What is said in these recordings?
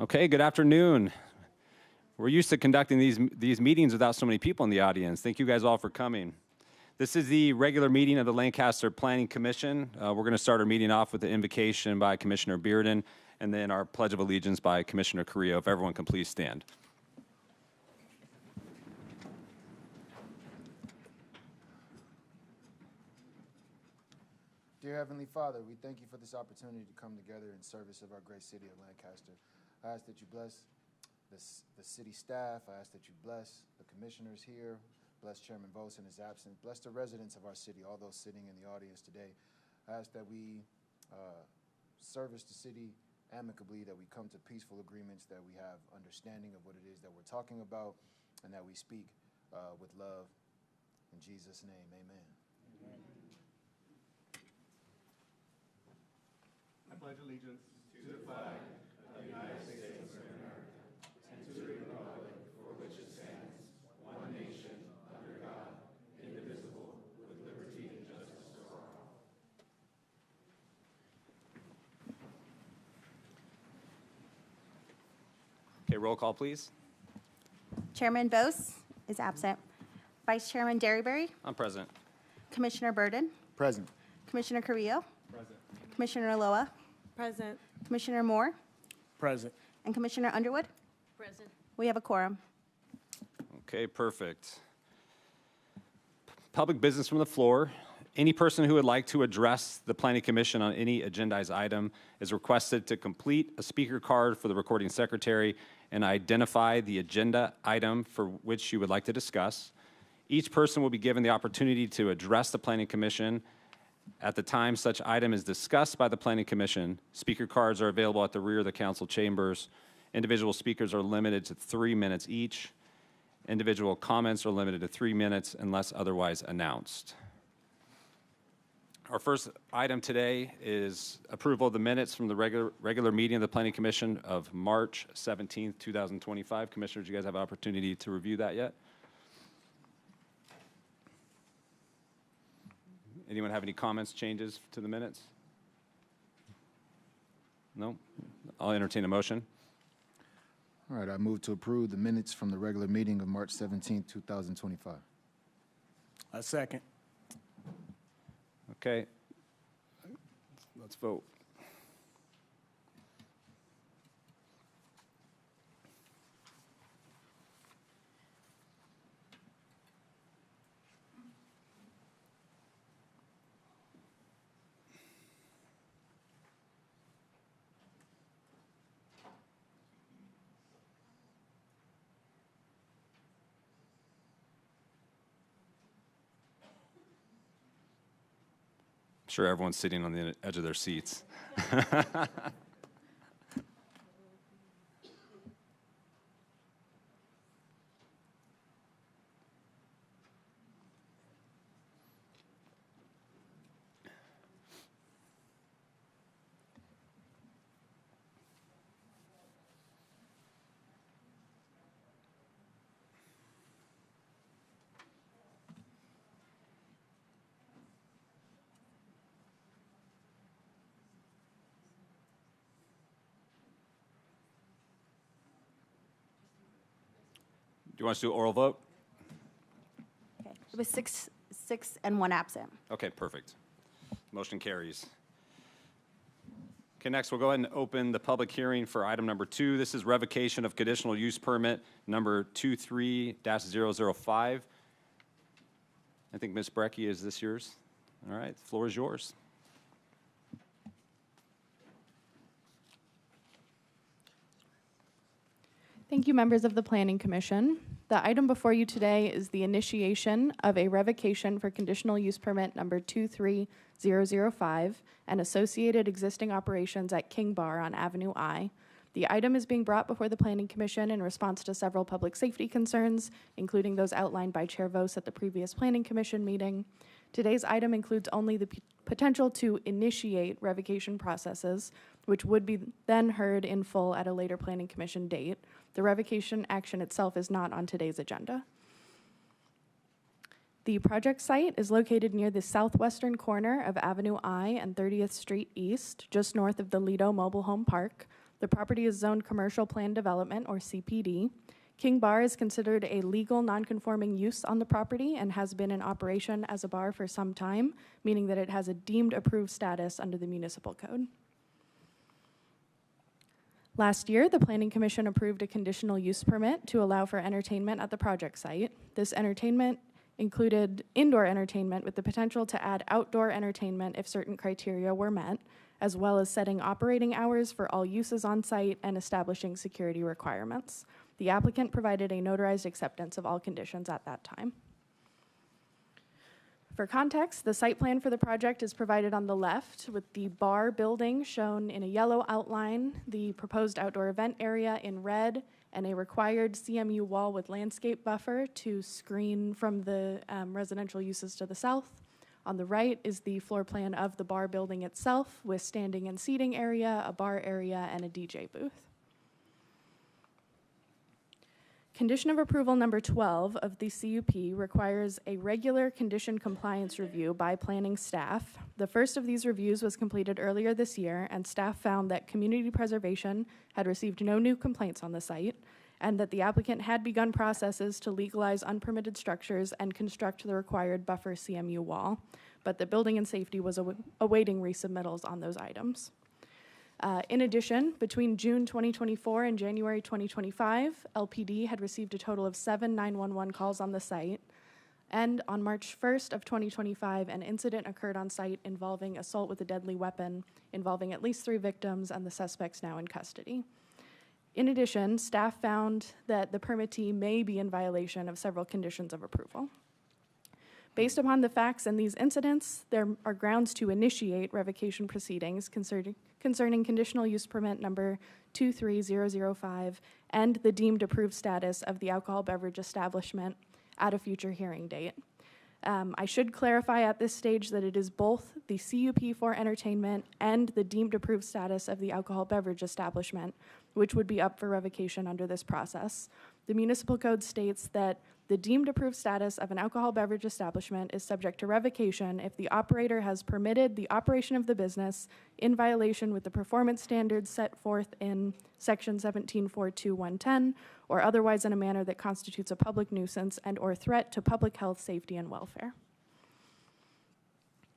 Okay, good afternoon. We're used to conducting these meetings without so many people in the audience. Thank you guys all for coming. This is the regular meeting of the Lancaster Planning Commission. We're going to start our meeting off with the invocation by Commissioner Bearden and then our Pledge of Allegiance by Commissioner Carrillo. If everyone can please stand. Dear Heavenly Father, we thank you for this opportunity to come together in service of our great city of Lancaster. I ask that you bless the city staff. I ask that you bless the commissioners here. Bless Chairman Vos in his absence. Bless the residents of our city, all those sitting in the audience today. I ask that we service the city amicably, that we come to peaceful agreements, that we have understanding of what it is that we're talking about, and that we speak with love. In Jesus' name, amen. Amen. I pledge allegiance to the flag of the United States of America and to the republic for which it stands, one nation, under God, indivisible, with liberty and justice for all. Okay, roll call, please. Chairman Vos is absent. Vice Chairman Derryberry. I'm present. Commissioner Burden. Present. Commissioner Carrillo. Present. Commissioner Loa. Present. Commissioner Moore. Present. And Commissioner Underwood. Present. We have a quorum. Okay, perfect. Public business from the floor. Any person who would like to address the Planning Commission on any agendized item is requested to complete a speaker card for the recording secretary and identify the agenda item for which you would like to discuss. Each person will be given the opportunity to address the Planning Commission. At the time such item is discussed by the Planning Commission, speaker cards are available at the rear of the council chambers. Individual speakers are limited to 3 minutes each. Individual comments are limited to 3 minutes unless otherwise announced. Our first item today is approval of the minutes from the regular meeting of the Planning Commission of March 17th, 2025. Commissioners, you guys have an opportunity to review that yet? Anyone have any comments, changes to the minutes? No? I'll entertain a motion. All right, I move to approve the minutes from the regular meeting of March 17, 2025. A second. Okay. Let's vote. Sure, everyone's sitting on the edge of their seats. Do you want us to do oral vote? Okay. It was six and 1 absent. Okay, perfect. Motion carries. Okay, next we'll go ahead and open the public hearing for item number 2. This is revocation of conditional use permit number 23-005. I think Ms. Brecky, is this yours? All right, the floor is yours. Thank you, members of the Planning Commission. The item before you today is the initiation of a revocation for conditional use permit number 23005 and associated existing operations at King Bar on Avenue I. The item is being brought before the Planning Commission in response to several public safety concerns, including those outlined by Chair Vos at the previous Planning Commission meeting. Today's item includes only the potential to initiate revocation processes, which would be then heard in full at a later Planning Commission date. The revocation action itself is not on today's agenda. The project site is located near the southwestern corner of Avenue I and 30th Street East, just north of the Lido Mobile Home Park. The property is zoned Commercial Plan Development, or CPD. King Bar is considered a legal nonconforming use on the property and has been in operation as a bar for some time, meaning that it has a deemed approved status under the municipal code. Last year, the Planning Commission approved a conditional use permit to allow for entertainment at the project site. This entertainment included indoor entertainment with the potential to add outdoor entertainment if certain criteria were met, as well as setting operating hours for all uses on site and establishing security requirements. The applicant provided a notarized acceptance of all conditions at that time. For context, the site plan for the project is provided on the left, with the bar building shown in a yellow outline, the proposed outdoor event area in red, and a required CMU wall with landscape buffer to screen from the residential uses to the south. On the right is the floor plan of the bar building itself, with standing and seating area, a bar area, and a DJ booth. Condition of approval number 12 of the CUP requires a regular condition compliance review by planning staff. The first of these reviews was completed earlier this year, and staff found that community preservation had received no new complaints on the site, and that the applicant had begun processes to legalize unpermitted structures and construct the required buffer CMU wall, but that building and safety was awaiting resubmittals on those items. In addition, between June 2024 and January 2025, LPD had received a total of 7 911 calls on the site. And on March 1st of 2025, an incident occurred on site involving assault with a deadly weapon, involving at least 3 victims and the suspects now in custody. In addition, staff found that the permittee may be in violation of several conditions of approval. Based upon the facts in these incidents, there are grounds to initiate revocation proceedings concerning conditional use permit number 23005 and the deemed approved status of the alcohol beverage establishment at a future hearing date. I should clarify at this stage that it is both the CUP for entertainment and the deemed approved status of the alcohol beverage establishment, which would be up for revocation under this process. The municipal code states that the deemed approved status of an alcohol beverage establishment is subject to revocation if the operator has permitted the operation of the business in violation with the performance standards set forth in Section 17.42110, or otherwise in a manner that constitutes a public nuisance and or threat to public health, safety, and welfare.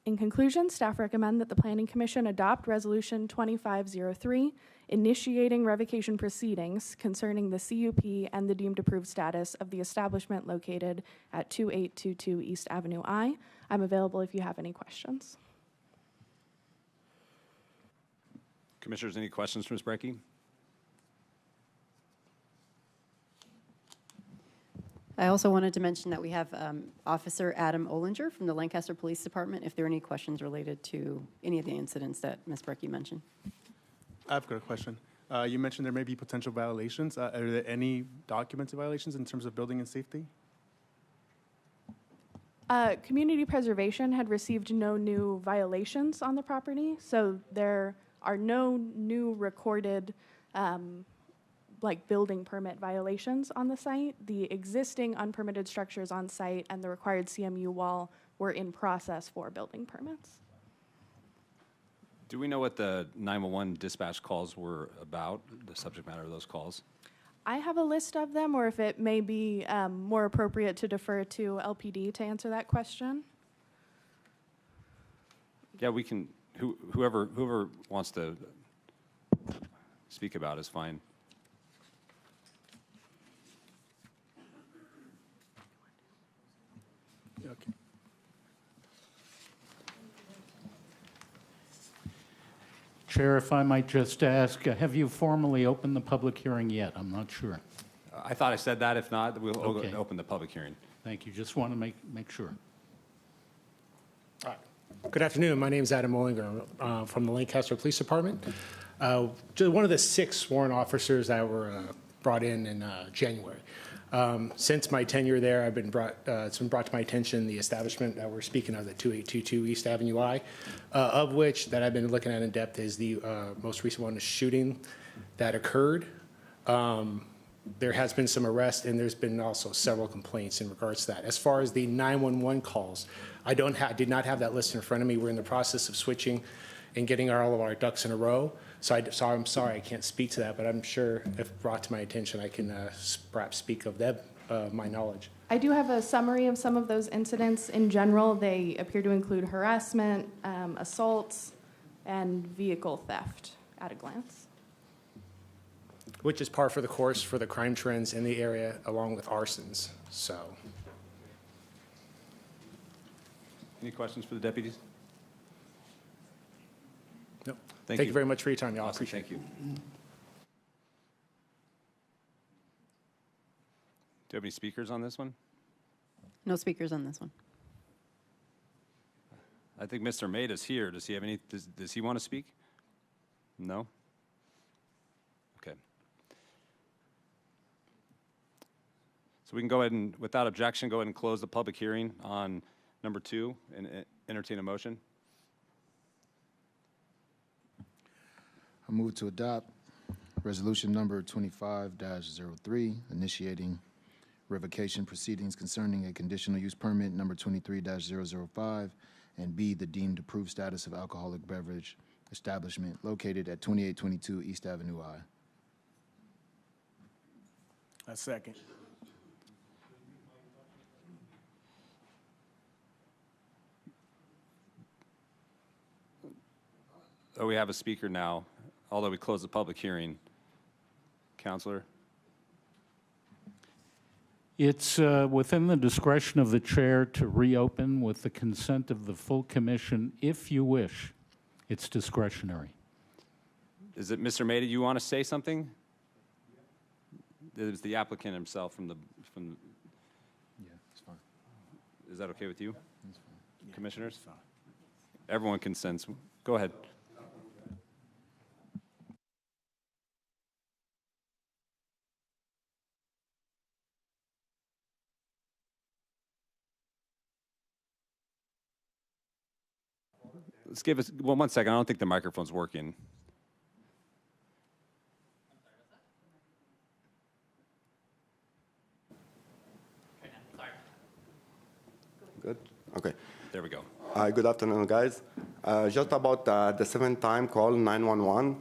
In conclusion, staff recommend that the Planning Commission adopt Resolution 2503, initiating revocation proceedings concerning the CUP and the deemed approved status of the establishment located at 2822 East Avenue I. I'm available if you have any questions. Commissioners, any questions for Ms. Brecky? I also wanted to mention that we have Officer Adam Olinger from the Lancaster Police Department, if there are any questions related to any of the incidents that Ms. Brecky mentioned. I've got a question. You mentioned there may be potential violations. Are there any documented violations in terms of building and safety? Community preservation had received no new violations on the property, so there are no new recorded building permit violations on the site. The existing unpermitted structures on site and the required CMU wall were in process for building permits. Do we know what the 911 dispatch calls were about, the subject matter of those calls? I have a list of them, or if it may be more appropriate to defer to LPD to answer that question. Yeah, we can, whoever wants to speak about is fine. Okay. Chair, if I might just ask, have you formally opened the public hearing yet? I'm not sure. I thought I said that. If not, we'll Okay. open the public hearing. Thank you. Just want to make sure. All right. Good afternoon. My name is Adam Olinger from the Lancaster Police Department. Just one of the 6 sworn officers that were brought in January. Since my tenure there, it's been brought to my attention the establishment that we're speaking of, the 2822 East Avenue I, of which that I've been looking at in depth is the most recent one, the shooting that occurred. There has been some arrests, and there's been also several complaints in regards to that. As far as the 911 calls, I did not have that list in front of me. We're in the process of switching and getting all of our ducks in a row. So I'm sorry I can't speak to that, but I'm sure if brought to my attention, I can perhaps speak of them, my knowledge. I do have a summary of some of those incidents. In general, they appear to include harassment, assaults, and vehicle theft at a glance. Which is par for the course for the crime trends in the area, along with arsons. So, Any questions for the deputies? no. Thank Thank you. you very much for your time, y'all. I Awesome, appreciate it. thank you. Do you have any speakers on this one? No speakers on this one. I think Mr. Maida's here. Does he have any, does he want to speak? No? Okay. So we can go ahead and, without objection, go ahead and close the public hearing on number 2 and entertain a motion. I move to adopt resolution number 25-03, initiating revocation proceedings concerning a conditional use permit number 23-005, and B, the deemed approved status of alcoholic beverage establishment located at 2822 East Avenue I. A second. Oh, we have a speaker now, although we closed the public hearing. Counselor? It's within the discretion of the chair to reopen with the consent of the full commission if you wish. It's discretionary. Is it Mr. Maida, you want to say something? It was the applicant himself from the, Yeah, it's fine. is that okay with you? Commissioners? Everyone consents. Go ahead. Let's give us, well, 1 second. I don't think the microphone's working. Good? Okay. There we go. Good afternoon, guys. Just about the 7th-time call 911,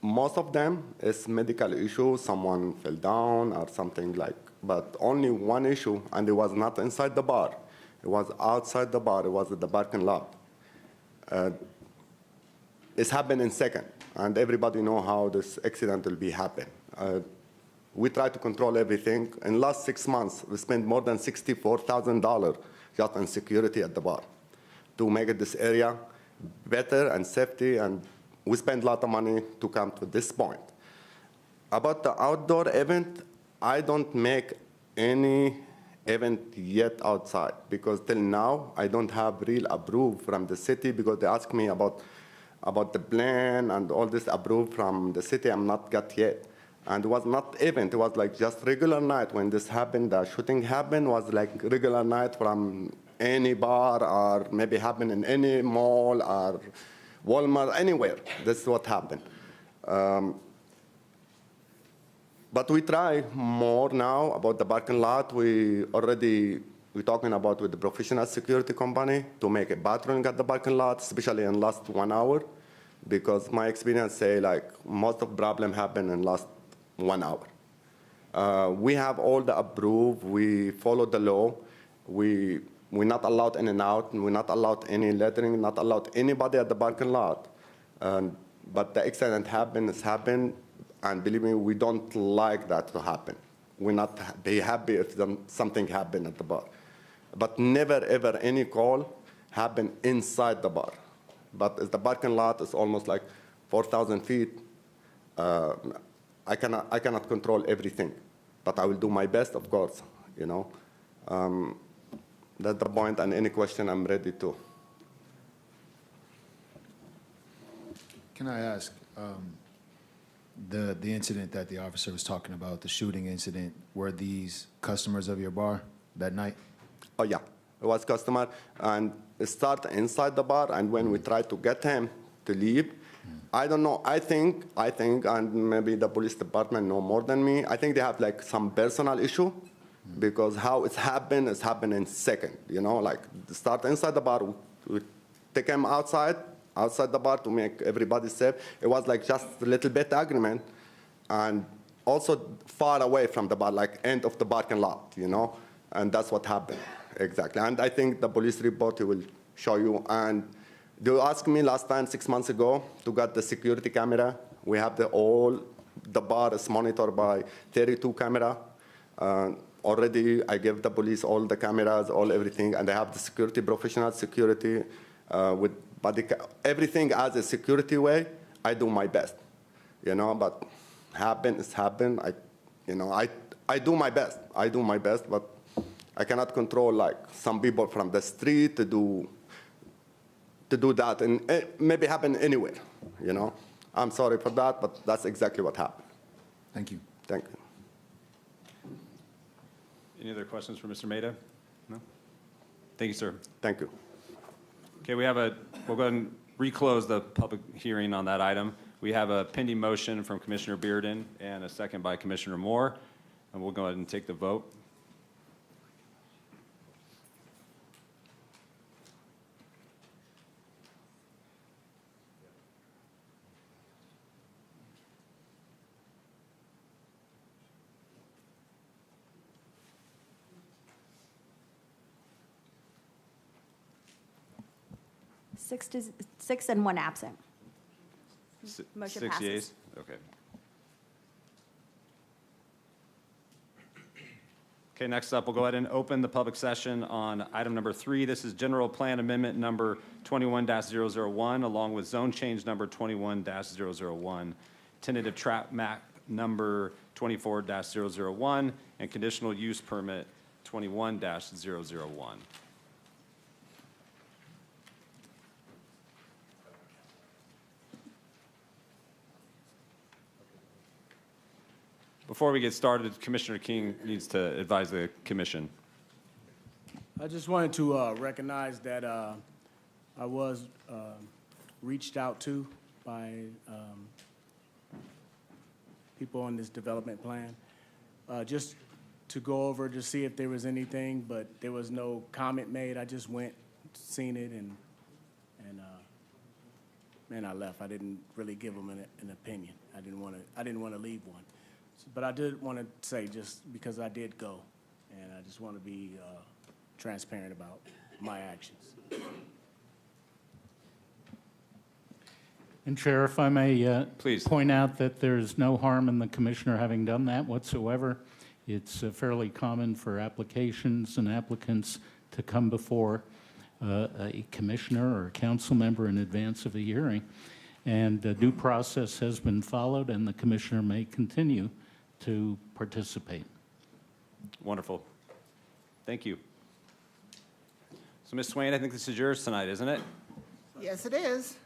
most of them is medical issue, someone fell down or something like, but only one issue, and it was not inside the bar. It was outside the bar. It was at the parking lot. It's happened in second, and everybody know how this accident will be happen. We try to control everything. In last 6 months, we spent more than $64,000 just on security at the bar to make this area better and safety, and we spend a lot of money to come to this point. About the outdoor event, I don't make any event yet outside because till now I don't have real approved from the city because they ask me about the plan and all this approved from the city. I'm not got yet. And it was not event, it was like just regular night when this happened, the shooting happened, was like regular night from any bar or maybe happened in any mall or Walmart, anywhere. This is what happened. But we try more now about the parking lot. We're talking about with the professional security company to make a patrolling at the parking lot, especially in last 1 hour, because my experience say like most of problem happen in last 1 hour. We have all the approved. We follow the law. We're not allowed in and out. We're not allowed any lettering. Not allowed anybody at the parking lot. But the accident happened, and believe me, we don't like that to happen. We're not be happy if something happened at the bar. But never ever any call happen inside the bar. But as the parking lot is almost like 4,000 feet. I cannot control everything, but I will do my best, of course, you know. That's the point, and any question, I'm ready to. Can I ask, the incident that the officer was talking about, the shooting incident, were these customers of your bar that night? Oh, yeah, it was customer, and it started inside the bar, and when we tried to get him to leave, I don't know, I think, and maybe the police department know more than me, I think they have like some personal issue, because how it's happened in second, you know, like start inside the bar, we take him outside, outside the bar to make everybody safe. It was like just a little bit agreement, and also far away from the bar, like end of the parking lot, you know? And that's what happened, exactly. And I think the police report will show you. And they asked me last time, 6 months ago, to get the security camera. We have the bar is monitored by 32 camera. Already, I gave the police all the cameras, everything, and I have the security, professional security, with everything as a security way. I do my best, you know. But it's happened. I do my best. I do my best, but I cannot control like some people from the street to do that, and it maybe happen anywhere, you know. I'm sorry for that, but that's exactly what happened. Thank you. Thank you. Any other questions for Mr. Maida? No? Thank you, sir. Thank you. Okay, we'll go ahead and reclose the public hearing on that item. We have a pending motion from Commissioner Bearden and a second by Commissioner Moore, and we'll go ahead and take the vote. Six and one absent. Motion 6 passes. yeas? Okay. Okay, next up, we'll go ahead and open the public session on item number 3. This is General Plan Amendment number 21-001, along with Zone Change number 21-001, Tentative Trap Map number 24-001, and Conditional Use Permit 21-001. Before we get started, Commissioner King needs to advise the commission. I just wanted to recognize that I was reached out to by people on this development plan, just to go over to see if there was anything, but there was no comment made. I just went, seen it, and I left. I didn't really give them an opinion. I didn't want to leave one. But I did want to say, just because I did go, and I just want to be transparent about my actions. And Chair, if I may Please. point out that there's no harm in the commissioner having done that whatsoever. It's fairly common for applications and applicants to come before a commissioner or a council member in advance of a hearing. And due process has been followed, and the commissioner may continue to participate. Wonderful. Thank you. So, Ms. Swain, I think this is yours tonight, isn't it? Yes, it is.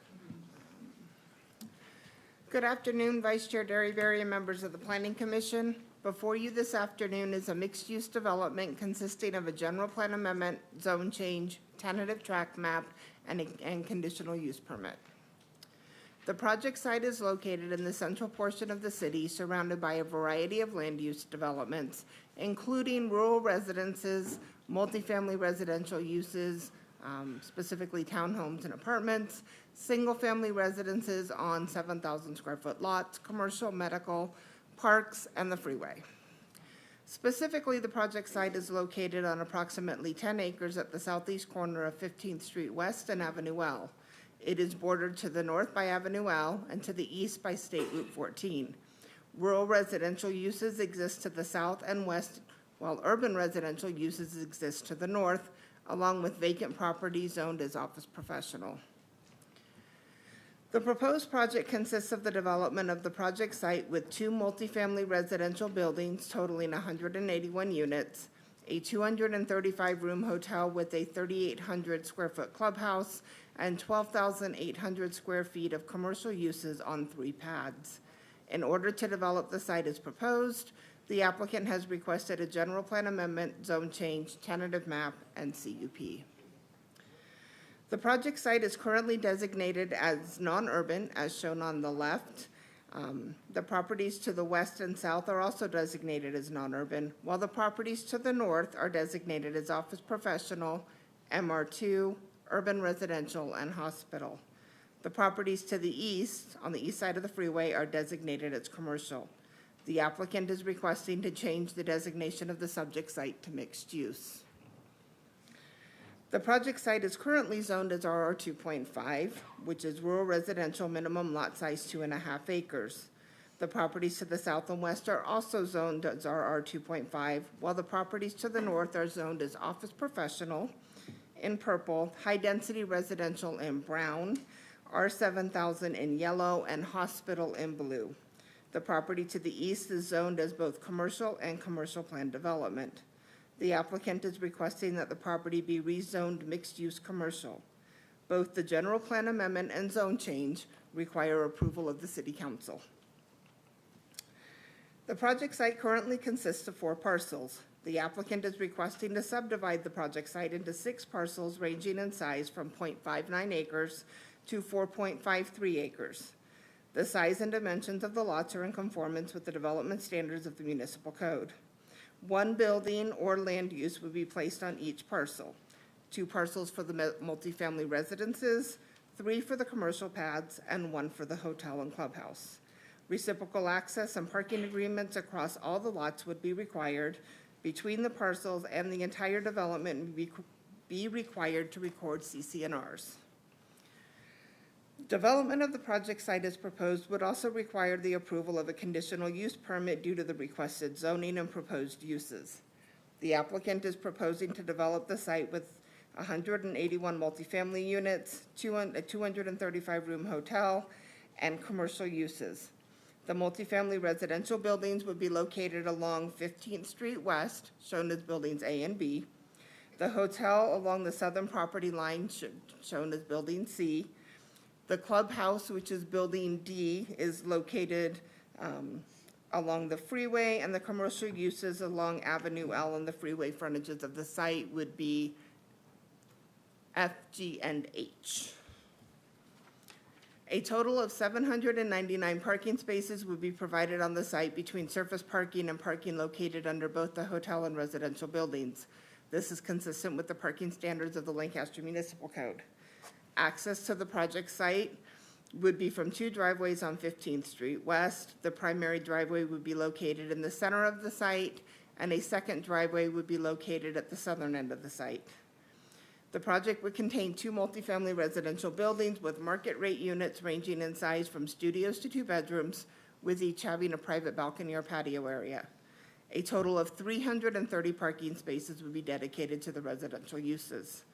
Good afternoon, Vice Chair Derryberry and members of the Planning Commission. Before you this afternoon is a mixed-use development consisting of a general plan amendment, zone change, tentative tract map, and conditional use permit. The project site is located in the central portion of the city, surrounded by a variety of land use developments, including rural residences, multifamily residential uses, specifically townhomes and apartments, single-family residences on 7,000 square foot lots, commercial, medical, parks, and the freeway. Specifically, the project site is located on approximately 10 acres at the southeast corner of 15th Street West and Avenue L. It is bordered to the north by Avenue L and to the east by State Route 14. Rural residential uses exist to the south and west, while urban residential uses exist to the north, along with vacant property zoned as office professional. The proposed project consists of the development of the project site with 2 multifamily residential buildings totaling 181 units, a 235-room hotel with a 3,800 square foot clubhouse, and 12,800 square feet of commercial uses on 3 pads. In order to develop the site as proposed, the applicant has requested a general plan amendment, zone change, tentative map, and CUP. The project site is currently designated as non-urban, as shown on the left. The properties to the west and south are also designated as non-urban, while the properties to the north are designated as office professional, MR2, urban residential, and hospital. The properties to the east, on the east side of the freeway, are designated as commercial. The applicant is requesting to change the designation of the subject site to mixed use. The project site is currently zoned as RR 2.5, which is rural residential minimum lot size 2.5 acres. The properties to the south and west are also zoned as RR 2.5, while the properties to the north are zoned as office professional in purple, high-density residential in brown, R7000 in yellow, and hospital in blue. The property to the east is zoned as both commercial and commercial plan development. The applicant is requesting that the property be rezoned mixed-use commercial. Both the general plan amendment and zone change require approval of the city council. The project site currently consists of 4 parcels. The applicant is requesting to subdivide the project site into 6 parcels ranging in size from 0.59 acres to 4.53 acres. The size and dimensions of the lots are in conformance with the development standards of the municipal code. 1 building or land use would be placed on each parcel. 2 parcels for the multifamily residences, 3 for the commercial pads, and 1 for the hotel and clubhouse. Reciprocal access and parking agreements across all the lots would be required between the parcels, and the entire development would be required to record CC&Rs. Development of the project site as proposed would also require the approval of a conditional use permit due to the requested zoning and proposed uses. The applicant is proposing to develop the site with 181 multifamily units, a 235-room hotel, and commercial uses. The multifamily residential buildings would be located along 15th Street West, shown as buildings A and B. The hotel along the southern property line, shown as building C. The clubhouse, which is building D, is located along the freeway, and the commercial uses along Avenue L and the freeway frontages of the site would be F, G, and H. A total of 799 parking spaces would be provided on the site between surface parking and parking located under both the hotel and residential buildings. This is consistent with the parking standards of the Lancaster Municipal Code. Access to the project site would be from 2 driveways on 15th Street West. The primary driveway would be located in the center of the site, and a second driveway would be located at the southern end of the site. The project would contain 2 multifamily residential buildings with market rate units ranging in size from studios to 2 bedrooms, with each having a private balcony or patio area. A total of 330 parking spaces would be dedicated to the residential uses.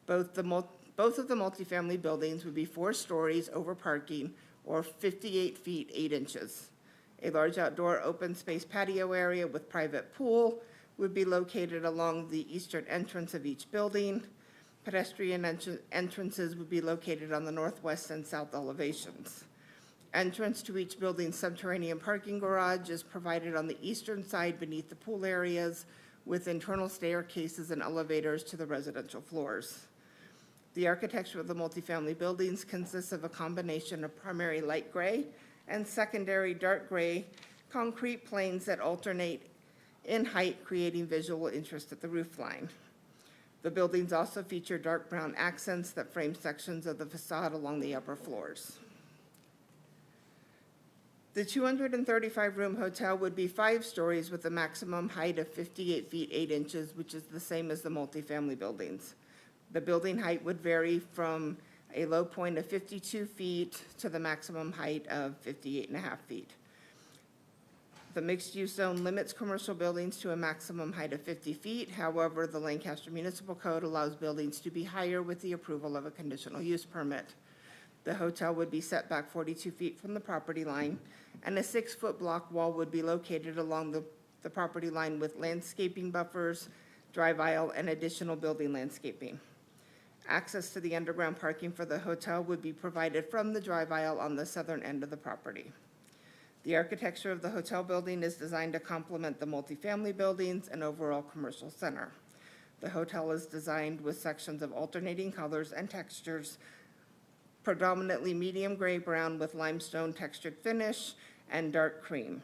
Both of the multifamily buildings would be 4 stories over parking, or 58 feet 8 inches. A large outdoor open space patio area with private pool would be located along the eastern entrance of each building. Pedestrian entrances would be located on the northwest and south elevations. Entrance to each building's subterranean parking garage is provided on the eastern side beneath the pool areas, with internal staircases and elevators to the residential floors. The architecture of the multifamily buildings consists of a combination of primary light gray and secondary dark gray concrete planes that alternate in height, creating visual interest at the roofline. The buildings also feature dark brown accents that frame sections of the facade along the upper floors. The 235-room hotel would be 5 stories with a maximum height of 58 feet 8 inches, which is the same as the multifamily buildings. The building height would vary from a low point of 52 feet to the maximum height of 58.5 feet. The mixed-use zone limits commercial buildings to a maximum height of 50 feet. However, the Lancaster Municipal Code allows buildings to be higher with the approval of a conditional use permit. The hotel would be set back 42 feet from the property line, and a 6-foot block wall would be located along the property line with landscaping buffers, drive aisle, and additional building landscaping. Access to the underground parking for the hotel would be provided from the drive aisle on the southern end of the property. The architecture of the hotel building is designed to complement the multifamily buildings and overall commercial center. The hotel is designed with sections of alternating colors and textures, predominantly medium gray brown with limestone textured finish and dark cream.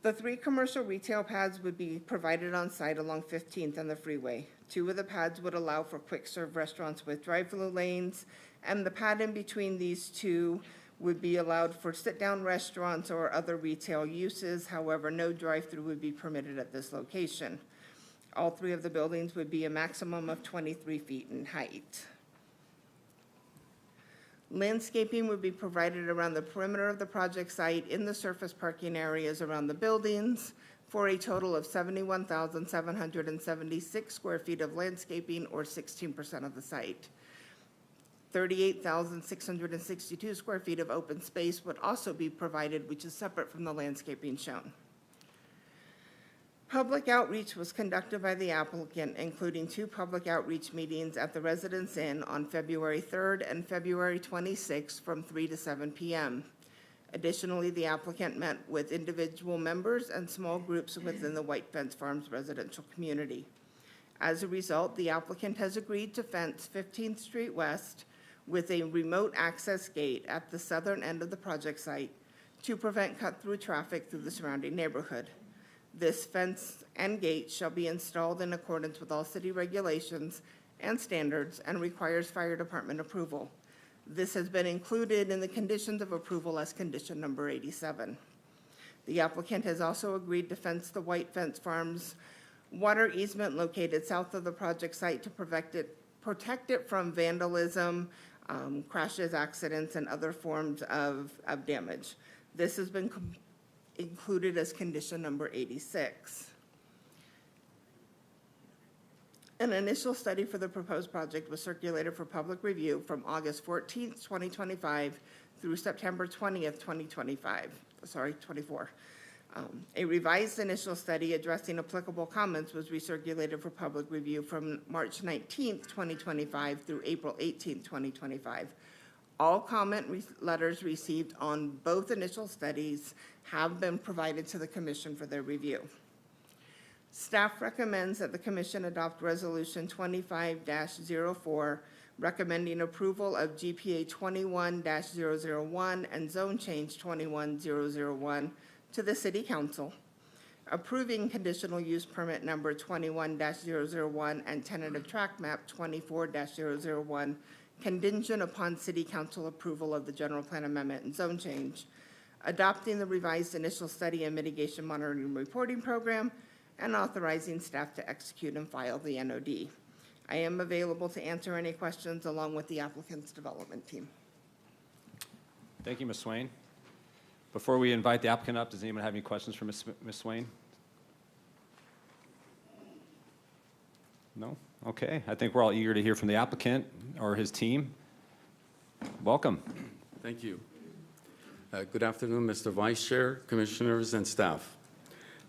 The 3 commercial retail pads would be provided on site along 15th and the freeway. 2 of the pads would allow for quick-serve restaurants with drive-through lanes, and the pad in between these 2 would be allowed for sit-down restaurants or other retail uses. However, no drive-through would be permitted at this location. All 3 of the buildings would be a maximum of 23 feet in height. Landscaping would be provided around the perimeter of the project site in the surface parking areas around the buildings for a total of 71,776 square feet of landscaping, or 16% of the site. 38,662 square feet of open space would also be provided, which is separate from the landscaping shown. Public outreach was conducted by the applicant, including 2 public outreach meetings at the Residence Inn on February 3rd and February 26th from 3 to 7 p.m. Additionally, the applicant met with individual members and small groups within the White Fence Farms residential community. As a result, the applicant has agreed to fence 15th Street West with a remote access gate at the southern end of the project site to prevent cut-through traffic through the surrounding neighborhood. This fence and gate shall be installed in accordance with all city regulations and standards and requires fire department approval. This has been included in the conditions of approval as condition number 87. The applicant has also agreed to fence the White Fence Farms water easement located south of the project site to protect it from vandalism, crashes, accidents, and other forms of damage. This has been included as condition number 86. An initial study for the proposed project was circulated for public review from August 14th, 2025 through September 20th, 24. A revised initial study addressing applicable comments was recirculated for public review from March 19th, 2025 through April 18th, 2025. All comment letters received on both initial studies have been provided to the Commission for their review. Staff recommends that the Commission adopt Resolution 25-04, recommending approval of GPA 21-001 and Zone Change 21001 to the City Council, approving conditional use permit number 21-001 and tentative track map 24-001, contingent upon City Council approval of the general plan amendment and zone change, adopting the revised initial study and mitigation monitoring reporting program, and authorizing staff to execute and file the NOD. I am available to answer any questions along with the applicant's development team. Thank you, Ms. Swain. Before we invite the applicant up, does anyone have any questions for Ms. Swain? No? Okay. I think we're all eager to hear from the applicant or his team. Welcome. Thank you. Good afternoon, Mr. Vice Chair, Commissioners, and staff.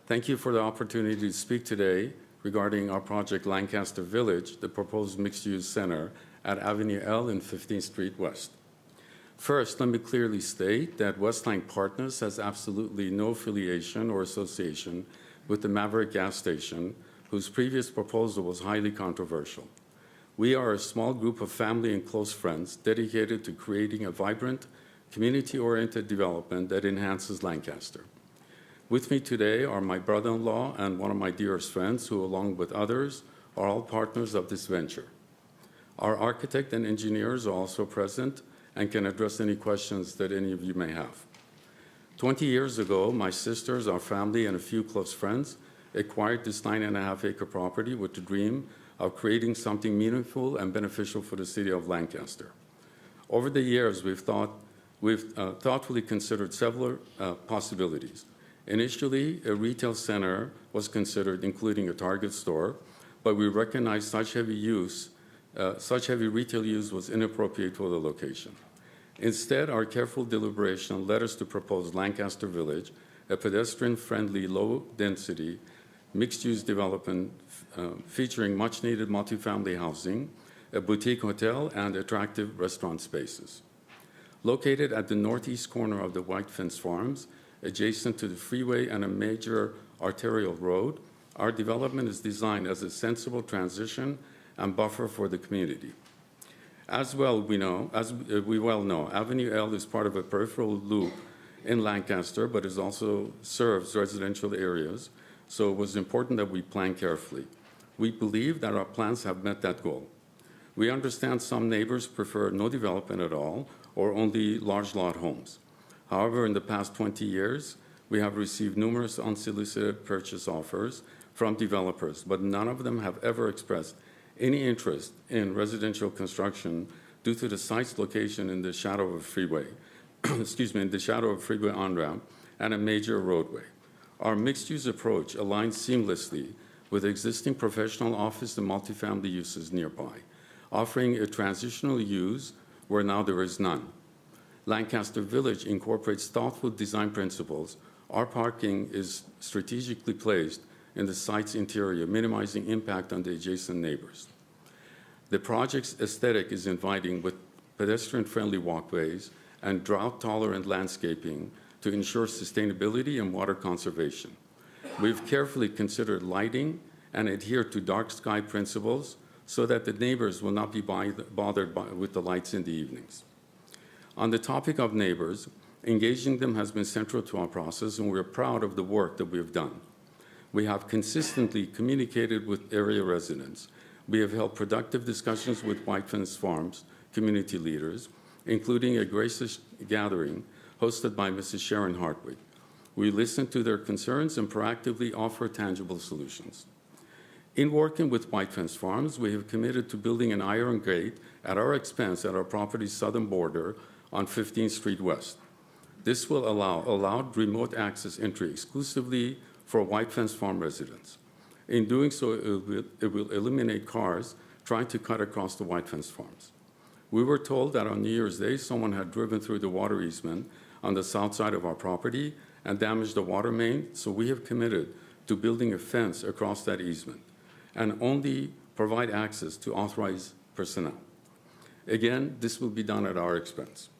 Thank you for the opportunity to speak today regarding our project Lancaster Village, the proposed mixed-use center at Avenue L and 15th Street West. First, let me clearly state that Westline Partners has absolutely no affiliation or association with the Maverick gas station, whose previous proposal was highly controversial. We are a small group of family and close friends dedicated to creating a vibrant, community-oriented development that enhances Lancaster. With me today are my brother-in-law and one of my dearest friends, who, along with others, are all partners of this venture. Our architect and engineers are also present and can address any questions that any of you may have. 20 years ago, my sisters, our family, and a few close friends acquired this 9.5-acre property with the dream of creating something meaningful and beneficial for the city of Lancaster. Over the years, we've thoughtfully considered several possibilities. Initially, a retail center was considered, including a Target store, but we recognized such heavy retail use was inappropriate for the location. Instead, our careful deliberation led us to propose Lancaster Village, a pedestrian-friendly, low-density, mixed-use development featuring much-needed multifamily housing, a boutique hotel, and attractive restaurant spaces. Located at the northeast corner of the White Fence Farms, adjacent to the freeway and a major arterial road, our development is designed as a sensible transition and buffer for the community. As we well know, Avenue L is part of a peripheral loop in Lancaster, but it also serves residential areas, so it was important that we plan carefully. We believe that our plans have met that goal. We understand some neighbors prefer no development at all or only large lot homes. However, in the past 20 years, we have received numerous unsolicited purchase offers from developers, but none of them have ever expressed any interest in residential construction due to the site's location in the shadow of a freeway, in the shadow of a freeway on-ramp and a major roadway. Our mixed-use approach aligns seamlessly with existing professional office and multifamily uses nearby, offering a transitional use where now there is none. Lancaster Village incorporates thoughtful design principles. Our parking is strategically placed in the site's interior, minimizing impact on the adjacent neighbors. The project's aesthetic is inviting with pedestrian-friendly walkways and drought-tolerant landscaping to ensure sustainability and water conservation. We've carefully considered lighting and adhere to dark sky principles so that the neighbors will not be bothered with the lights in the evenings. On the topic of neighbors, engaging them has been central to our process, and we're proud of the work that we have done. We have consistently communicated with area residents. We have held productive discussions with White Fence Farms community leaders, including a gracious gathering hosted by Mrs. Sharon Hartwig. We listened to their concerns and proactively offer tangible solutions. In working with White Fence Farms, we have committed to building an iron gate at our expense at our property's southern border on 15th Street West. This will allow remote access entry exclusively for White Fence Farm residents. In doing so, it will eliminate cars trying to cut across the White Fence Farms. We were told that on New Year's Day, someone had driven through the water easement on the south side of our property and damaged the water main, so we have committed to building a fence across that easement and only provide access to authorized personnel. Again, this will be done at our expense.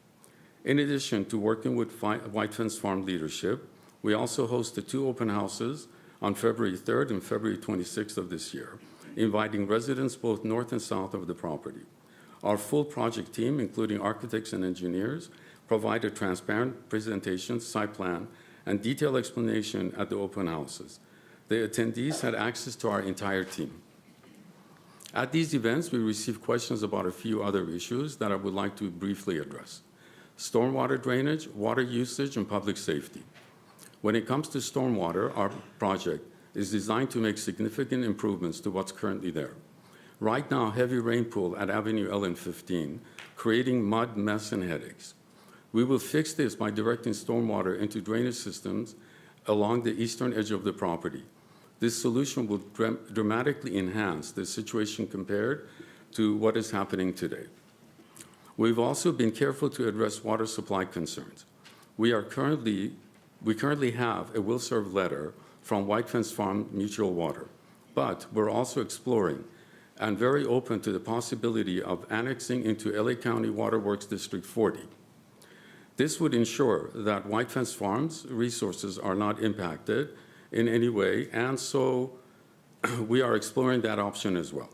In addition to working with White Fence Farm leadership, we also hosted 2 open houses on February 3rd and February 26th of this year, inviting residents both north and south of the property. Our full project team, including architects and engineers, provided transparent presentations, site plan, and detailed explanation at the open houses. The attendees had access to our entire team. At these events, we received questions about a few other issues that I would like to briefly address: stormwater drainage, water usage, and public safety. When it comes to stormwater, our project is designed to make significant improvements to what's currently there. Right now, heavy rainfall at Avenue L and 15, creating mud, mess, and headaches. We will fix this by directing stormwater into drainage systems along the eastern edge of the property. This solution will dramatically enhance the situation compared to what is happening today. We've also been careful to address water supply concerns. We currently have a will-serve letter from White Fence Farm Mutual Water, but we're also exploring and very open to the possibility of annexing into LA County Water Works District 40. This would ensure that White Fence Farms resources are not impacted in any way, and so we are exploring that option as well.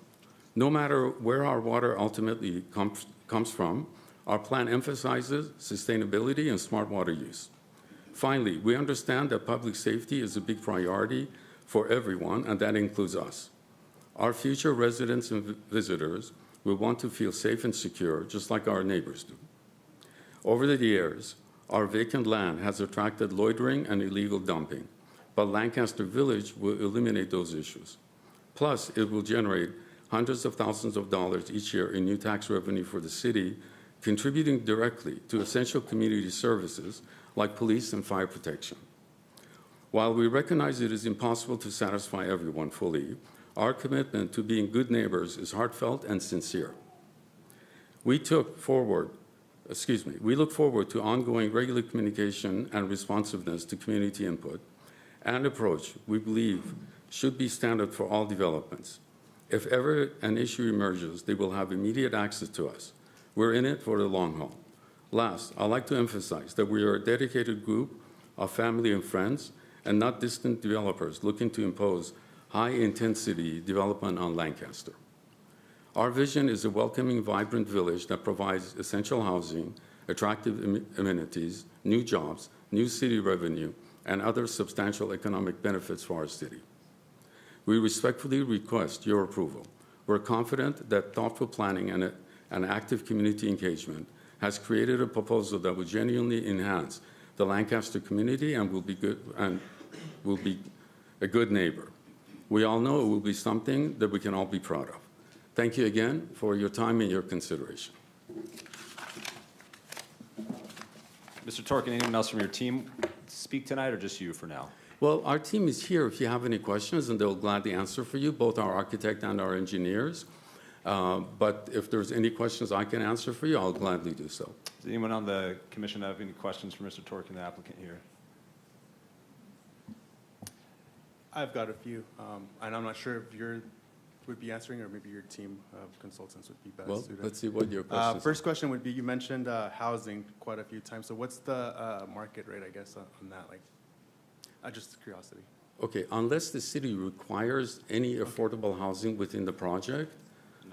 No matter where our water ultimately comes from, our plan emphasizes sustainability and smart water use. Finally, we understand that public safety is a big priority for everyone, and that includes us. Our future residents and visitors will want to feel safe and secure, just like our neighbors do. Over the years, our vacant land has attracted loitering and illegal dumping, but Lancaster Village will eliminate those issues. Plus, it will generate hundreds of thousands of dollars each year in new tax revenue for the city, contributing directly to essential community services like police and fire protection. While we recognize it is impossible to satisfy everyone fully, our commitment to being good neighbors is heartfelt and sincere. We look forward to ongoing regular communication and responsiveness to community input, an approach we believe should be standard for all developments. If ever an issue emerges, they will have immediate access to us. We're in it for the long haul. Last, I'd like to emphasize that we are a dedicated group of family and friends and not distant developers looking to impose high-intensity development on Lancaster. Our vision is a welcoming, vibrant village that provides essential housing, attractive amenities, new jobs, new city revenue, and other substantial economic benefits for our city. We respectfully request your approval. We're confident that thoughtful planning and active community engagement has created a proposal that will genuinely enhance the Lancaster community and will be a good neighbor. We all know it will be something that we can all be proud of. Thank you again for your time and your consideration. Mr. Torkin, anyone else from your team speak tonight, or just you for now? Well, our team is here if you have any questions, and they'll gladly answer for you, both our architect and our engineers. But if there's any questions I can answer for you, I'll gladly do so. Does anyone on the commission have any questions for Mr. Torkin, the applicant here? I've got a few, and I'm not sure if you would be answering, or maybe your team of consultants would be best Well, suited. let's see what your questions are. First question would be, you mentioned housing quite a few times. So what's the market rate, I guess, on that? Like, just curiosity. Okay, unless the city requires any affordable housing within the project,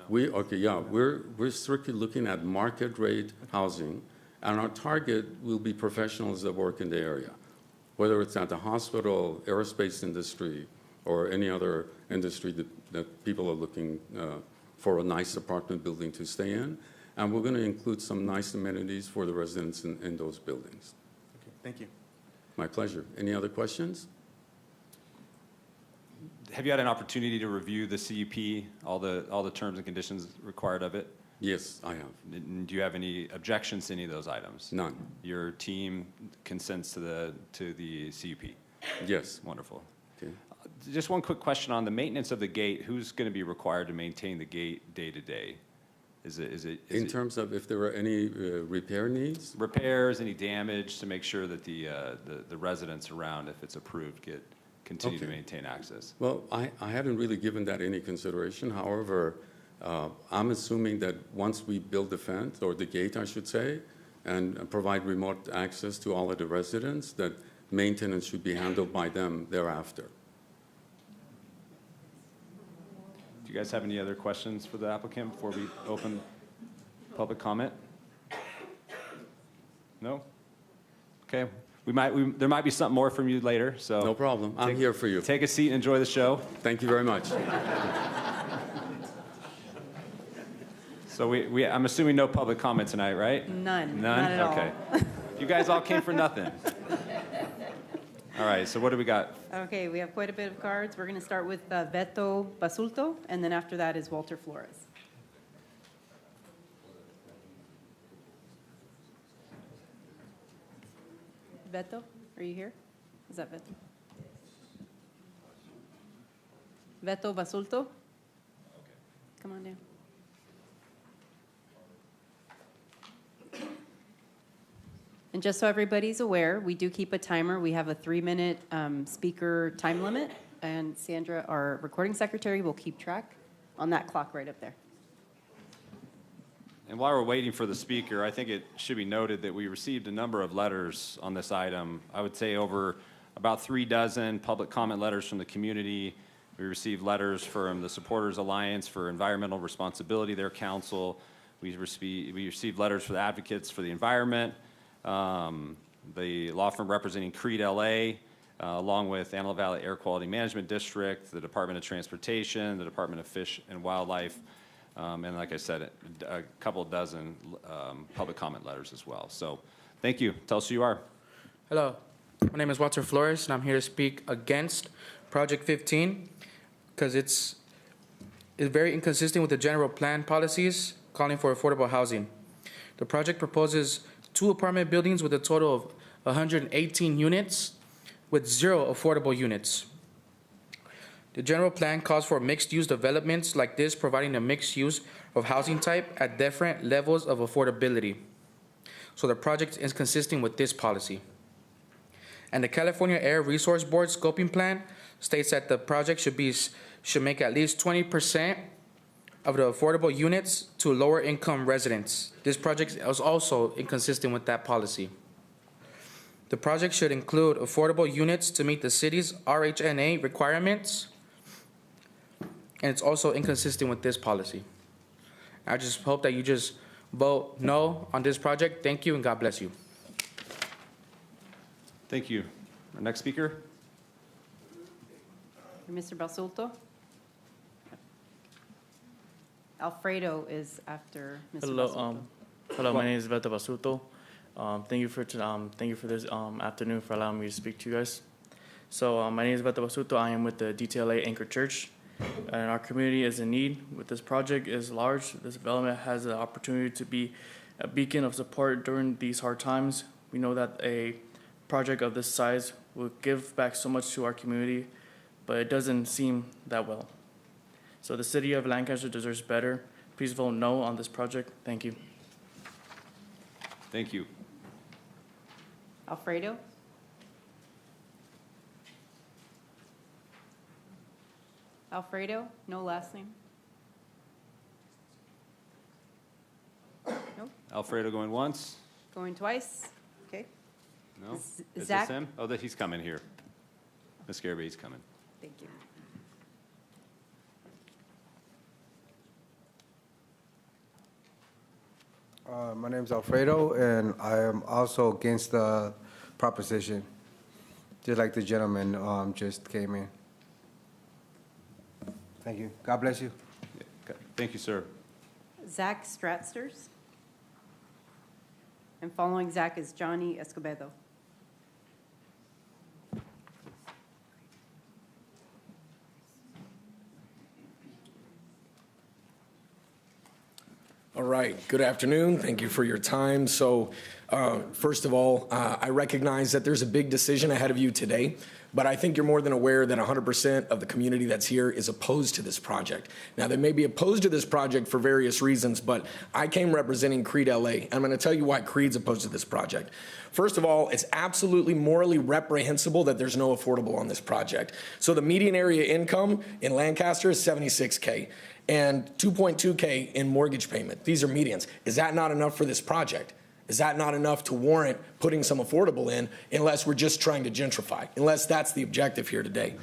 we're strictly looking at market rate housing, and our target will be professionals that work in the area, whether it's at the hospital, aerospace industry, or any other industry that people are looking for a nice apartment building to stay in. And we're going to include some nice amenities for the residents in those buildings. Okay, thank you. My pleasure. Any other questions? Have you had an opportunity to review the CUP, all the terms and conditions required of it? Yes, I have. Do you have any objections to any of those items? None. Your team consents to the CUP? Yes. Wonderful. Okay. Just one quick question on the maintenance of the gate. Who's going to be required to maintain the gate day to day? In terms of if there are any repair needs? Repairs, any damage, to make sure that the residents around, if it's approved, continue to maintain access? Well, I hadn't really given that any consideration. However, I'm assuming that once we build the fence, or the gate, I should say, and provide remote access to all of the residents, that maintenance should be handled by them thereafter. Do you guys have any other questions for the applicant before we open public comment? No? Okay. There might be something more from you later, so. No problem. I'm here for you. Take a seat and enjoy the show. Thank you very much. So I'm assuming no public comment tonight, right? None. None? Not at all. Okay. You guys all came for nothing. All right, so what do we got? Okay, we have quite a bit of cards. We're going to start with Beto Basulto, and then after that is Walter Flores. Beto, are you here? Is that Beto? Beto Basulto? Come on down. And just so everybody's aware, we do keep a timer. We have a 3-minute speaker time limit, and Sandra, our recording secretary, will keep track on that clock right up there. And while we're waiting for the speaker, I think it should be noted that we received a number of letters on this item. I would say over about 3 dozen public comment letters from the community. We received letters from the Supporters Alliance for Environmental Responsibility, their council. We received letters for the Advocates for the Environment, the law firm representing Creed LA, along with Antelope Valley Air Quality Management District, the Department of Transportation, the Department of Fish and Wildlife, and like I said, a couple dozen public comment letters as well. So thank you. Tell us who you are. Hello, my name is Walter Flores, and I'm here to speak against Project 15 because it's very inconsistent with the general plan policies calling for affordable housing. The project proposes 2 apartment buildings with a total of 118 units with 0 affordable units. The general plan calls for mixed-use developments like this, providing a mixed use of housing type at different levels of affordability. So the project is consistent with this policy. And the California Air Resource Board scoping plan states that the project should make at least 20% of the affordable units to lower income residents. This project is also inconsistent with that policy. The project should include affordable units to meet the city's RHNA requirements, and it's also inconsistent with this policy. I just hope that you just vote no on this project. Thank you, and God bless you. Thank you. Our next speaker? Mr. Basulto? Alfredo is after Mr. Basulto. Hello, my name is Beto Basuto. Thank you for this afternoon for allowing me to speak to you guys. So my name is Beto Basuto. I am with the DTLA Anchor Church, and our community is in need. With this project is large. This development has the opportunity to be a beacon of support during these hard times. We know that a project of this size will give back so much to our community, but it doesn't seem that well. So the city of Lancaster deserves better. Please vote no on this project. Thank you. Thank you. Alfredo? Alfredo, no last name? Nope. Alfredo going once? Going twice? Okay, No? Is Zach? this him? Oh, he's coming here. Ms. Garabay's coming. thank you. My name's Alfredo, and I am also against the proposition, just like the gentleman just came in. Thank you. God bless you. Okay. Thank you, sir. Zach Stratsters? And following Zach is Johnny Escobedo. All right, good afternoon. Thank you for your time. So first of all, I recognize that there's a big decision ahead of you today, but I think you're more than aware that 100% of the community that's here is opposed to this project. Now, they may be opposed to this project for various reasons, but I came representing Creed LA. I'm going to tell you why Creed's opposed to this project. First of all, it's absolutely morally reprehensible that there's no affordable on this project. So the median area income in Lancaster is $76K. And $2.2K in mortgage payment. These are medians. Is that not enough for this project? Is that not enough to warrant putting some affordable in unless we're just trying to gentrify, unless that's the objective here today?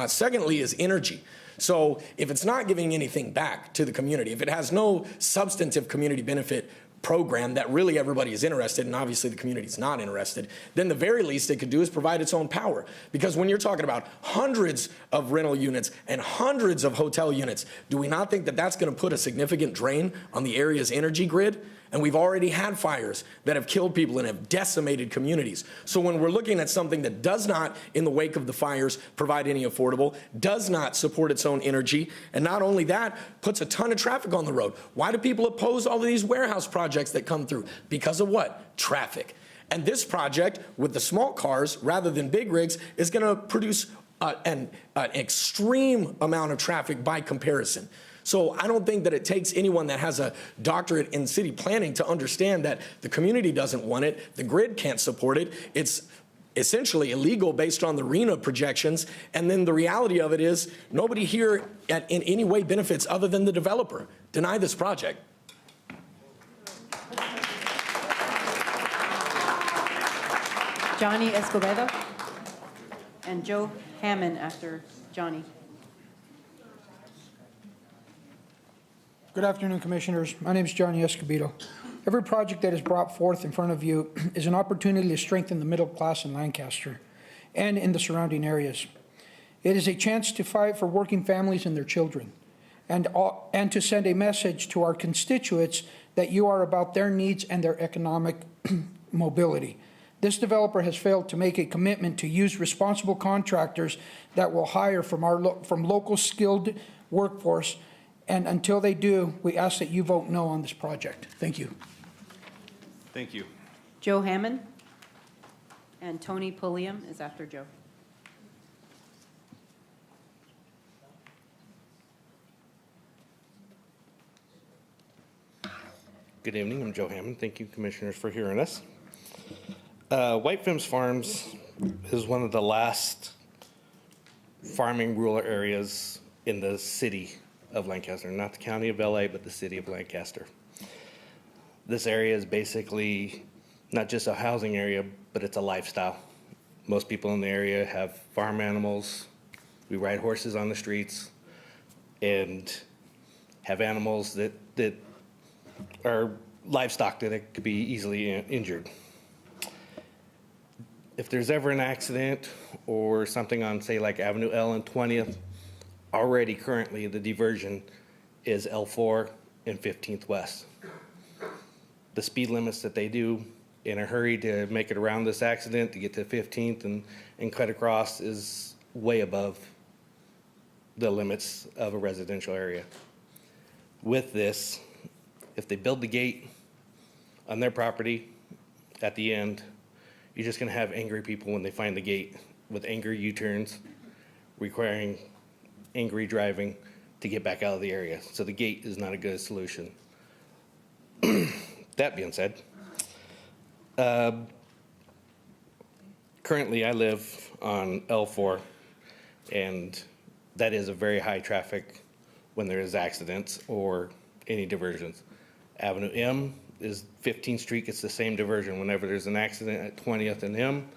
Secondly is energy. So if it's not giving anything back to the community, if it has no substantive community benefit program that really everybody is interested in, obviously the community is not interested, then the very least it could do is provide its own power. Because when you're talking about hundreds of rental units and hundreds of hotel units, do we not think that that's going to put a significant drain on the area's energy grid? And we've already had fires that have killed people and have decimated communities. So when we're looking at something that does not, in the wake of the fires, provide any affordable, does not support its own energy, and not only that, puts a ton of traffic on the road. Why do people oppose all of these warehouse projects that come through? Because of what? Traffic. And this project, with the small cars rather than big rigs, is going to produce an extreme amount of traffic by comparison. So I don't think that it takes anyone that has a doctorate in city planning to understand that the community doesn't want it, the grid can't support it, it's essentially illegal based on the RENA projections, and then the reality of it is nobody here in any way benefits other than the developer. Deny this project. Johnny Escobedo? And Joe Hammond after Johnny. Good afternoon, Commissioners. My name is Johnny Escobedo. Every project that is brought forth in front of you is an opportunity to strengthen the middle class in Lancaster and in the surrounding areas. It is a chance to fight for working families and their children, and to send a message to our constituents that you are about their needs and their economic mobility. This developer has failed to make a commitment to use responsible contractors that will hire from local skilled workforce. And until they do, we ask that you vote no on this project. Thank you. Thank you. Joe Hammond? And Tony Pulliam is after Joe. Good evening, I'm Joe Hammond. Thank you, Commissioners, for hearing us. White Films Farms is one of the last farming rural areas in the city of Lancaster, not the county of LA, but the city of Lancaster. This area is basically not just a housing area, but it's a lifestyle. Most people in the area have farm animals. We ride horses on the streets and have animals that are livestock that could be easily injured. if there's ever an accident or something on, say, like Avenue L and 20th, already currently the diversion is L4 and 15th West. The speed limits that they do in a hurry to make it around this accident to get to 15th and cut across is way above the limits of a residential area. With this, if they build the gate on their property at the end, you're just gonna have angry people when they find the gate with angry U-turns requiring angry driving to get back out of the area. So the gate is not a good solution. That being said, currently I live on L4, and that is a very high traffic when there is accidents or any diversions. Avenue M is 15th Street gets the same diversion. Whenever there's an accident at 20th and M,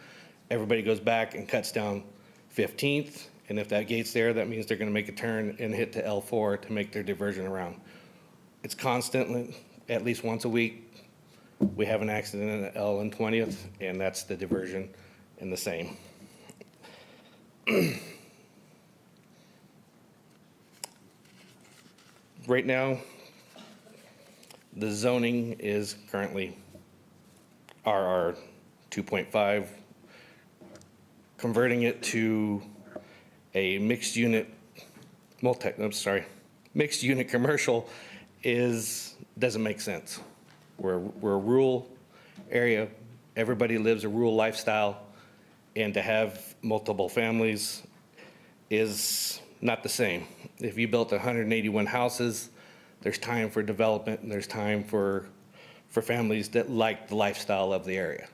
everybody goes back and cuts down 15th. And if that gate's there, that means they're gonna make a turn and hit to L4 to make their diversion around. It's constantly, at least once a week, we have an accident at L and 20th, and that's the diversion and the same. Right now, the zoning is currently RR 2.5. Converting it to a mixed unit commercial doesn't make sense. We're a rural area. Everybody lives a rural lifestyle, and to have multiple families is not the same. If you built 181 houses, there's time for development and there's time for families that like the lifestyle of the area.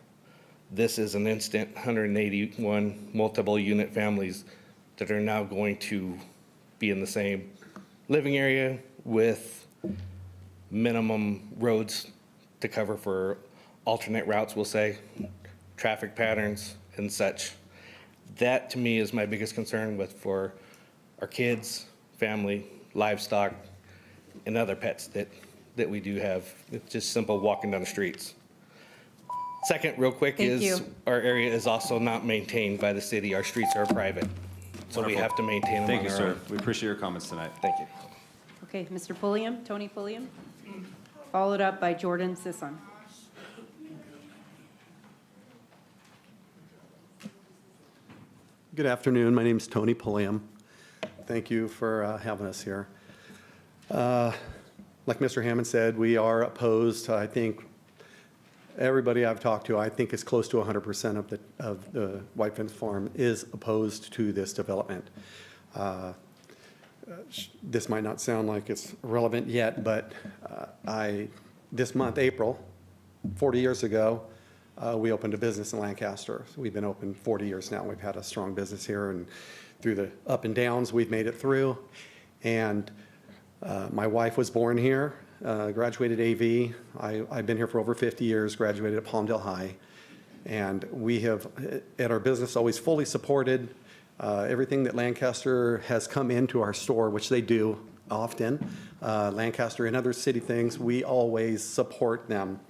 This is an instant 181 multiple unit families that are now going to be in the same living area with minimum roads to cover for alternate routes, we'll say, traffic patterns and such. That to me is my biggest concern for our kids, family, livestock, and other pets that we do have. It's just simple walking down the streets. Second, real quick, Thank you. our area is also not maintained by the city. Our streets are private. So we Wonderful. have to maintain them Thank on you, our sir. own. We appreciate your comments tonight. Thank you. Okay, Mr. Pulliam, Tony Pulliam, followed up by Jordan Sisson. Good afternoon. My name is Tony Pulliam. Thank you for having us here. Like Mr. Hammond said, we are opposed. I think everybody I've talked to, I think it's close to 100% of the White Fence Farm is opposed to this development. This might not sound like it's relevant yet, but this month, April, 40 years ago, we opened a business in Lancaster. So we've been open 40 years now. We've had a strong business here, and through the up and downs, we've made it through. And my wife was born here, graduated AV. I've been here for over 50 years, graduated at Palmdale High. And we have, at our business, always fully supported everything that Lancaster has come into our store, which they do often. Lancaster and other city things, we always support them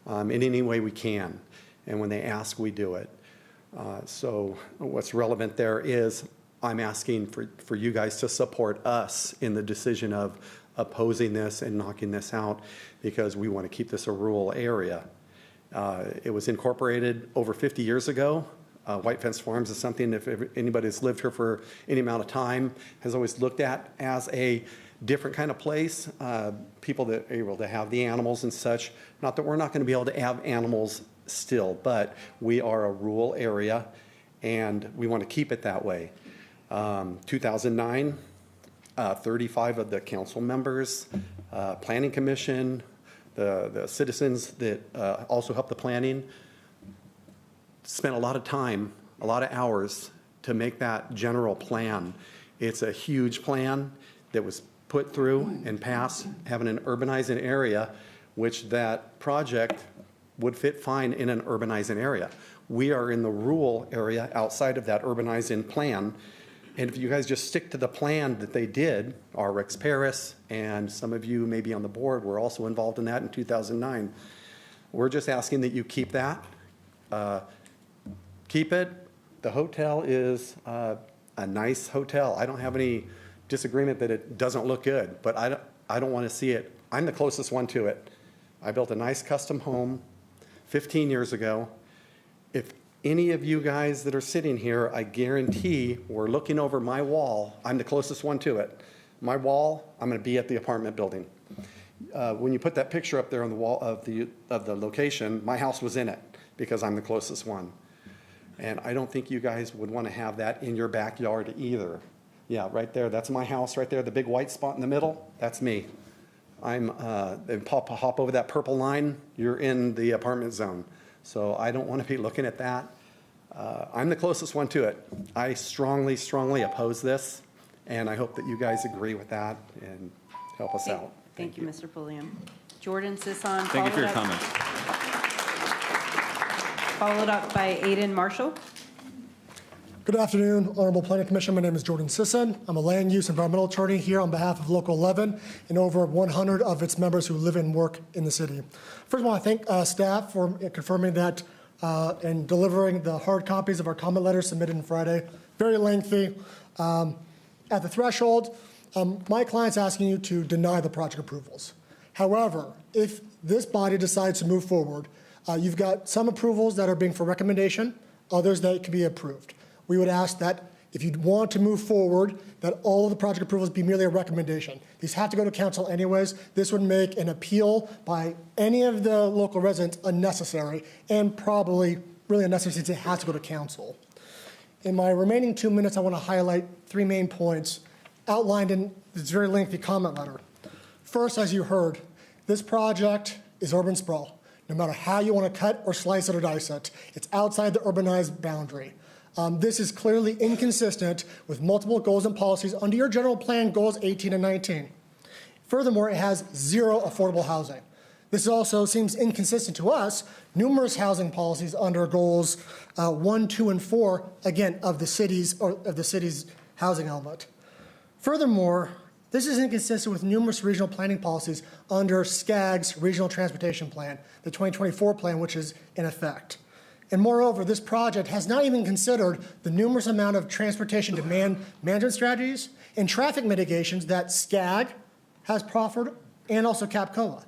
in any way we can. And when they ask, we do it. So what's relevant there is I'm asking for you guys to support us in the decision of opposing this and knocking this out, because we want to keep this a rural area. It was incorporated over 50 years ago. White Fence Farms is something, if anybody that's lived here for any amount of time, has always looked at as a different kind of place. People that are able to have the animals and such. Not that we're not going to be able to have animals still, but we are a rural area and we want to keep it that way. 2009, 35 of the council members, planning commission, the citizens that also help the planning, spent a lot of time, a lot of hours to make that general plan. It's a huge plan that was put through and passed, having an urbanizing area, which that project would fit fine in an urbanizing area. We are in the rural area outside of that urbanizing plan. And if you guys just stick to the plan that they did, our Rex Paris, and some of you maybe on the board were also involved in that in 2009. We're just asking that you keep that. keep it. The hotel is a nice hotel. I don't have any disagreement that it doesn't look good, but I don't want to see it. I'm the closest one to it. I built a nice custom home 15 years ago. If any of you guys that are sitting here, I guarantee were looking over my wall, I'm the closest one to it. My wall, I'm going to be at the apartment building. When you put that picture up there on the wall of the location, my house was in it because I'm the closest one. And I don't think you guys would want to have that in your backyard either. Yeah, right there, that's my house right there, the big white spot in the middle, that's me. And hop over that purple line, you're in the apartment zone. So I don't want to be looking at that. I'm the closest one to it. I strongly, strongly oppose this, and I hope that you guys agree with that and help us out. Thank you, Mr. Pulliam. Jordan Sisson. Thank you for your comments. Followed up by Aiden Marshall. Good afternoon, Honorable Planning Commission. My name is Jordan Sisson. I'm a land use environmental attorney here on behalf of Local 11 and over 100 of its members who live and work in the city. First, I want to thank staff for confirming that and delivering the hard copies of our comment letters submitted on Friday. Very lengthy. At the threshold, my client's asking you to deny the project approvals. However, if this body decides to move forward, you've got some approvals that are being for recommendation, others that can be approved. We would ask that if you want to move forward, that all of the project approvals be merely a recommendation. These have to go to council anyways. This would make an appeal by any of the local residents unnecessary and probably really unnecessary since it has to go to council. In my remaining 2 minutes, I want to highlight 3 main points outlined in this very lengthy comment letter. First, as you heard, this project is urban sprawl. No matter how you want to cut or slice it or dice it, it's outside the urbanized boundary. This is clearly inconsistent with multiple goals and policies under your general plan goals 18 and 19. Furthermore, it has 0 affordable housing. This also seems inconsistent to us. Numerous housing policies under goals 1, 2, and 4, again, of the city's housing element. Furthermore, this is inconsistent with numerous regional planning policies under SCAG's Regional Transportation Plan, the 2024 plan, which is in effect. And moreover, this project has not even considered the numerous amount of transportation demand management strategies and traffic mitigations that SCAG has proffered and also CAPCOA.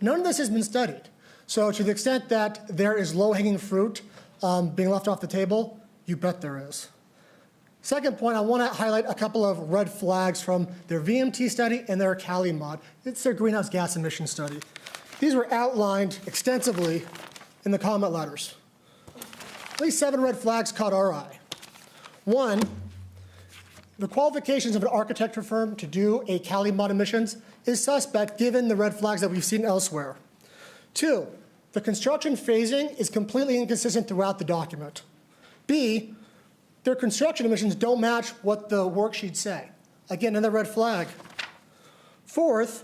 None of this has been studied. So to the extent that there is low-hanging fruit being left off the table, you bet there is. Second point, I want to highlight a couple of red flags from their VMT study and their Cali mod. It's their greenhouse gas emission study. These were outlined extensively in the comment letters. At least 7 red flags caught our eye. 1, the qualifications of an architecture firm to do a Cali mod emissions is suspect given the red flags that we've seen elsewhere. 2, the construction phasing is completely inconsistent throughout the document. B, their construction emissions don't match what the worksheets say. Again, another red flag. 4th,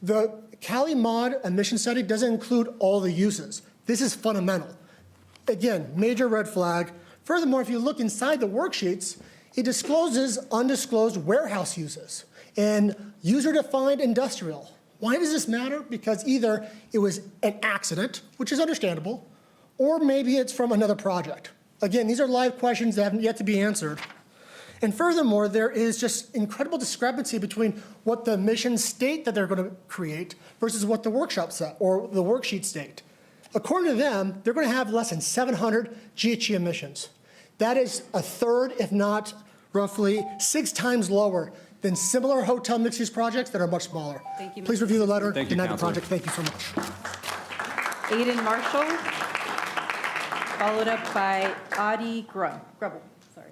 the Cali mod emission study doesn't include all the uses. This is fundamental. Again, major red flag. Furthermore, if you look inside the worksheets, it discloses undisclosed warehouse uses and user-defined industrial. Why does this matter? Because either it was an accident, which is understandable, or maybe it's from another project. Again, these are live questions that haven't yet to be answered. And furthermore, there is just incredible discrepancy between what the emissions state that they're going to create versus what the workshop set or the worksheet state. According to them, they're going to have less than 700 GHG emissions. That is a third, if not roughly 6 times lower than similar hotel mixed-use projects that are much smaller. Thank you, Please review the letter, Thank you, deny the Counselor. project. Thank you so much. Aiden Marshall. Followed up by Adi Grubble. Sorry.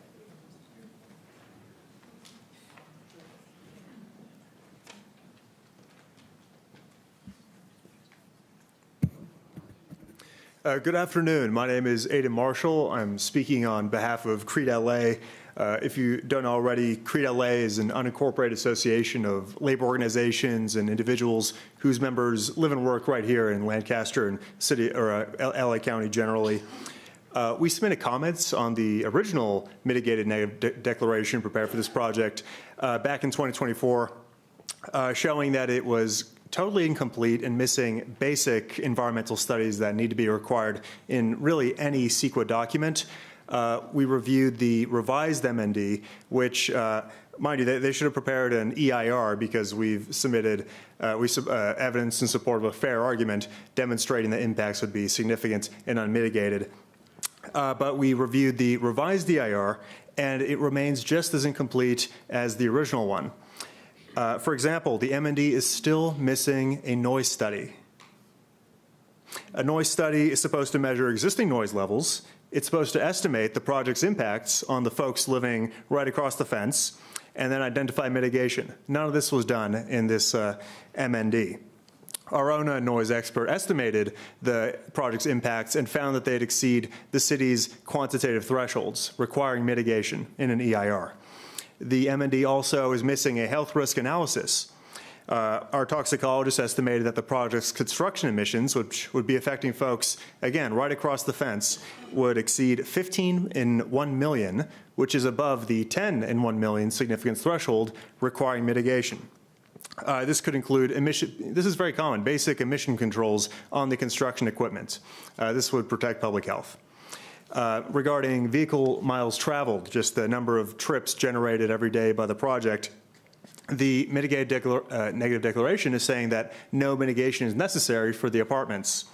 Good afternoon. My name is Aiden Marshall. I'm speaking on behalf of CREED LA. If you don't know already, CREED LA is an unincorporated association of labor organizations and individuals whose members live and work right here in Lancaster and city or LA County generally. We submitted comments on the original mitigated negative declaration prepared for this project back in 2024, showing that it was totally incomplete and missing basic environmental studies that need to be required in really any CEQA document. we reviewed the revised MND, which, mind you, they should have prepared an EIR because we've submitted evidence in support of a fair argument demonstrating that impacts would be significant and unmitigated. But we reviewed the revised EIR, and it remains just as incomplete as the original one. For example, the MND is still missing a noise study. A noise study is supposed to measure existing noise levels. It's supposed to estimate the project's impacts on the folks living right across the fence, and then identify mitigation. None of this was done in this MND. Our own noise expert estimated the project's impacts and found that they'd exceed the city's quantitative thresholds, requiring mitigation in an EIR. The MND also is missing a health risk analysis. Our toxicologist estimated that the project's construction emissions, which would be affecting folks, again, right across the fence, would exceed 15 in 1 million, which is above the 10 in 1 million significance threshold requiring mitigation. This could include this is very common, basic emission controls on the construction equipment. This would protect public health. Regarding vehicle miles traveled, just the number of trips generated every day by the project, the mitigated negative declaration is saying that no mitigation is necessary for the apartments.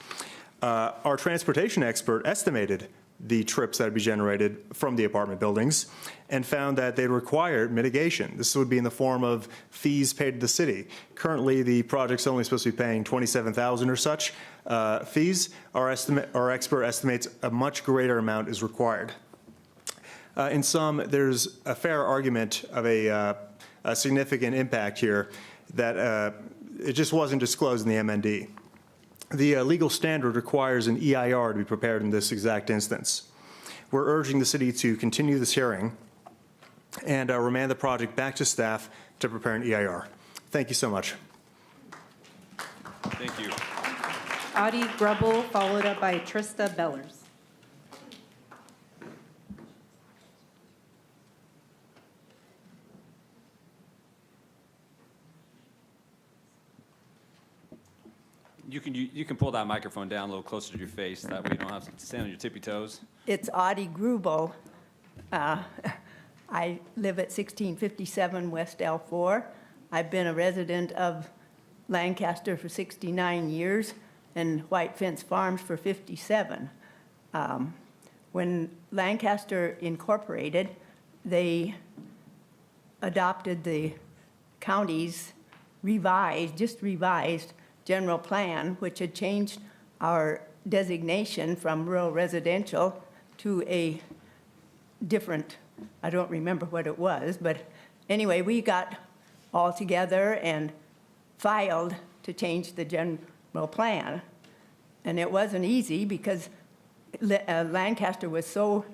Our transportation expert estimated the trips that would be generated from the apartment buildings and found that they required mitigation. This would be in the form of fees paid to the city. Currently, the project's only supposed to be paying $27,000 or such fees. Our expert estimates a much greater amount is required. In sum, there's a fair argument of a significant impact here that it just wasn't disclosed in the MND. The legal standard requires an EIR to be prepared in this exact instance. We're urging the city to continue this hearing and remand the project back to staff to prepare an EIR. Thank you so much. Thank you. Audie Grubble, followed up by Trista Bellers. You can pull that microphone down a little closer to your face. That way you don't have to stand on your tippy toes. It's Audie Grubel. I live at 1657 West L4. I've been a resident of Lancaster for 69 years and White Fence Farms for 57. When Lancaster incorporated, they adopted the county's revised general plan, which had changed our designation from rural residential to a different, I don't remember what it was, but anyway, we got all together and filed to change the general plan. And it wasn't easy because Lancaster was so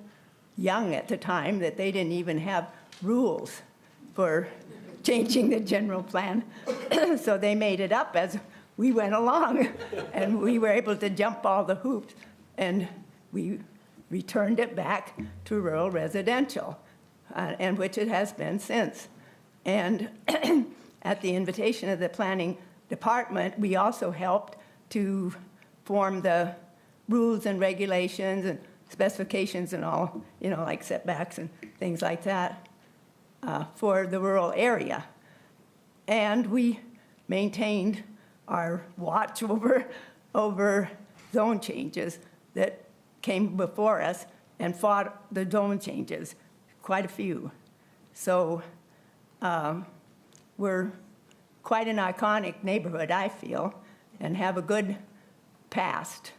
young at the time that they didn't even have rules for changing the general plan. So they made it up as we went along, and we were able to jump all the hoops, and we returned it back to rural residential, and which it has been since. And at the invitation of the planning department, we also helped to form the rules and regulations and specifications and all, like setbacks and things like that for the rural area. And we maintained our watch over zone changes that came before us and fought the zone changes, quite a few. So we're quite an iconic neighborhood, I feel, and have a good past.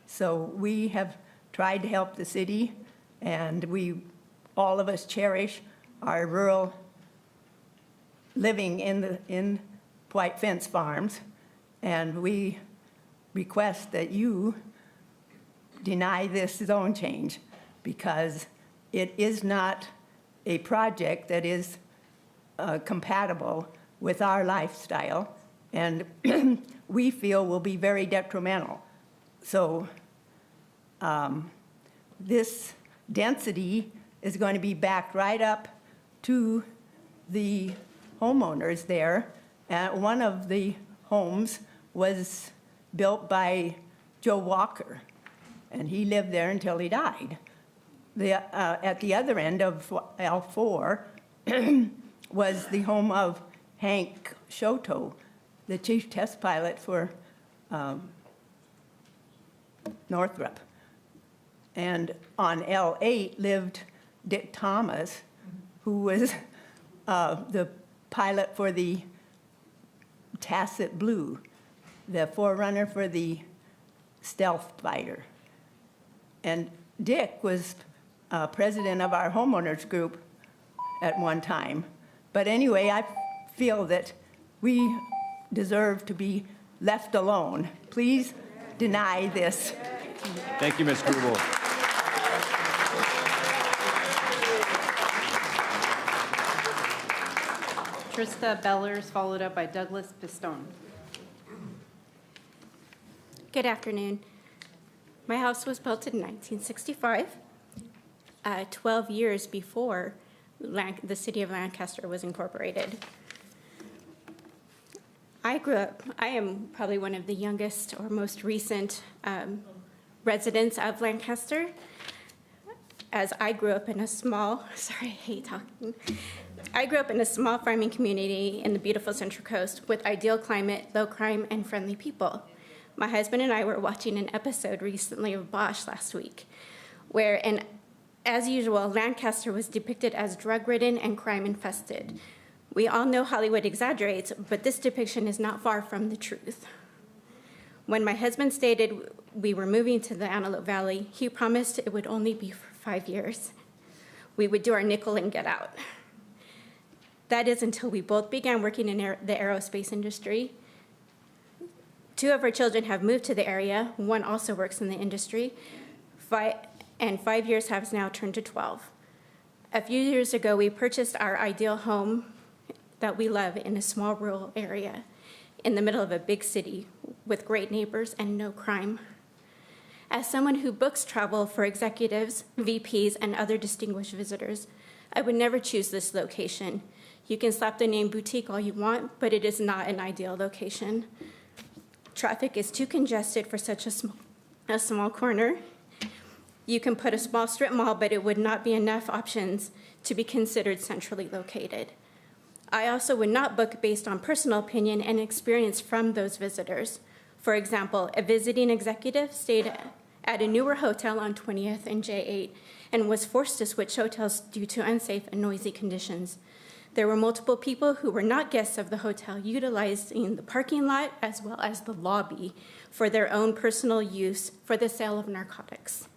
So we have tried to help the city, and all of us cherish our rural living in White Fence Farms. And we request that you deny this zone change because it is not a project that is compatible with our lifestyle, and we feel will be very detrimental. So this density is going to be backed right up to the homeowners there. One of the homes was built by Joe Walker, and he lived there until he died. at the other end of L4 was the home of Hank Shoto, the chief test pilot for Northrop. And on L8 lived Dick Thomas, who was the pilot for the Tacit Blue, the forerunner for the stealth fighter. And Dick was president of our homeowners group at one time. But anyway, I feel that we deserve to be left alone. Please deny this. Thank you, Ms. Grubel. Trista Bellers, followed up by Douglas Pistone. Good afternoon. My house was built in 1965, 12 years before the city of Lancaster was incorporated. I am probably one of the youngest or most recent residents of Lancaster, as I grew up in a small, sorry, I hate talking. I grew up in a small farming community in the beautiful Central Coast with ideal climate, low crime, and friendly people. My husband and I were watching an episode recently of Bosch last week, where, and as usual, Lancaster was depicted as drug-ridden and crime-infested. We all know Hollywood exaggerates, but this depiction is not far from the truth. When my husband stated we were moving to the Antelope Valley, he promised it would only be for 5 years. We would do our nickel and get out. That is until we both began working in the aerospace industry. 2 of our children have moved to the area. 1 also works in the industry. 5 years has now turned to 12. A few years ago, we purchased our ideal home that we love in a small rural area in the middle of a big city with great neighbors and no crime. As someone who books travel for executives, VPs, and other distinguished visitors, I would never choose this location. You can slap the name boutique all you want, but it is not an ideal location. Traffic is too congested for such a small corner. You can put a small strip mall, but it would not be enough options to be considered centrally located. I also would not book based on personal opinion and experience from those visitors. For example, a visiting executive stayed at a newer hotel on 20th and J8 and was forced to switch hotels due to unsafe and noisy conditions. There were multiple people who were not guests of the hotel utilizing the parking lot as well as the lobby for their own personal use for the sale of narcotics.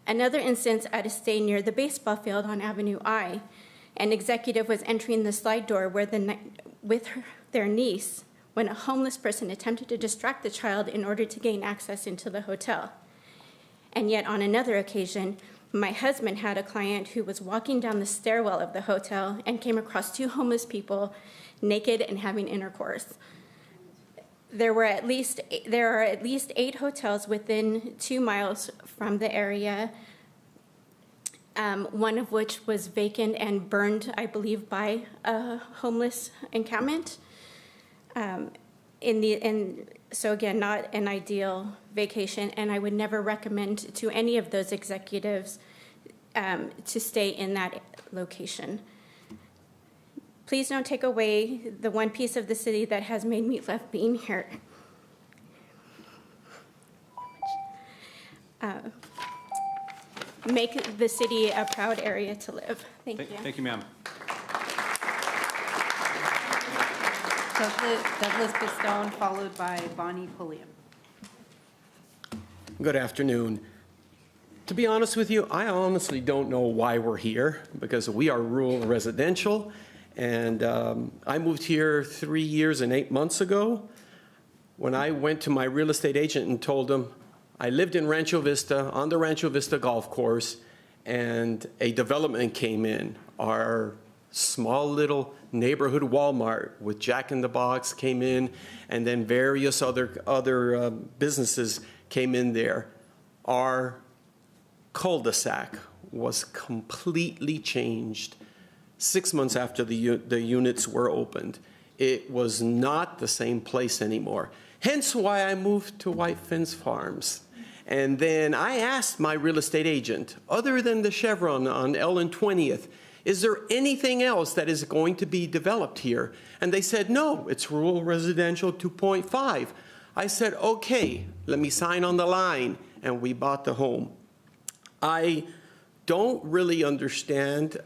Another instance at a stay near the baseball field on Avenue I, an executive was entering the slide door with their niece when a homeless person attempted to distract the child in order to gain access into the hotel. And yet on another occasion, my husband had a client who was walking down the stairwell of the hotel and came across 2 homeless people naked and having intercourse. There are at least 8 hotels within 2 miles from the area, one of which was vacant and burned, I believe, by a homeless encampment. So again, not an ideal vacation, and I would never recommend to any of those executives to stay in that location. Please don't take away the one piece of the city that has made me love being here. Make the city a proud area to live. Thank you. Thank you, ma'am. Douglas Pistone, followed by Bonnie Pulliam. Good afternoon. To be honest with you, I honestly don't know why we're here, because we are rural residential, and I moved here 3 years and 8 months ago. When I went to my real estate agent and told him I lived in Rancho Vista, on the Rancho Vista golf course, and a development came in. Our small little neighborhood Walmart with Jack in the Box came in, and then various other businesses came in there. Our cul-de-sac was completely changed 6 months after the units were opened. It was not the same place anymore. Hence why I moved to White Fence Farms. And then I asked my real estate agent, other than the Chevron on Ellen 20th, is there anything else that is going to be developed here? And they said, no, it's rural residential 2.5. I said, okay, let me sign on the line. And we bought the home. I don't really understand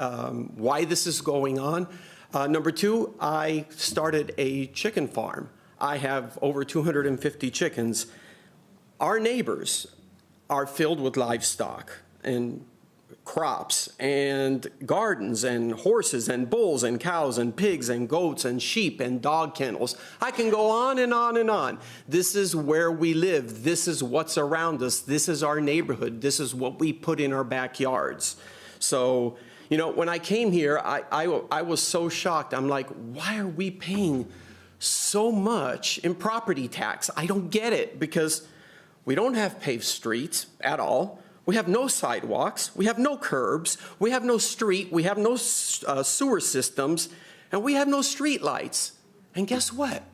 why this is going on. Number two, I started a chicken farm. I have over 250 chickens. Our neighbors are filled with livestock and crops and gardens and horses and bulls and cows and pigs and goats and sheep and dog kennels. I can go on and on and on. This is where we live. This is what's around us. This is our neighborhood. This is what we put in our backyards. So, you know, when I came here, I was so shocked. I'm like, why are we paying so much in property tax? I don't get it, because we don't have paved streets at all. We have no sidewalks. We have no curbs. We have no street. We have no sewer systems. And we have no street lights. And guess what?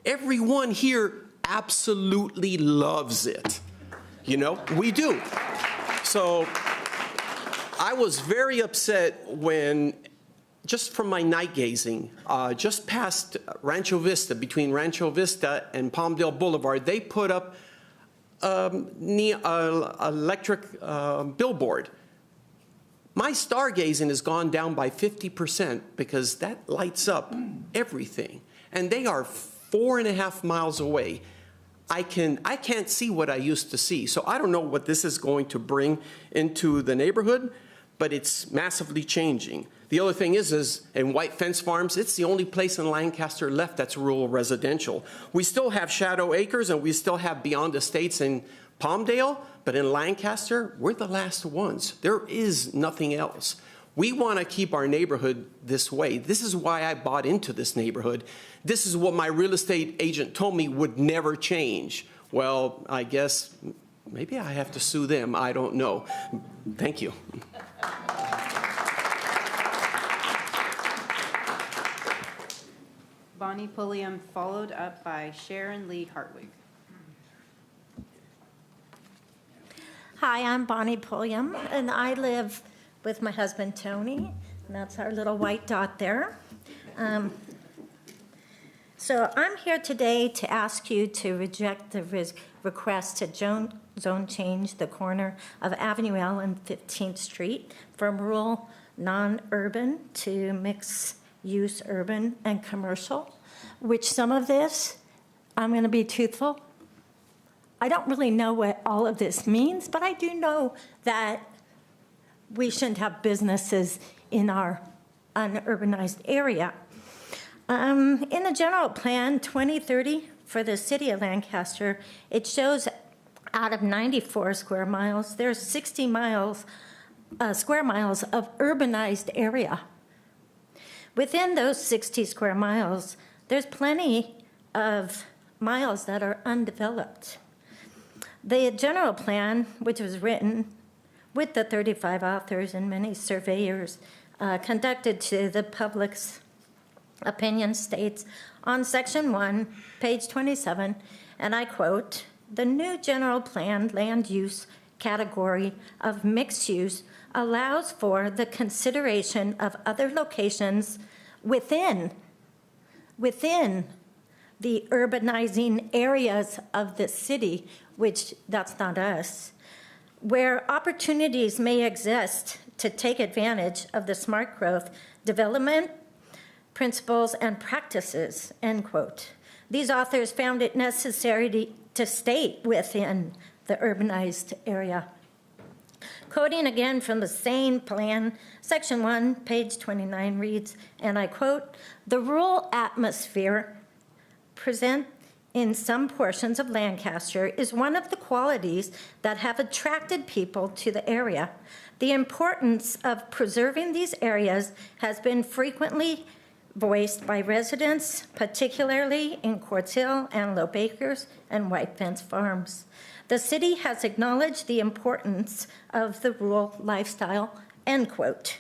Everyone here absolutely loves it. You know, we do. So I was very upset when, just from my night gazing, just past Rancho Vista, between Rancho Vista and Palmdale Boulevard, they put up electric billboard. My stargazing has gone down by 50% because that lights up everything. And they are 4.5 miles away. I can't see what I used to see. So I don't know what this is going to bring into the neighborhood, but it's massively changing. The other thing is in White Fence Farms, it's the only place in Lancaster left that's rural residential. We still have Shadow Acres and we still have Beyond Estates in Palmdale, but in Lancaster, we're the last ones. There is nothing else. We want to keep our neighborhood this way. This is why I bought into this neighborhood. This is what my real estate agent told me would never change. Well, I guess maybe I have to sue them. I don't know. Thank you. Bonnie Pulliam, followed up by Sharon Lee Hartwig. Hi, I'm Bonnie Pulliam, and I live with my husband, Tony, and that's our little white dot there. So I'm here today to ask you to reject the request to zone change the corner of Avenue L and 15th Street from rural non-urban to mixed-use urban and commercial, which some of this, I'm going to be truthful, I don't really know what all of this means, but I do know that we shouldn't have businesses in our unurbanized area. In the general plan 2030 for the city of Lancaster, it shows out of 94 square miles, there's 60 square miles of urbanized area. Within those 60 square miles, there's plenty of miles that are undeveloped. The general plan, which was written with the 35 authors and many surveyors conducted to the public's opinion, states on section 1, page 27, and I quote, "The new general plan land use category of mixed use allows for the consideration of other locations within the urbanizing areas of the city," which that's not us, "where opportunities may exist to take advantage of the smart growth development principles and practices," end quote. These authors found it necessary to state within the urbanized area. Quoting again from the same plan, section 1, page 29 reads, and I quote, "The rural atmosphere present in some portions of Lancaster is one of the qualities that have attracted people to the area. The importance of preserving these areas has been frequently voiced by residents, particularly in Quartz Hill, Antelope Acres, and White Fence Farms. The city has acknowledged the importance of the rural lifestyle," end quote.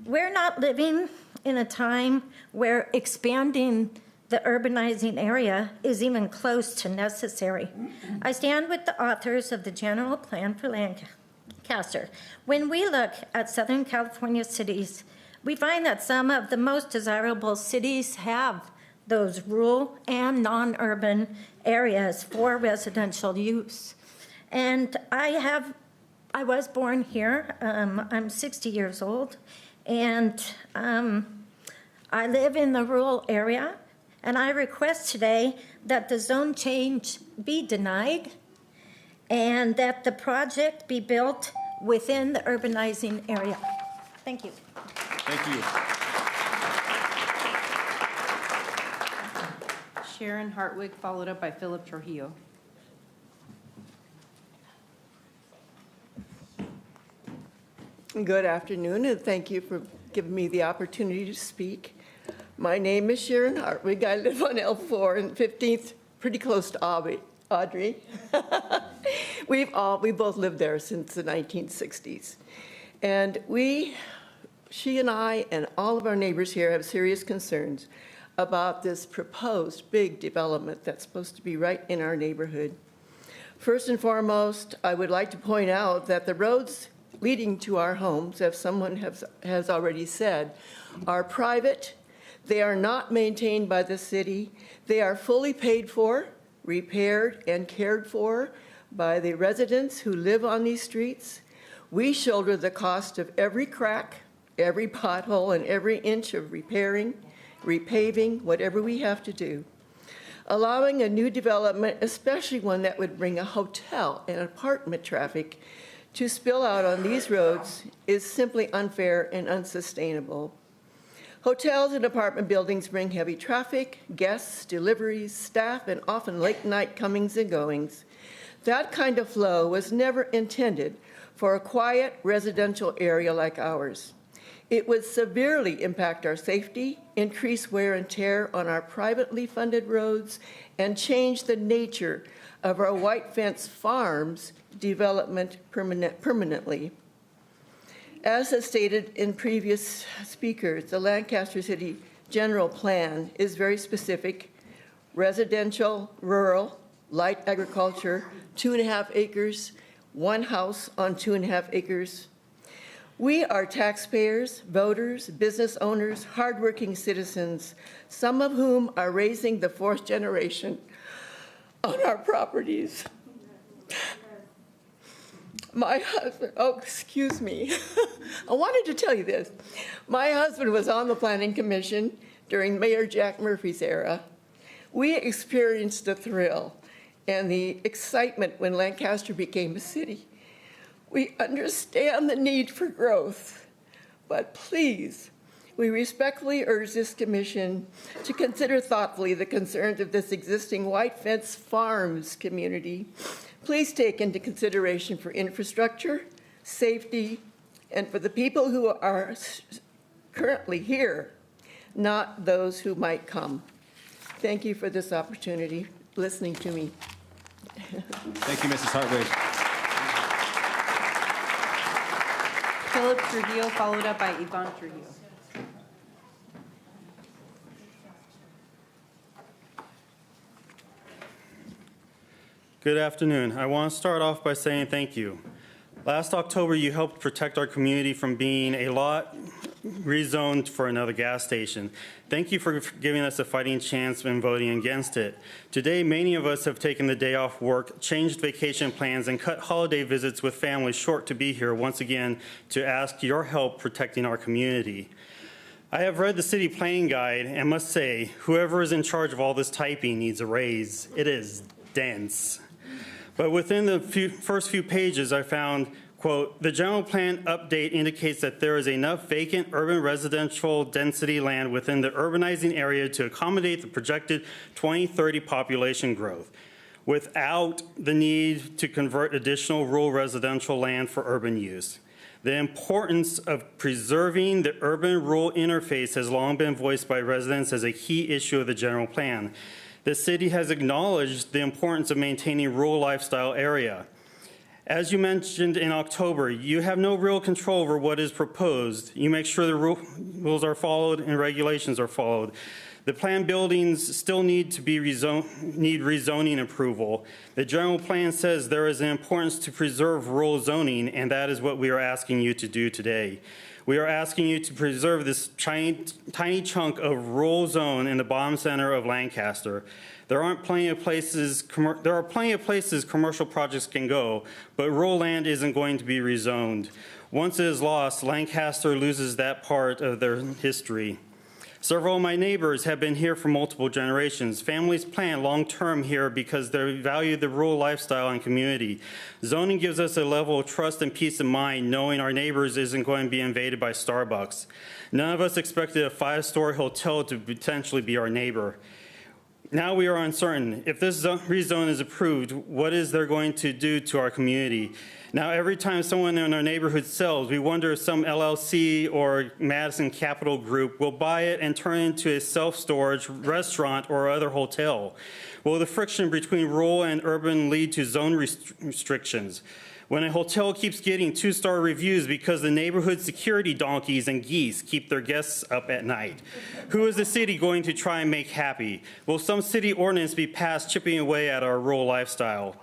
We're not living in a time where expanding the urbanizing area is even close to necessary. I stand with the authors of the general plan for Lancaster. When we look at Southern California cities, we find that some of the most desirable cities have those rural and non-urban areas for residential use. And I was born here. I'm 60 years old, and I live in the rural area. And I request today that the zone change be denied and that the project be built within the urbanizing area. Thank you. Thank you. Sharon Hartwig, followed up by Philip Trujillo. Good afternoon, and thank you for giving me the opportunity to speak. My name is Sharon Hartwig. I live on L4 and 15th, pretty close to Audrey. We both lived there since the 1960s. And she and I and all of our neighbors here have serious concerns about this proposed big development that's supposed to be right in our neighborhood. First and foremost, I would like to point out that the roads leading to our homes, as someone has already said, are private. They are not maintained by the city. They are fully paid for, repaired, and cared for by the residents who live on these streets. We shoulder the cost of every crack, every pothole, and every inch of repairing, repaving, whatever we have to do. Allowing a new development, especially one that would bring a hotel and apartment traffic to spill out on these roads, is simply unfair and unsustainable. Hotels and apartment buildings bring heavy traffic, guests, deliveries, staff, and often late-night comings and goings. That kind of flow was never intended for a quiet residential area like ours. It would severely impact our safety, increase wear and tear on our privately funded roads, and change the nature of our White Fence Farms development permanently. As has stated in previous speakers, the Lancaster City General Plan is very specific: residential, rural, light agriculture, 2.5 acres, one house on 2.5 acres. We are taxpayers, voters, business owners, hardworking citizens, some of whom are raising the 4th generation on our properties. My husband, excuse me. I wanted to tell you this. My husband was on the Planning Commission during Mayor Jack Murphy's era. We experienced the thrill and the excitement when Lancaster became a city. We understand the need for growth, but please, we respectfully urge this commission to consider thoughtfully the concerns of this existing White Fence Farms community. Please take into consideration for infrastructure, safety, and for the people who are currently here, not those who might come. Thank you for this opportunity, listening to me. Thank you, Mrs. Hartwig. Philip Trujillo, followed up by Yvonne Trujillo. Good afternoon. I want to start off by saying thank you. Last October, you helped protect our community from being a lot rezoned for another gas station. Thank you for giving us a fighting chance when voting against it. Today, many of us have taken the day off work, changed vacation plans, and cut holiday visits with families short to be here once again to ask your help protecting our community. I have read the city planning guide and must say, whoever is in charge of all this typing needs a raise. It is dense. But within the first few pages, I found, quote, the general plan update indicates that there is enough vacant urban residential density land within the urbanizing area to accommodate the projected 2030 population growth without the need to convert additional rural residential land for urban use. The importance of preserving the urban-rural interface has long been voiced by residents as a key issue of the general plan. The city has acknowledged the importance of maintaining rural lifestyle area. As you mentioned in October, you have no real control over what is proposed. You make sure the rules are followed and regulations are followed. The planned buildings still need to be need rezoning approval. The general plan says there is an importance to preserve rural zoning, and that is what we are asking you to do today. We are asking you to preserve this tiny chunk of rural zone in the bottom center of Lancaster. There are plenty of places commercial projects can go, but rural land isn't going to be rezoned. Once it is lost, Lancaster loses that part of their history. Several of my neighbors have been here for multiple generations. Families plant long-term here because they value the rural lifestyle and community. Zoning gives us a level of trust and peace of mind knowing our neighbors isn't going to be invaded by Starbucks. None of us expected a 5-story hotel to potentially be our neighbor. Now we are uncertain. If this rezone is approved, what is there going to do to our community? Now, every time someone in our neighborhood sells, we wonder if some LLC or Madison Capital Group will buy it and turn it into a self-storage restaurant or other hotel. Will the friction between rural and urban lead to zone restrictions? When a hotel keeps getting 2-star reviews because the neighborhood security donkeys and geese keep their guests up at night, who is the city going to try and make happy? Will some city ordinance be passed chipping away at our rural lifestyle?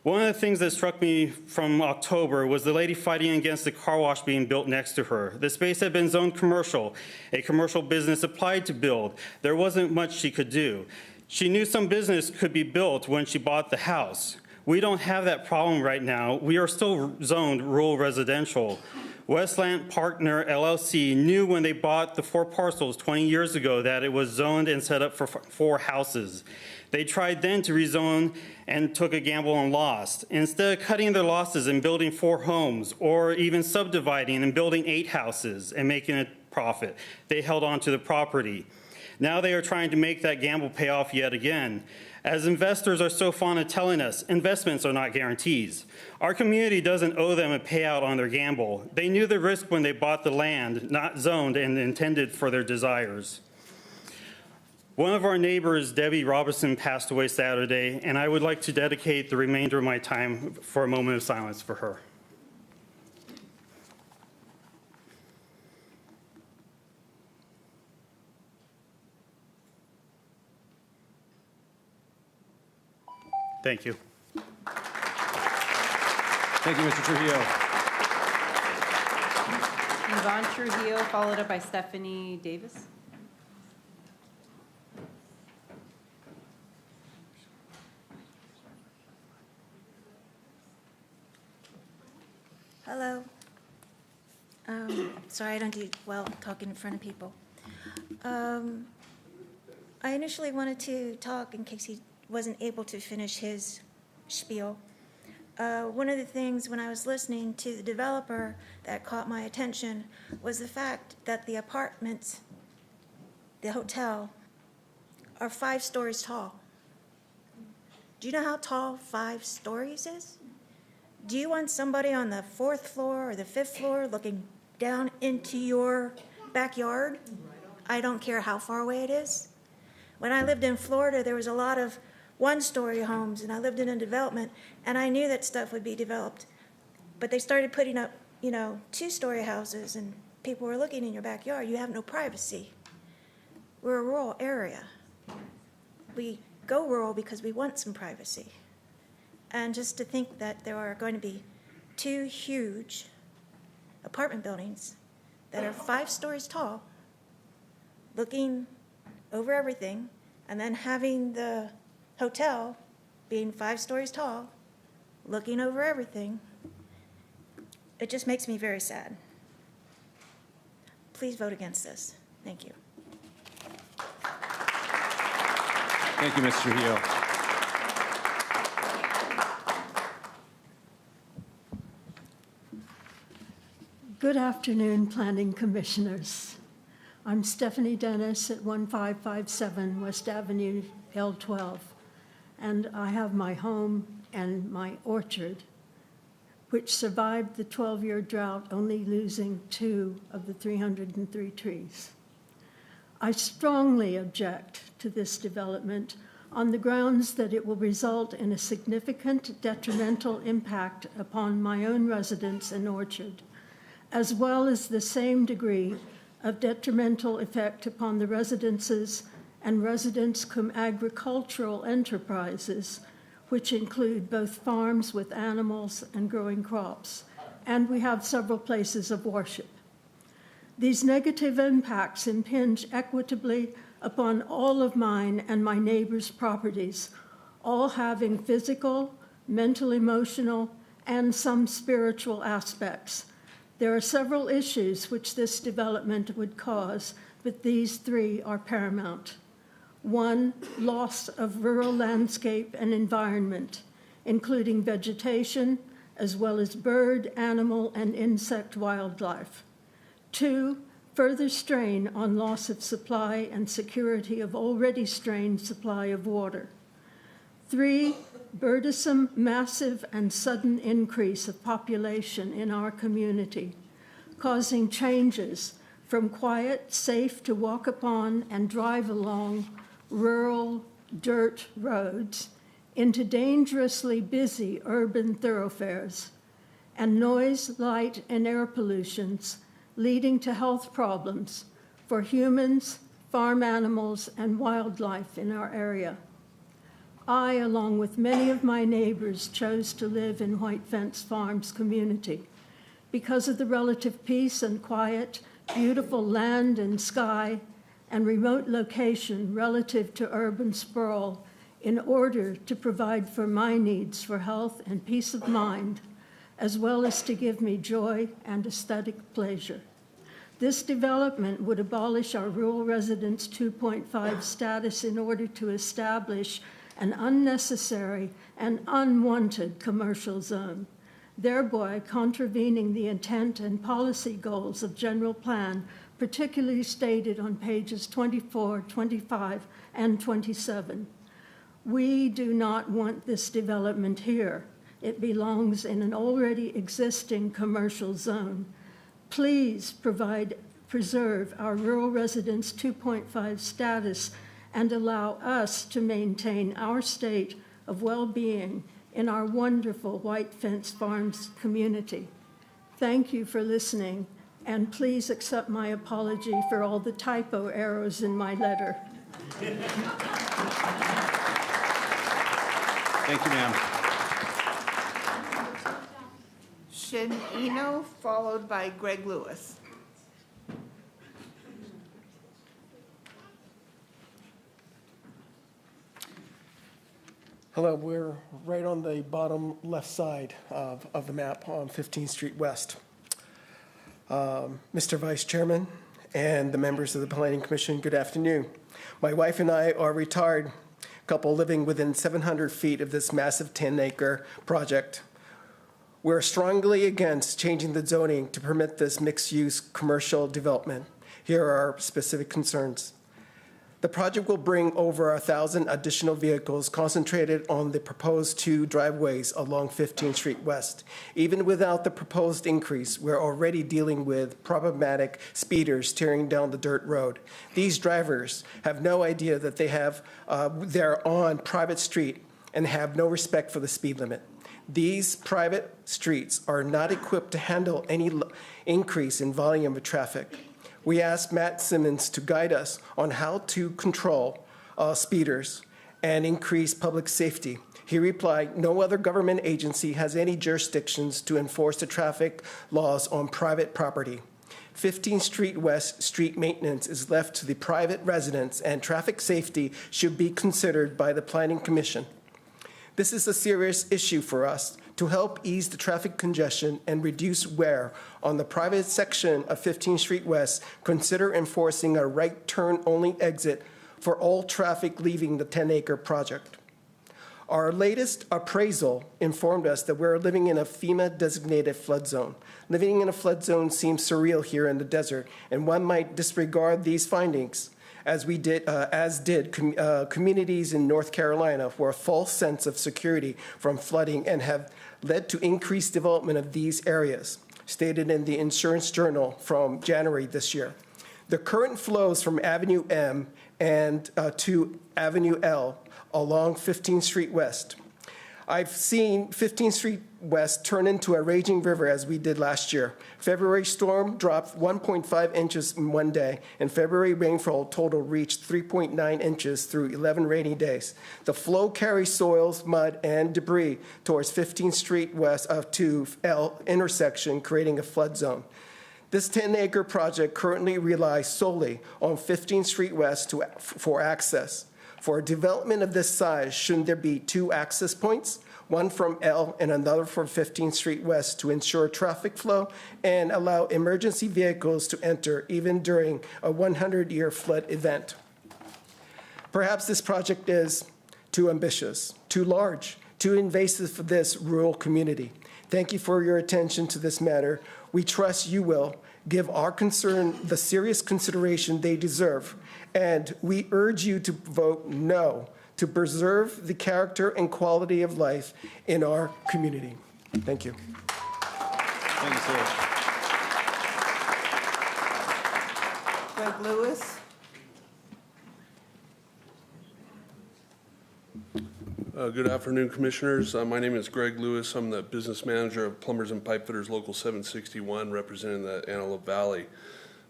One of the things that struck me from October was the lady fighting against the car wash being built next to her. The space had been zoned commercial. A commercial business applied to build. There wasn't much she could do. She knew some business could be built when she bought the house. We don't have that problem right now. We are still zoned rural residential. Westland Partner LLC knew when they bought the 4 parcels 20 years ago that it was zoned and set up for 4 houses. They tried then to rezone and took a gamble and lost. Instead of cutting their losses and building 4 homes or even subdividing and building 8 houses and making a profit, they held on to the property. Now they are trying to make that gamble pay off yet again. As investors are so fond of telling us, investments are not guarantees. Our community doesn't owe them a payout on their gamble. They knew the risk when they bought the land, not zoned and intended for their desires. One of our neighbors, Debbie Robertson, passed away Saturday, and I would like to dedicate the remainder of my time for a moment of silence for her. Thank you. Thank you, Mr. Trujillo. Yvonne Trujillo, followed up by Stephanie Davis. Hello. Sorry, I don't do well talking in front of people. I initially wanted to talk in case he wasn't able to finish his spiel. One of the things when I was listening to the developer that caught my attention was the fact that the apartments, the hotel, are 5 stories tall. Do you know how tall 5 stories is? Do you want somebody on the 4th floor or the 5th floor looking down into your backyard? I don't care how far away it is. When I lived in Florida, there was a lot of 1-story homes, and I lived in a development, and I knew that stuff would be developed. But they started putting up, 2-story houses, and people were looking in your backyard. You have no privacy. We're a rural area. We go rural because we want some privacy. And just to think that there are going to be 2 huge apartment buildings that are 5 stories tall, looking over everything, and then having the hotel being 5 stories tall, looking over everything, it just makes me very sad. Please vote against this. Thank you. Thank you, Ms. Trujillo. Good afternoon, Planning Commissioners. I'm Stephanie Dennis at 1557 West Avenue, L12, and I have my home and my orchard, which survived the 12-year drought, only losing 2 of the 303 trees. I strongly object to this development on the grounds that it will result in a significant detrimental impact upon my own residence and orchard, as well as the same degree of detrimental effect upon the residences and residents cum agricultural enterprises, which include both farms with animals and growing crops. And we have several places of worship. These negative impacts impinge equitably upon all of mine and my neighbors' properties, all having physical, mental, emotional, and some spiritual aspects. There are several issues which this development would cause, but these three are paramount. 1, loss of rural landscape and environment, including vegetation, as well as bird, animal, and insect wildlife. 2, further strain on loss of supply and security of already strained supply of water. 3, burdensome, massive, and sudden increase of population in our community, causing changes from quiet, safe to walk upon and drive along rural dirt roads into dangerously busy urban thoroughfares, and noise, light, and air pollutions leading to health problems for humans, farm animals, and wildlife in our area. I, along with many of my neighbors, chose to live in White Fence Farms community because of the relative peace and quiet, beautiful land and sky, and remote location relative to urban sprawl in order to provide for my needs for health and peace of mind, as well as to give me joy and aesthetic pleasure. This development would abolish our rural residence 2.5 status in order to establish an unnecessary and unwanted commercial zone, thereby contravening the intent and policy goals of general plan, particularly stated on pages 24, 25, and 27. We do not want this development here. It belongs in an already existing commercial zone. Please preserve our rural residence 2.5 status and allow us to maintain our state of well-being in our wonderful White Fence Farms community. Thank you for listening, and please accept my apology for all the typo errors in my letter. Thank you, ma'am. Shin Eno, followed by Greg Lewis. Hello, we're right on the bottom left side of the map on 15th Street West. Mr. Vice Chairman and the members of the Planning Commission, good afternoon. My wife and I are a retired couple living within 700 feet of this massive 10-acre project. We're strongly against changing the zoning to permit this mixed-use commercial development. Here are our specific concerns. The project will bring over 1,000 additional vehicles concentrated on the proposed 2 driveways along 15th Street West. Even without the proposed increase, we're already dealing with problematic speeders tearing down the dirt road. These drivers have no idea that they're on private street and have no respect for the speed limit. These private streets are not equipped to handle any increase in volume of traffic. We asked Matt Simmons to guide us on how to control speeders and increase public safety. He replied, no other government agency has any jurisdictions to enforce the traffic laws on private property. 15th Street West street maintenance is left to the private residents, and traffic safety should be considered by the Planning Commission. This is a serious issue for us. To help ease the traffic congestion and reduce wear on the private section of 15th Street West, consider enforcing a right turn only exit for all traffic leaving the 10-acre project. Our latest appraisal informed us that we're living in a FEMA designated flood zone. Living in a flood zone seems surreal here in the desert, and one might disregard these findings as did communities in North Carolina, where a false sense of security from flooding and have led to increased development of these areas, stated in the Insurance Journal from January this year. The current flows from Avenue M and to Avenue L along 15th Street West I've seen 15th Street West turn into a raging river as we did last year. February storm dropped 1.5 inches in one day, and February rainfall total reached 3.9 inches through 11 rainy days. The flow carries soils, mud, and debris towards 15th Street West to L intersection, creating a flood zone. This 10-acre project currently relies solely on 15th Street West for access. For a development of this size, shouldn't there be two access points, one from L and another from 15th Street West to ensure traffic flow and allow emergency vehicles to enter even during a 100-year flood event? Perhaps this project is too ambitious, too large, too invasive for this rural community. Thank you for your attention to this matter. We trust you will give our concern the serious consideration they deserve, and we urge you to vote no to preserve the character and quality of life in our community. Thank you. Thank you, sir. Greg Lewis. Good afternoon, Commissioners. My name is Greg Lewis. I'm the business manager of Plumbers and Pipefitters Local 761, representing the Antelope Valley.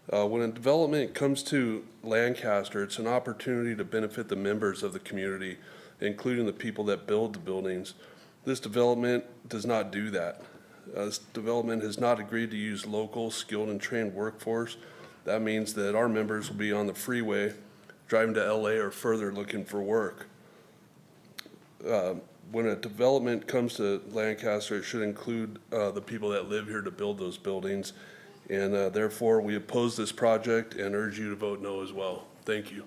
When a development comes to Lancaster, it's an opportunity to benefit the members of the community, including the people that build the buildings. This development does not do that. This development has not agreed to use local, skilled, and trained workforce. That means that our members will be on the freeway, driving to LA or further looking for work. When a development comes to Lancaster, it should include the people that live here to build those buildings. And therefore, we oppose this project and urge you to vote no as well. Thank you.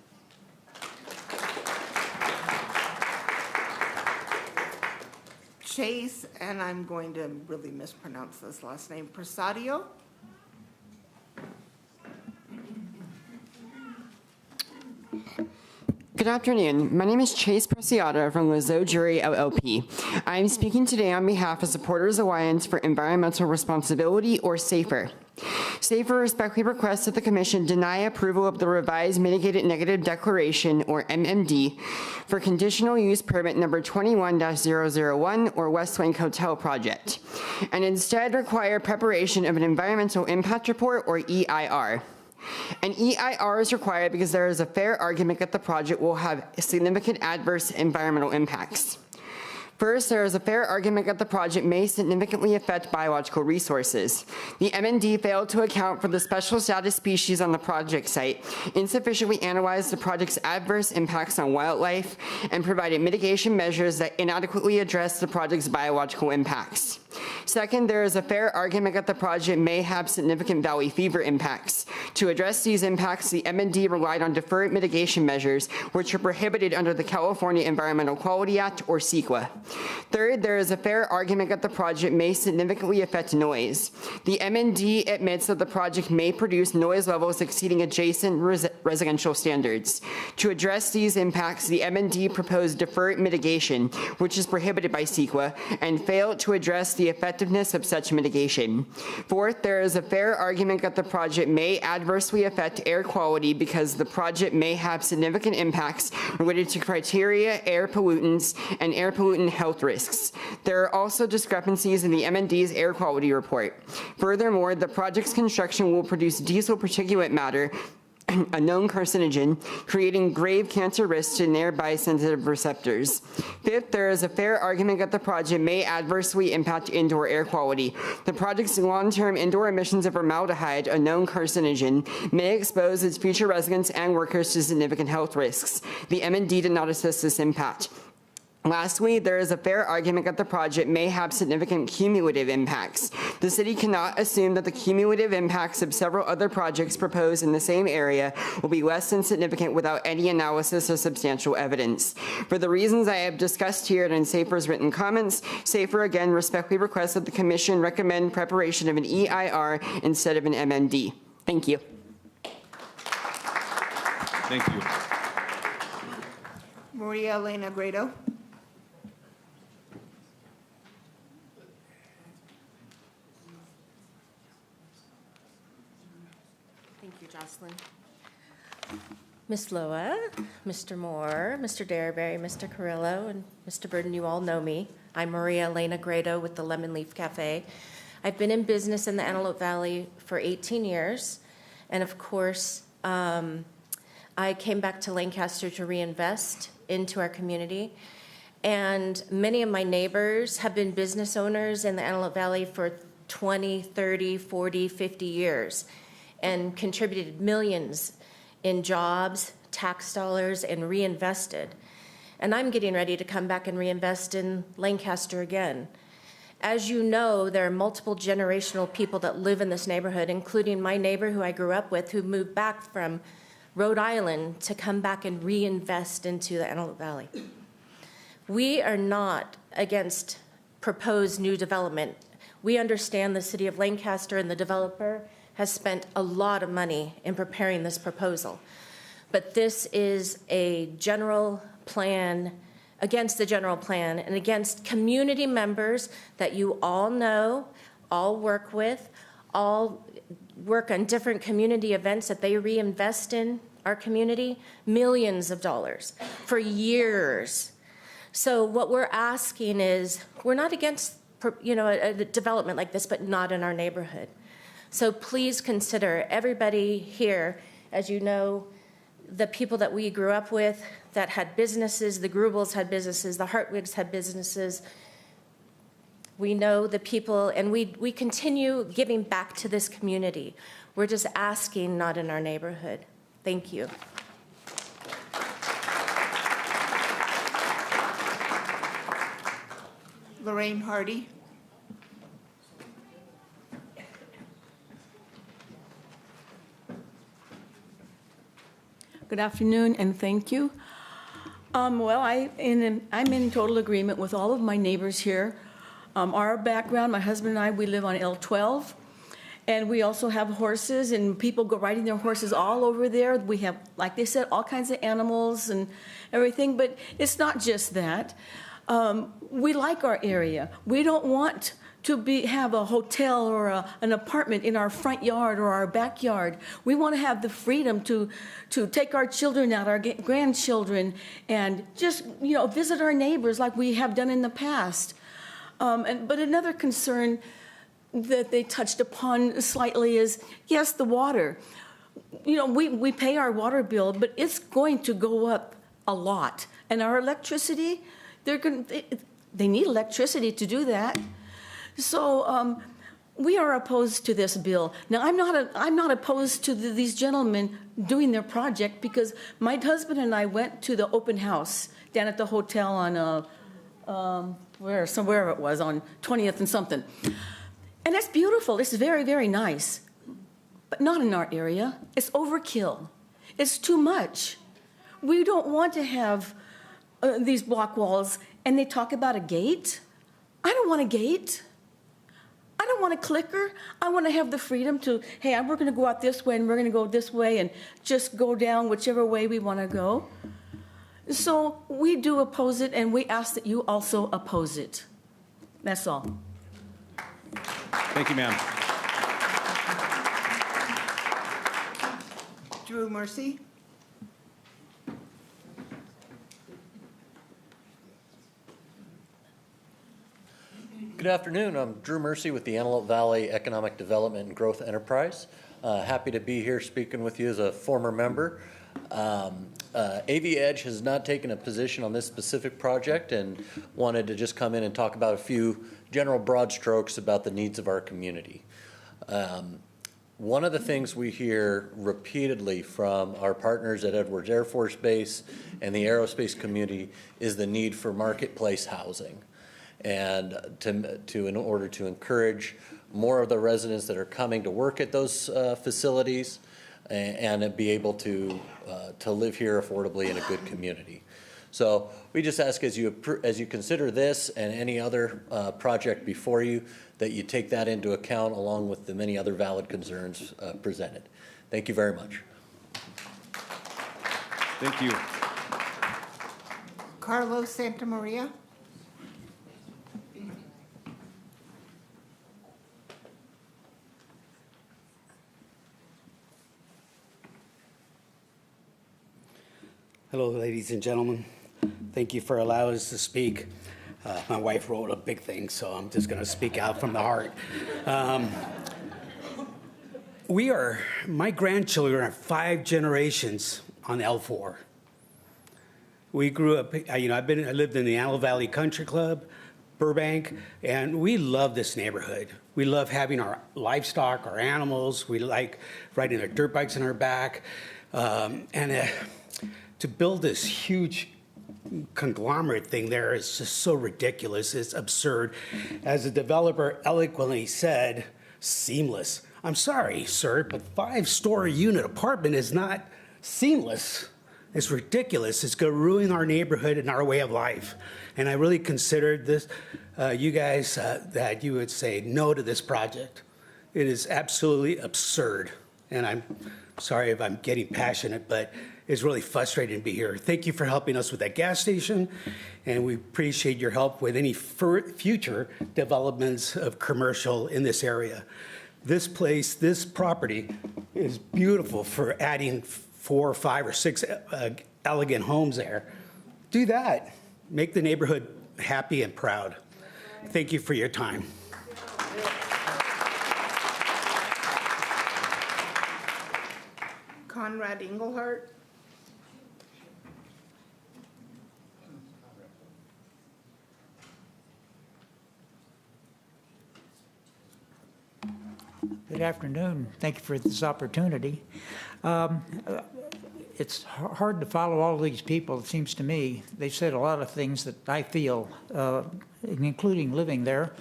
Chase, and I'm going to really mispronounce this last name, Prasadio. Good afternoon. My name is Chase Preciado from Lazo Jury LLP. I am speaking today on behalf of Supporters Alliance for Environmental Responsibility, or SAFER. SAFER respectfully requests that the Commission deny approval of the revised Mitigated Negative Declaration, or MMD, for conditional use permit number 21-001, or West Wing Hotel project, and instead require preparation of an Environmental Impact Report, or EIR. An EIR is required because there is a fair argument that the project will have significant adverse environmental impacts. First, there is a fair argument that the project may significantly affect biological resources. The MND failed to account for the special status species on the project site, insufficiently analyzed the project's adverse impacts on wildlife, and provided mitigation measures that inadequately address the project's biological impacts. Second, there is a fair argument that the project may have significant valley fever impacts. To address these impacts, the MND relied on deferred mitigation measures, which are prohibited under the California Environmental Quality Act, or CEQA. Third, there is a fair argument that the project may significantly affect noise. The MND admits that the project may produce noise levels exceeding adjacent residential standards. To address these impacts, the MND proposed deferred mitigation, which is prohibited by CEQA, and failed to address the effectiveness of such mitigation. Fourth, there is a fair argument that the project may adversely affect air quality because the project may have significant impacts related to criteria, air pollutants, and air pollutant health risks. There are also discrepancies in the MND's air quality report. Furthermore, the project's construction will produce diesel particulate matter, a known carcinogen, creating grave cancer risks to nearby sensitive receptors. Fifth, there is a fair argument that the project may adversely impact indoor air quality. The project's long-term indoor emissions of formaldehyde, a known carcinogen, may expose its future residents and workers to significant health risks. The MND did not assess this impact. Lastly, there is a fair argument that the project may have significant cumulative impacts. The city cannot assume that the cumulative impacts of several other projects proposed in the same area will be less than significant without any analysis or substantial evidence. For the reasons I have discussed here and in SAFER's written comments, SAFER again respectfully requests that the Commission recommend preparation of an EIR instead of an MMD. Thank you. Thank you. Maria Elena Grado. Thank you, Jocelyn. Ms. Loa, Mr. Moore, Mr. Derryberry, Mr. Carrillo, and Mr. Burden, you all know me. I'm Maria Elena Grado with the Lemon Leaf Cafe. I've been in business in the Antelope Valley for 18 years. And of course, I came back to Lancaster to reinvest into our community. And many of my neighbors have been business owners in the Antelope Valley for 20, 30, 40, 50 years and contributed millions in jobs, tax dollars, and reinvested. And I'm getting ready to come back and reinvest in Lancaster again. As you know, there are multiple generational people that live in this neighborhood, including my neighbor who I grew up with, who moved back from Rhode Island to come back and reinvest into the Antelope Valley. We are not against proposed new development. We understand the city of Lancaster and the developer has spent a lot of money in preparing this proposal. But this is a general plan against the general plan and against community members that you all know, all work with, all work on different community events that they reinvest in our community, millions of dollars for years. So what we're asking is, we're not against, a development like this, but not in our neighborhood. So please consider everybody here, as you know, the people that we grew up with that had businesses, the Grubels had businesses, the Hartwigs had businesses. We know the people, and we continue giving back to this community. We're just asking, not in our neighborhood. Thank you. Lorraine Hardy. Good afternoon, and thank you. Well, I'm in total agreement with all of my neighbors here. Our background, my husband and I, we live on L12, and we also have horses, and people go riding their horses all over there. We have, like they said, all kinds of animals and everything, but it's not just that. We like our area. We don't want to have a hotel or an apartment in our front yard or our backyard. We want to have the freedom to take our children out, our grandchildren, and just visit our neighbors like we have done in the past. But another concern that they touched upon slightly is, yes, the water. We pay our water bill, but it's going to go up a lot. And our electricity, they need electricity to do that. So we are opposed to this bill. Now, I'm not opposed to these gentlemen doing their project, because my husband and I went to the open house down at the hotel on somewhere it was on 20th and something, and it's beautiful. It's very, very nice, but not in our area. It's overkill. It's too much. We don't want to have these block walls. And they talk about a gate. I don't want a gate. I don't want a clicker. I want to have the freedom to, hey, we're going to go out this way and we're going to go this way and just go down whichever way we want to go. So we do oppose it, and we ask that you also oppose it. That's all. Thank you, ma'am. Drew Mercy. Good afternoon. I'm Drew Mercy with the Antelope Valley Economic Development and Growth Enterprise. Happy to be here speaking with you as a former member. AV Edge has not taken a position on this specific project and wanted to just come in and talk about a few general broad strokes about the needs of our community. One of the things we hear repeatedly from our partners at Edwards Air Force Base and the aerospace community is the need for marketplace housing, and in order to encourage more of the residents that are coming to work at those facilities and be able to live here affordably in a good community. So we just ask, as you consider this and any other project before you, that you take that into account along with the many other valid concerns presented. Thank you very much. Thank you. Carlos Santa Maria. Hello, ladies and gentlemen. Thank you for allowing us to speak. My wife wrote a big thing, so I'm just going to speak out from the heart. My grandchildren are 5 generations on L4. We grew up, I lived in the Antelope Valley Country Club, Burbank, and we love this neighborhood. We love having our livestock, our animals. We like riding our dirt bikes on our back. To build this huge conglomerate thing there is just so ridiculous. It's absurd. As the developer eloquently said, seamless. I'm sorry, sir, but 5-story unit apartment is not seamless. It's ridiculous. It's going to ruin our neighborhood and our way of life. And I really considered this, you guys, that you would say no to this project. It is absolutely absurd. And I'm sorry if I'm getting passionate, but it's really frustrating to be here. Thank you for helping us with that gas station, and we appreciate your help with any future developments of commercial in this area. This place, this property is beautiful for adding 4 or 5 or 6 elegant homes there. Do that. Make the neighborhood happy and proud. Thank you for your time. Conrad Engelhardt. Good afternoon. Thank you for this opportunity. It's hard to follow all these people, it seems to me. They've said a lot of things that I feel, including living there.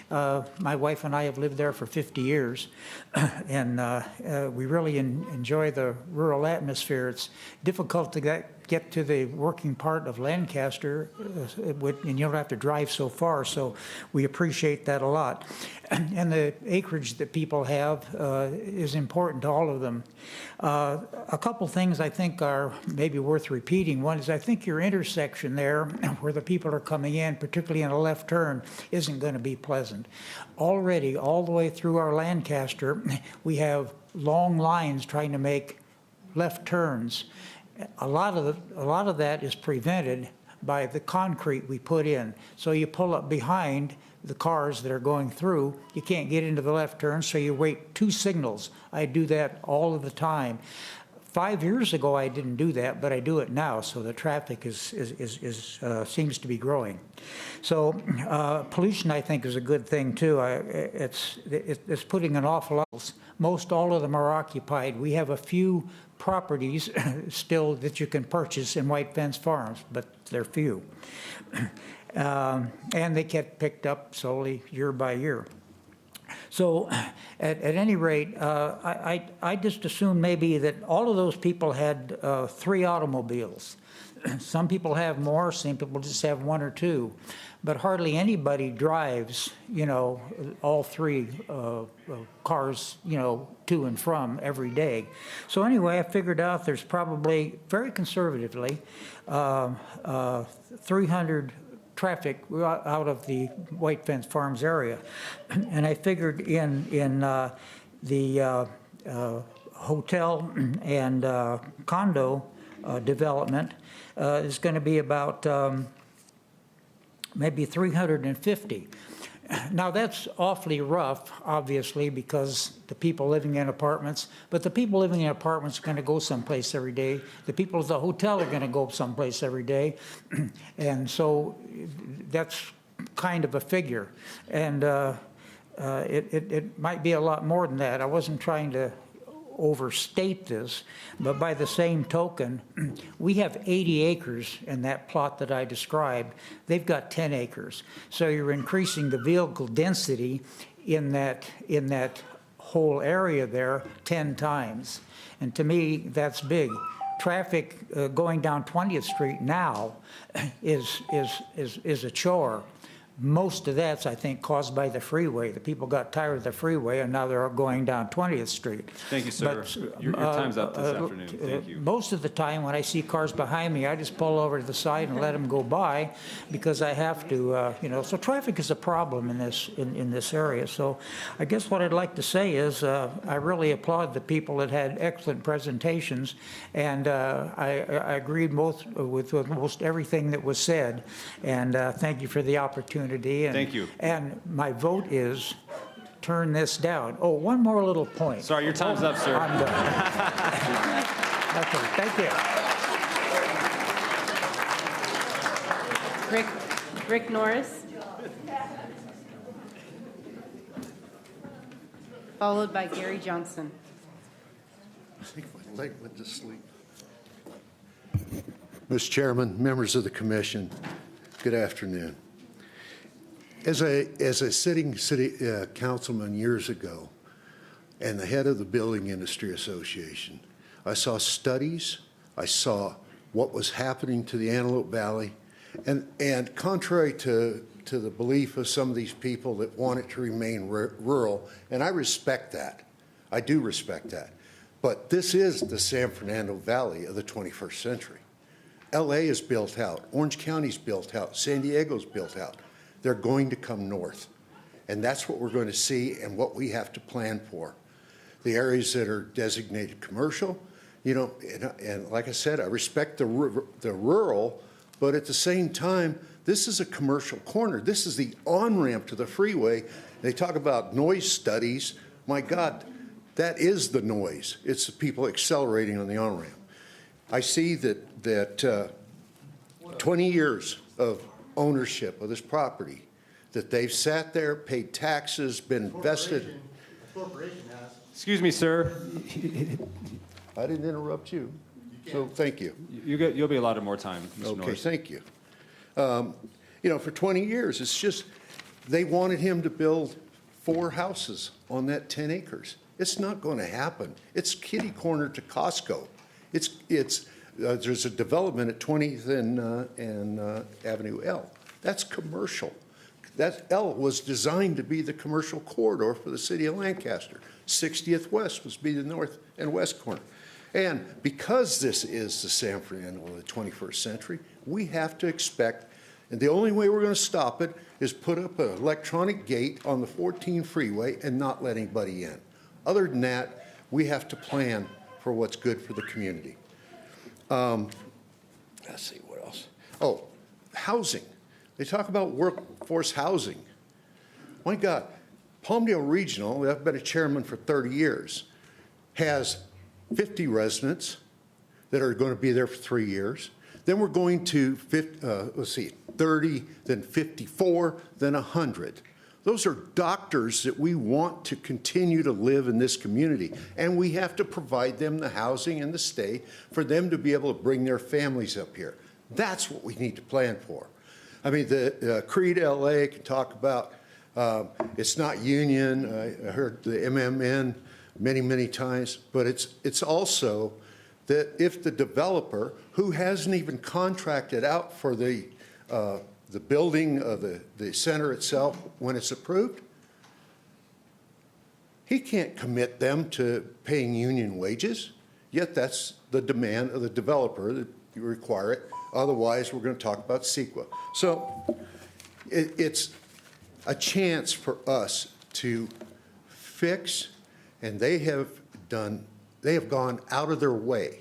My wife and I have lived there for 50 years, and we really enjoy the rural atmosphere. It's difficult to get to the working part of Lancaster, and you don't have to drive so far, so we appreciate that a lot. And the acreage that people have is important to all of them. A couple things I think are maybe worth repeating. One is I think your intersection there, where the people are coming in, particularly in a left turn, isn't going to be pleasant. Already, all the way through our Lancaster, we have long lines trying to make left turns. A lot of that is prevented by the concrete we put in. So you pull up behind the cars that are going through, you can't get into the left turn, so you wait 2 signals. I do that all of the time. 5 years ago, I didn't do that, but I do it now, so the traffic seems to be growing. So pollution, I think, is a good thing, too. It's putting an awful lot. Most all of them are occupied. We have a few properties still that you can purchase in White Fence Farms, but they're few. And they get picked up slowly year by year. So at any rate, I just assumed maybe that all of those people had 3 automobiles. Some people have more, some people just have 1 or 2. But hardly anybody drives, all 3 cars, to and from every day. So anyway, I figured out there's probably, very conservatively, 300 traffic out of the White Fence Farms area. And I figured in the hotel and condo development is going to be about maybe 350. Now that's awfully rough, obviously, because the people living in apartments, but the people living in apartments are going to go someplace every day. The people at the hotel are going to go someplace every day. And so that's kind of a figure. And it might be a lot more than that. I wasn't trying to overstate this, but by the same token, we have 80 acres in that plot that I described. They've got 10 acres. So you're increasing the vehicle density in that whole area there 10 times. And to me, that's big. Traffic going down 20th Street now is a chore. Most of that's, I think, caused by the freeway. The people got tired of the freeway, and now they're going down 20th Street. Thank you, sir. Your time's up this afternoon. Thank you. Most of the time, when I see cars behind me, I just pull over to the side and let them go by because I have to, so traffic is a problem in this area. So I guess what I'd like to say is I really applaud the people that had excellent presentations, and I agreed with most everything that was said, and thank you for the opportunity. And, thank you. And my vote is turn this down. Oh, one more little point. Sorry, your time's up, sir. I'm done. Okay, thank you. Rick Norris. Followed by Gary Johnson. I think my leg went to sleep. Mr. Chairman, members of the commission, good afternoon. As a sitting city councilman years ago and the head of the Building Industry Association, I saw studies, I saw what was happening to the Antelope Valley, and contrary to the belief of some of these people that want it to remain rural, and I respect that. I do respect that. But this is the San Fernando Valley of the 21st century. LA is built out, Orange County's built out, San Diego's built out. They're going to come north. And that's what we're going to see and what we have to plan for. The areas that are designated commercial, and like I said, I respect the rural, but at the same time, this is a commercial corner. This is the on-ramp to the freeway. They talk about noise studies. My God, that is the noise. It's the people accelerating on the on-ramp. I see that 20 years of ownership of this property, that they've sat there, paid taxes, been invested. The corporation has. Excuse me, sir. I didn't interrupt you, so thank you. You'll be allotted more time, Mr. Okay, Norris. thank you. For 20 years, it's just, they wanted him to build 4 houses on that 10 acres. It's not going to happen. It's kitty corner to Costco. There's a development at 20th and Avenue L. That's commercial. That L was designed to be the commercial corridor for the city of Lancaster. 60th West was to be the north and west corner. And because this is the San Fernando of the 21st century, we have to expect, and the only way we're going to stop it is put up an electronic gate on the 14 freeway and not let anybody in. Other than that, we have to plan for what's good for the community. Let's see, what else? Oh, housing. They talk about workforce housing. My God, Palmdale Regional, I've been a chairman for 30 years, has 50 residents that are going to be there for 3 years. Then we're going to 30, then 54, then 100. Those are doctors that we want to continue to live in this community, and we have to provide them the housing and the stay for them to be able to bring their families up here. That's what we need to plan for. I mean, the Creed LA can talk about, it's not union. I heard the MMN many, many times, but it's also that if the developer, who hasn't even contracted out for the building of the center itself when it's approved, he can't commit them to paying union wages, yet that's the demand of the developer that you require it. Otherwise, we're going to talk about CEQA. So it's a chance for us to fix, and they have gone out of their way.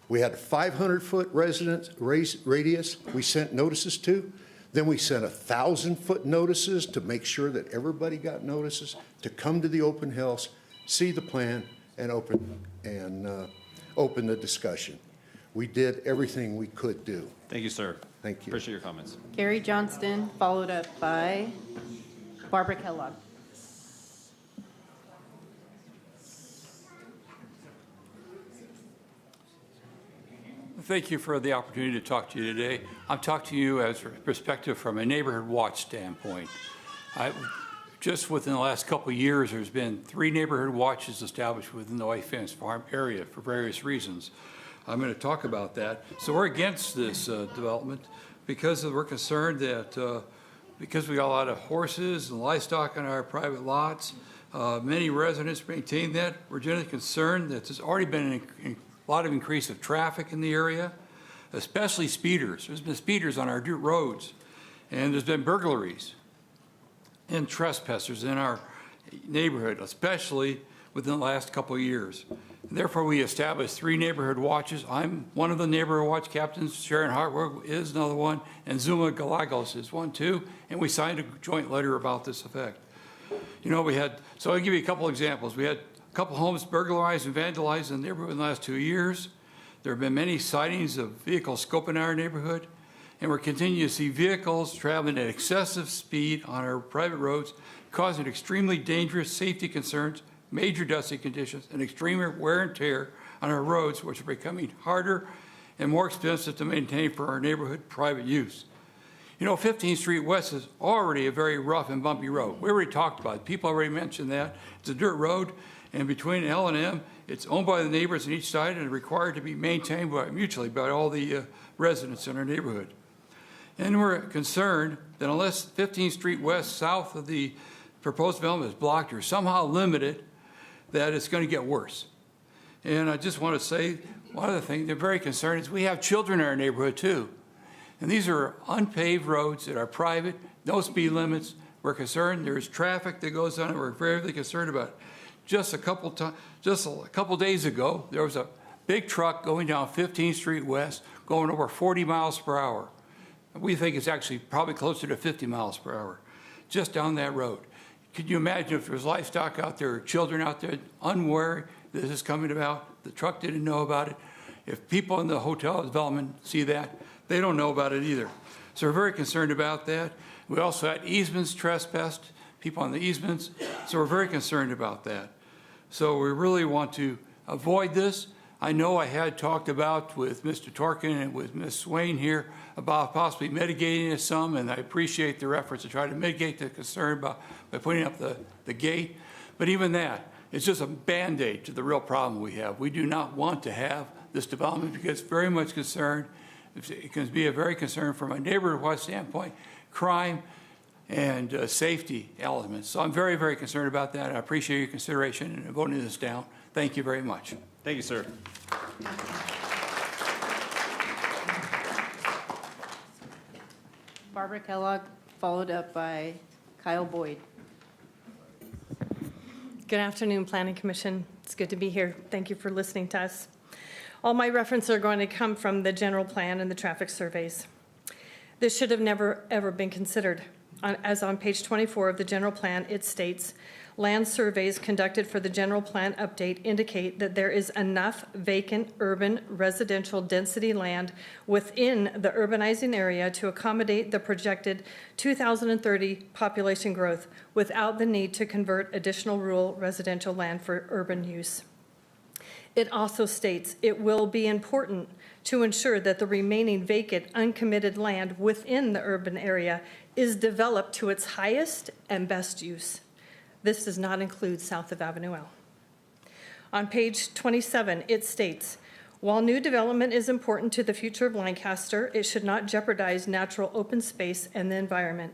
We had a 500-foot radius we sent notices to. Then we sent 1,000-foot notices to make sure that everybody got notices to come to the open house, see the plan, and open the discussion. We did everything we could do. Thank you, sir. Thank you. Appreciate your comments. Gary Johnston, followed up by Barbara Kellogg. Thank you for the opportunity to talk to you today. I'm talking to you as a perspective from a neighborhood watch standpoint. Just within the last couple of years, there's been 3 neighborhood watches established within the White Fence Farm area for various reasons. I'm going to talk about that. So we're against this development because we're concerned that because we got a lot of horses and livestock on our private lots. Many residents maintain that. We're generally concerned that there's already been a lot of increase of traffic in the area, especially speeders. There's been speeders on our dirt roads, and there's been burglaries and trespassers in our neighborhood, especially within the last couple of years. Therefore, we established 3 neighborhood watches. I'm one of the neighborhood watch captains. Sharon Hartwell is another one, and Zuma Galagos is one too. And we signed a joint letter about this effect. You know, so I'll give you a couple examples. We had a couple homes burglarized and vandalized in the neighborhood in the last 2 years. There have been many sightings of vehicles scoping our neighborhood, and we're continuing to see vehicles traveling at excessive speed on our private roads, causing extremely dangerous safety concerns, major dusting conditions, and extreme wear and tear on our roads, which are becoming harder and more expensive to maintain for our neighborhood private use. You know, 15th Street West is already a very rough and bumpy road. We already talked about it. People already mentioned that. It's a dirt road, and between L and M, it's owned by the neighbors on each side and required to be maintained mutually by all the residents in our neighborhood. And we're concerned that unless 15th Street West south of the proposed development is blocked or somehow limited, that it's going to get worse. And I just want to say, one other thing, they're very concerned is we have children in our neighborhood too. And these are unpaved roads that are private, no speed limits. We're concerned there's traffic that goes on, and we're very concerned about it. Just a couple days ago, there was a big truck going down 15th Street West, going over 40 miles per hour. We think it's actually probably closer to 50 miles per hour, just down that road. Could you imagine if there was livestock out there, or children out there unaware this is coming about, the truck didn't know about it? If people in the hotel development see that, they don't know about it either. So we're very concerned about that. We also had easements trespassed, people on the easements, so we're very concerned about that. So we really want to avoid this. I know I had talked about with Mr. Torkin and with Ms. Swain here about possibly mitigating it some, and I appreciate their efforts to try to mitigate the concern by putting up the gate. But even that, it's just a Band-Aid to the real problem we have. We do not want to have this development because it's very much concerned. It can be a very concern from a neighborhood standpoint, crime and safety elements. So I'm very, very concerned about that. I appreciate your consideration in voting this down. Thank you very much. Thank you, sir. Barbara Kellogg, followed up by Kyle Boyd. Good afternoon, Planning Commission. It's good to be here. Thank you for listening to us. All my references are going to come from the general plan and the traffic surveys. This should have never, ever been considered. As on page 24 of the general plan, it states, land surveys conducted for the general plan update indicate that there is enough vacant urban residential density land within the urbanizing area to accommodate the projected 2030 population growth without the need to convert additional rural residential land for urban use. It also states it will be important to ensure that the remaining vacant, uncommitted land within the urban area is developed to its highest and best use. This does not include south of Avenue L. On page 27, it states, while new development is important to the future of Lancaster, it should not jeopardize natural open space and the environment.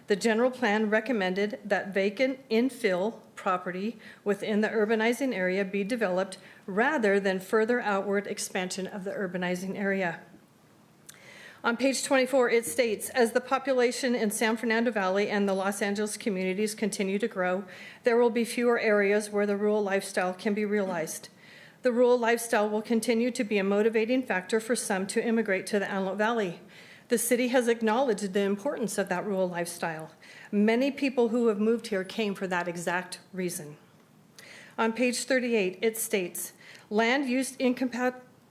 The general plan recommended that vacant infill property within the urbanizing area be developed rather than further outward expansion of the urbanizing area. On page 24, it states, as the population in San Fernando Valley and the Los Angeles communities continue to grow, there will be fewer areas where the rural lifestyle can be realized. The rural lifestyle will continue to be a motivating factor for some to immigrate to the Antelope Valley. The city has acknowledged the importance of that rural lifestyle. Many people who have moved here came for that exact reason. On page 38, it states, land use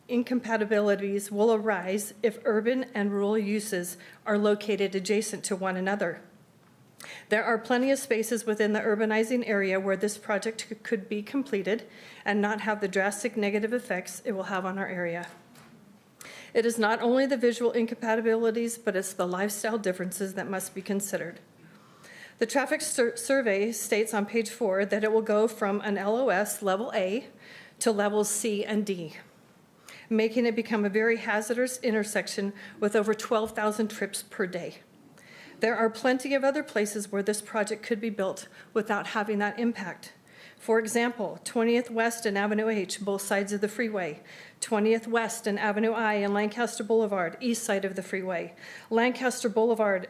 incompatibilities will arise if urban and rural uses are located adjacent to one another. There are plenty of spaces within the urbanizing area where this project could be completed and not have the drastic negative effects it will have on our area. It is not only the visual incompatibilities, but it's the lifestyle differences that must be considered. The traffic survey states on page 4 that it will go from an LOS level A to levels C and D, making it become a very hazardous intersection with over 12,000 trips per day. There are plenty of other places where this project could be built without having that impact. For example, 20th West and Avenue H, both sides of the freeway. 20th West and Avenue I and Lancaster Boulevard, east side of the freeway. Lancaster Boulevard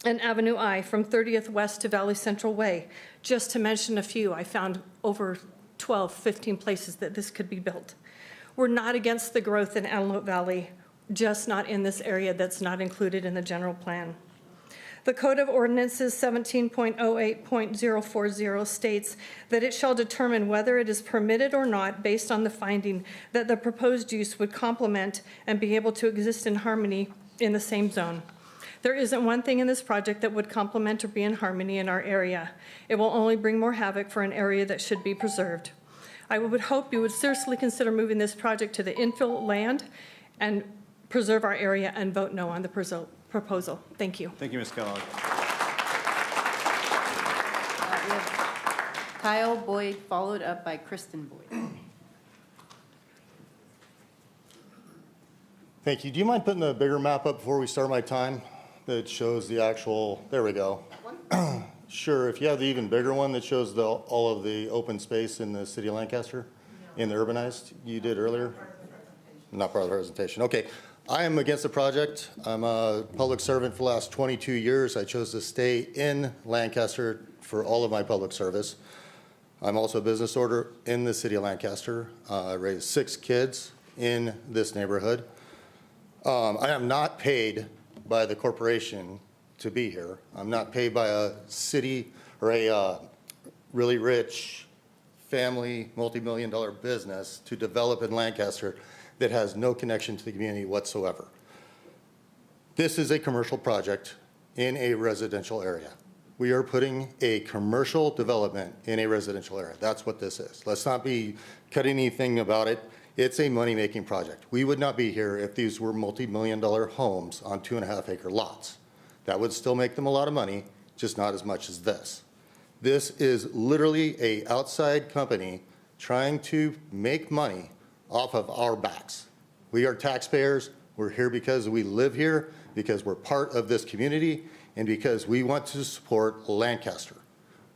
and Avenue I from 30th West to Valley Central Way. Just to mention a few, I found over 12, 15 places that this could be built. We're not against the growth in Antelope Valley, just not in this area that's not included in the general plan. The Code of Ordinances 17.08.040 states that it shall determine whether it is permitted or not based on the finding that the proposed use would complement and be able to exist in harmony in the same zone. There isn't one thing in this project that would complement or be in harmony in our area. It will only bring more havoc for an area that should be preserved. I would hope you would seriously consider moving this project to the infill land and preserve our area and vote no on the proposal. Thank you. Thank you, Ms. Kellogg. We have Kyle Boyd, followed up by Kristen Boyd. Thank you. Do you mind putting the bigger map up before we start my time that shows the actual, there we go. Sure, if you have the even bigger one that shows all of the open space in the city of Lancaster, in the urbanized, you did earlier? Not part of the presentation. Okay, I am against the project. I'm a public servant for the last 22 years. I chose to stay in Lancaster for all of my public service. I'm also a business owner in the city of Lancaster. I raised 6 kids in this neighborhood. I am not paid by the corporation to be here. I'm not paid by a city or a really rich family, multi-million-dollar business to develop in Lancaster that has no connection to the community whatsoever. This is a commercial project in a residential area. We are putting a commercial development in a residential area. That's what this is. Let's not be cutting anything about it. It's a money-making project. We would not be here if these were multi-million-dollar homes on 2.5-acre lots. That would still make them a lot of money, just not as much as this. This is literally an outside company trying to make money off of our backs. We are taxpayers. We're here because we live here, because we're part of this community, and because we want to support Lancaster.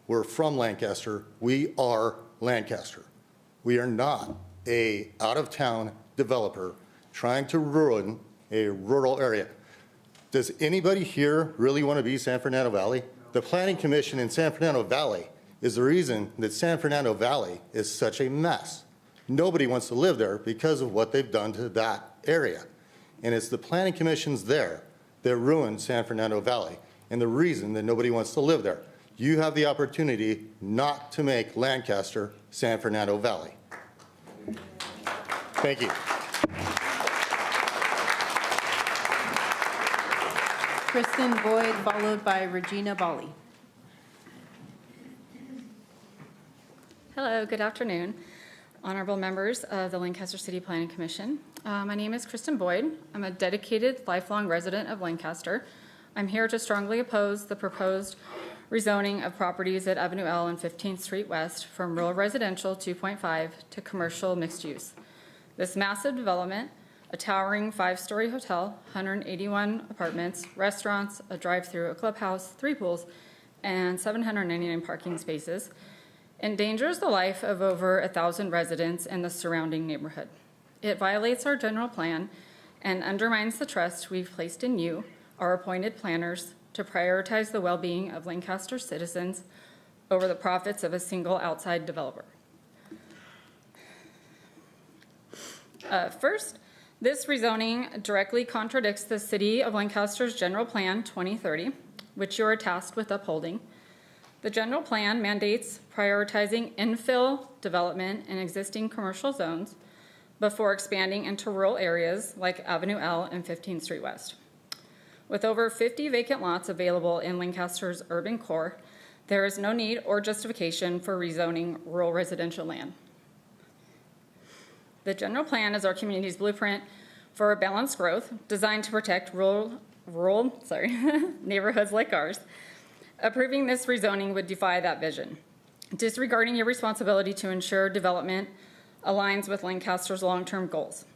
We're from Lancaster. We are Lancaster. We are not a out-of-town developer trying to ruin a rural area. Does anybody here really want to be San Fernando Valley? The Planning Commission in San Fernando Valley is the reason that San Fernando Valley is such a mess. Nobody wants to live there because of what they've done to that area. And it's the Planning Commissions there that ruined San Fernando Valley and the reason that nobody wants to live there. You have the opportunity not to make Lancaster San Fernando Valley. Thank you. Kristen Boyd, followed by Regina Bali. Hello, good afternoon, honorable members of the Lancaster City Planning Commission. My name is Kristen Boyd. I'm a dedicated lifelong resident of Lancaster. I'm here to strongly oppose the proposed rezoning of properties at Avenue L and 15th Street West from rural residential 2.5 to commercial mixed use. This massive development, a towering 5-story hotel, 181 apartments, restaurants, a drive-through, a clubhouse, 3 pools, and 799 parking spaces, endangers the life of over 1,000 residents in the surrounding neighborhood. It violates our general plan and undermines the trust we've placed in you, our appointed planners, to prioritize the well-being of Lancaster citizens over the profits of a single outside developer. First, this rezoning directly contradicts the City of Lancaster's General Plan 2030, which you are tasked with upholding. The general plan mandates prioritizing infill development in existing commercial zones before expanding into rural areas like Avenue L and 15th Street West. With over 50 vacant lots available in Lancaster's urban core, there is no need or justification for rezoning rural residential land. The general plan is our community's blueprint for a balanced growth designed to protect rural neighborhoods like ours. Approving this rezoning would defy that vision, disregarding your responsibility to ensure development aligns with Lancaster's long-term goals.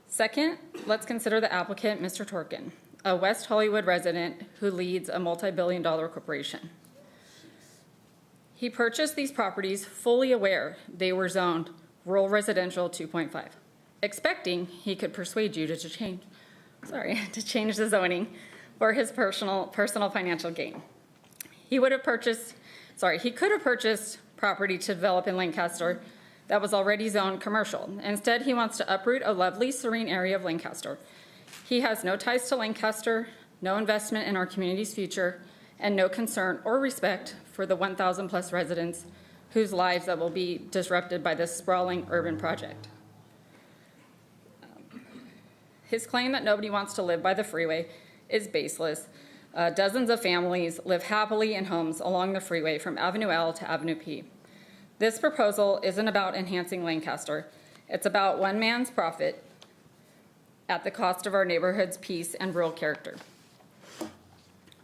Second, let's consider the applicant, Mr. Torkin. a West Hollywood resident who leads a multi-billion-dollar corporation. He purchased these properties fully aware they were zoned rural residential 2.5, expecting he could persuade you to change the zoning for his personal financial gain. He could have purchased property to develop in Lancaster that was already zoned commercial. Instead, he wants to uproot a lovely, serene area of Lancaster. He has no ties to Lancaster, no investment in our community's future, and no concern or respect for the 1,000 plus residents whose lives that will be disrupted by this sprawling urban project. His claim that nobody wants to live by the freeway is baseless. Dozens of families live happily in homes along the freeway from Avenue L to Avenue P. This proposal isn't about enhancing Lancaster. It's about one man's profit at the cost of our neighborhood's peace and rural character.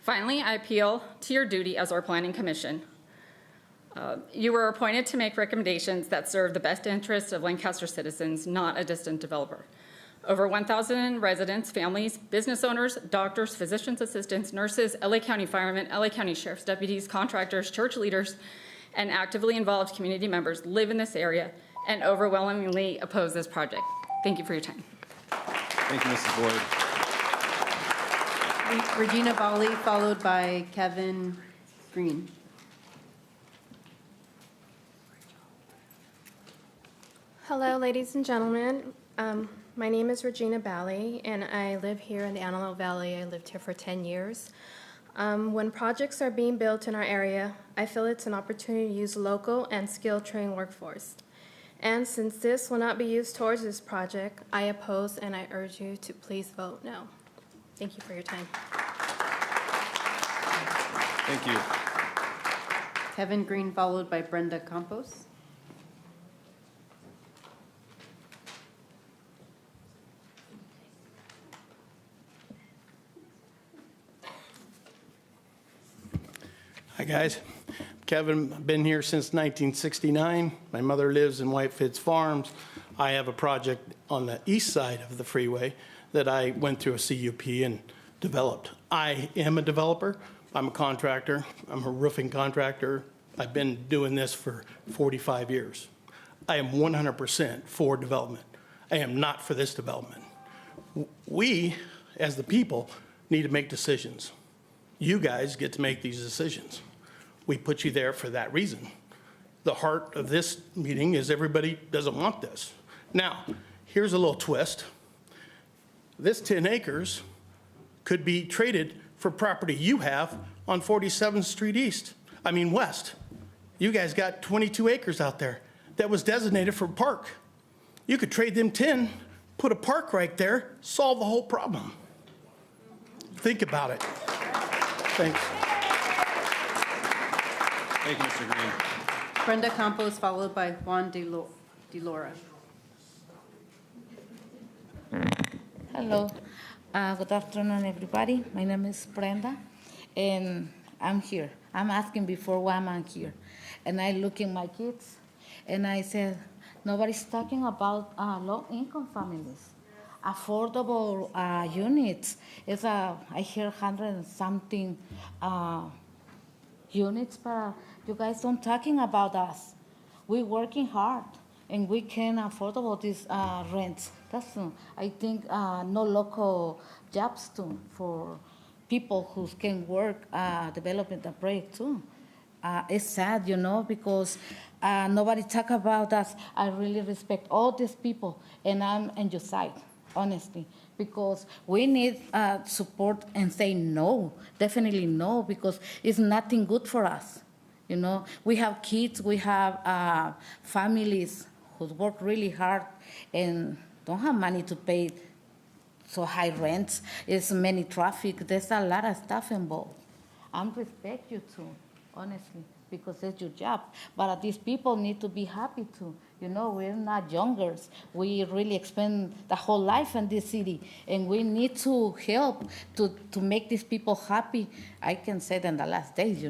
Finally, I appeal to your duty as our Planning Commission. You were appointed to make recommendations that serve the best interests of Lancaster citizens, not a distant developer. Over 1,000 residents, families, business owners, doctors, physicians' assistants, nurses, LA County firemen, LA County sheriff's deputies, contractors, church leaders, and actively involved community members live in this area and overwhelmingly oppose this project. Thank you for your time. Thank you, Mrs. Boyd. Regina Bali, followed by Kevin Green. Hello, ladies and gentlemen. My name is Regina Bali, and I live here in the Antelope Valley. I lived here for 10 years. When projects are being built in our area, I feel it's an opportunity to use local and skill-trained workforce. And since this will not be used towards this project, I oppose and I urge you to please vote no. Thank you for your time. Thank you. Kevin Green, followed by Brenda Campos. Hi, guys. Kevin, I've been here since 1969. My mother lives in Whitefitz Farms. I have a project on the east side of the freeway that I went through a CUP and developed. I am a developer. I'm a contractor. I'm a roofing contractor. I've been doing this for 45 years. I am 100% for development. I am not for this development. We, as the people, need to make decisions. You guys get to make these decisions. We put you there for that reason. The heart of this meeting is everybody doesn't want this. Now, here's a little twist. This 10 acres could be traded for property you have on 47th Street West. You guys got 22 acres out there that was designated for park. You could trade them 10, put a park right there, solve the whole problem. Think about it. Thanks. Thank you, Mr. Green. Brenda Campos, followed by Juan De Laura. Hello. Good afternoon, everybody. My name is Brenda, and I'm here. I'm asking before why I'm here. And I look at my kids, and I said, nobody's talking about low-income families. Affordable units. I hear 100 and something units, but you guys don't talking about us. We're working hard, and we can affordable these rents. That's I think no local jobs too for people who can work developing the break too. It's sad, because nobody talk about us. I really respect all these people, and I'm on your side, honestly, because we need support and say no, definitely no, because it's nothing good for us. We have kids, we have families who work really hard and don't have money to pay so high rents. It's many traffic. There's a lot of stuff involved. I respect you too, honestly, because it's your job. But these people need to be happy too. We're not youngers. We really spend the whole life in this city, and we need to help to make these people happy. I can say that in the last days,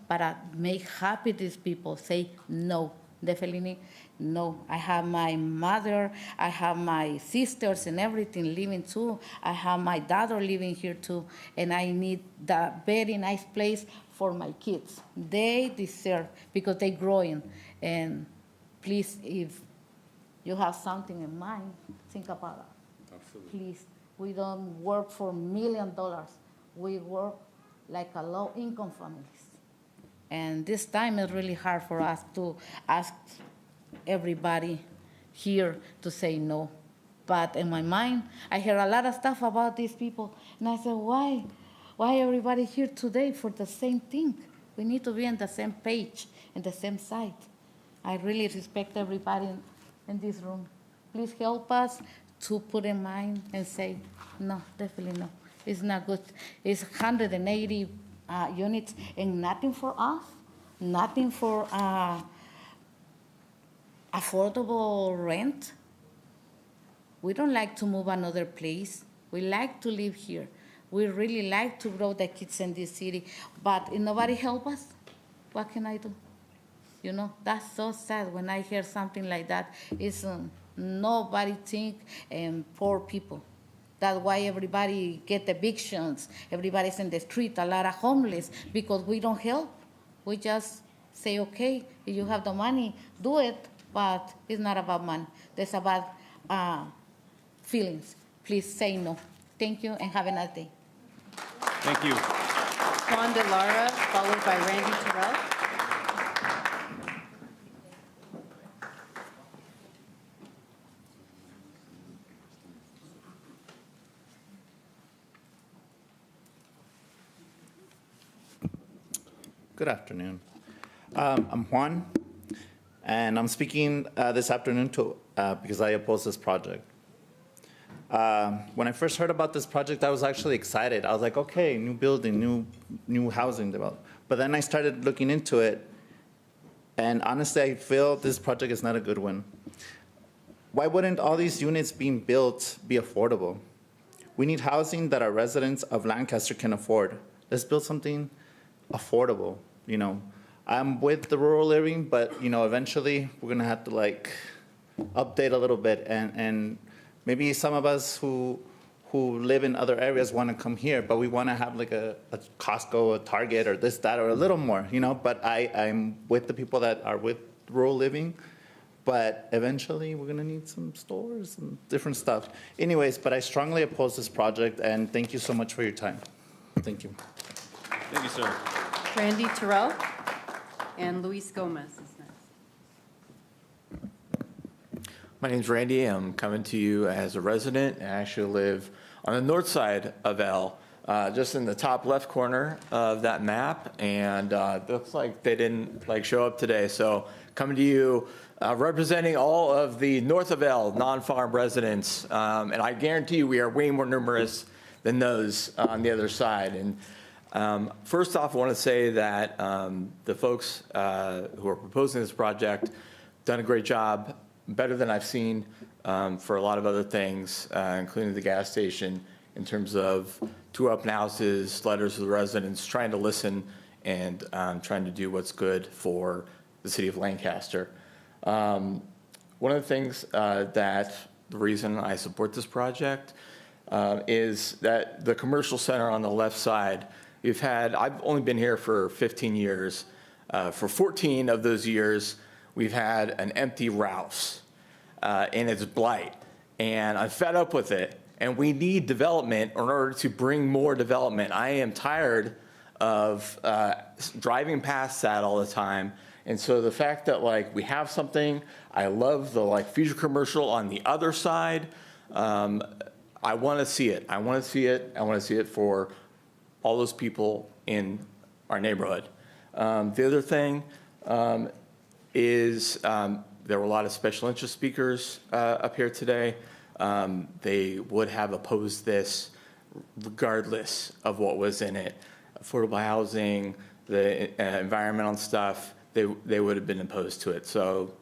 but make happy these people. Say no, definitely no. I have my mother, I have my sisters and everything living too. I have my daughter living here too, and I need that very nice place for my kids. They deserve, because they're growing. And please, if you have something in mind, think about it. Absolutely. Please, we don't work for $1 million. We work like a low-income families. And this time is really hard for us to ask everybody here to say no. But in my mind, I hear a lot of stuff about these people, and I said, why? Why everybody here today for the same thing? We need to be on the same page, and the same side. I really respect everybody in this room. Please help us to put in mind and say, no, definitely no. It's not good. It's 180 units and nothing for us, nothing for affordable rent. We don't like to move another place. We like to live here. We really like to grow the kids in this city. But if nobody help us, what can I do? You know, that's so sad when I hear something like that. It's nobody think poor people. That's why everybody get evictions. Everybody's in the street, a lot of homeless, because we don't help. We just say, okay, if you have the money, do it, but it's not about money. It's about feelings. Please say no. Thank you, and have a nice day. Thank you. Juan de Lara, followed by Randy Terrell. Good afternoon. I'm Juan, and I'm speaking this afternoon because I oppose this project. When I first heard about this project, I was actually excited. I was like, okay, new building, new housing development. But then I started looking into it, and honestly, I feel this project is not a good one. Why wouldn't all these units being built be affordable? We need housing that our residents of Lancaster can afford. Let's build something affordable. You know, I'm with the rural living, but you know, eventually we're gonna have to like update a little bit, and maybe some of us who live in other areas want to come here, but we want to have like a Costco, a Target, or this, that, or a little more, you know. But I'm with the people that are with rural living, but eventually we're gonna need some stores and different stuff. Anyways, but I strongly oppose this project, and thank you so much for your time. Thank you. Thank you, sir. Randy Terrell, and Luis Gomez is next. My name's Randy. I'm coming to you as a resident. I actually live on the north side of L, just in the top left corner of that map. And it looks like they didn't show up today. So coming to you, representing all of the north of L non-farm residents. And I guarantee you we are way more numerous than those on the other side. And first off, I want to say that the folks who are proposing this project done a great job, better than I've seen for a lot of other things, including the gas station, in terms of tour open houses, letters to the residents, trying to listen and trying to do what's good for the city of Lancaster. One of the things that the reason I support this project is that the commercial center on the left side, I've only been here for 15 years. For 14 of those years, we've had an empty Ralph's, and it's blight. And I'm fed up with it. And we need development in order to bring more development. I am tired of driving past that all the time. And so the fact that we have something, I love the future commercial on the other side. I want to see it. I want to see it. I want to see it for all those people in our neighborhood. The other thing is there were a lot of special interest speakers up here today. They would have opposed this regardless of what was in it. Affordable housing, the environmental stuff, they would have been opposed to it. So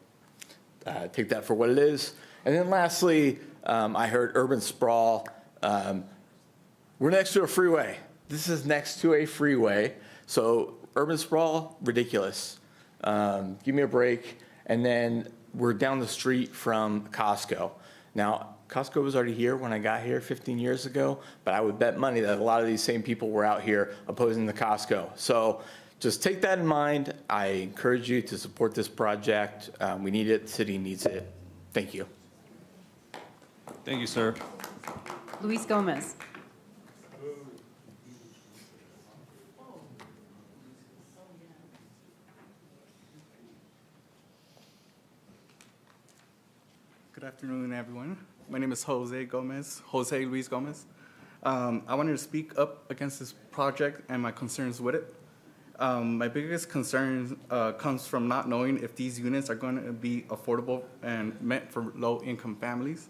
take that for what it is. And then lastly, I heard urban sprawl. We're next to a freeway. This is next to a freeway. So urban sprawl, ridiculous. Give me a break. And then we're down the street from Costco. Now, Costco was already here when I got here 15 years ago, but I would bet money that a lot of these same people were out here opposing the Costco. So just take that in mind. I encourage you to support this project. We need it. The city needs it. Thank you. Thank you, sir. Luis Gomez. Good afternoon, everyone. My name is Jose Luis Gomez. I wanted to speak up against this project and my concerns with it. My biggest concern comes from not knowing if these units are going to be affordable and meant for low-income families.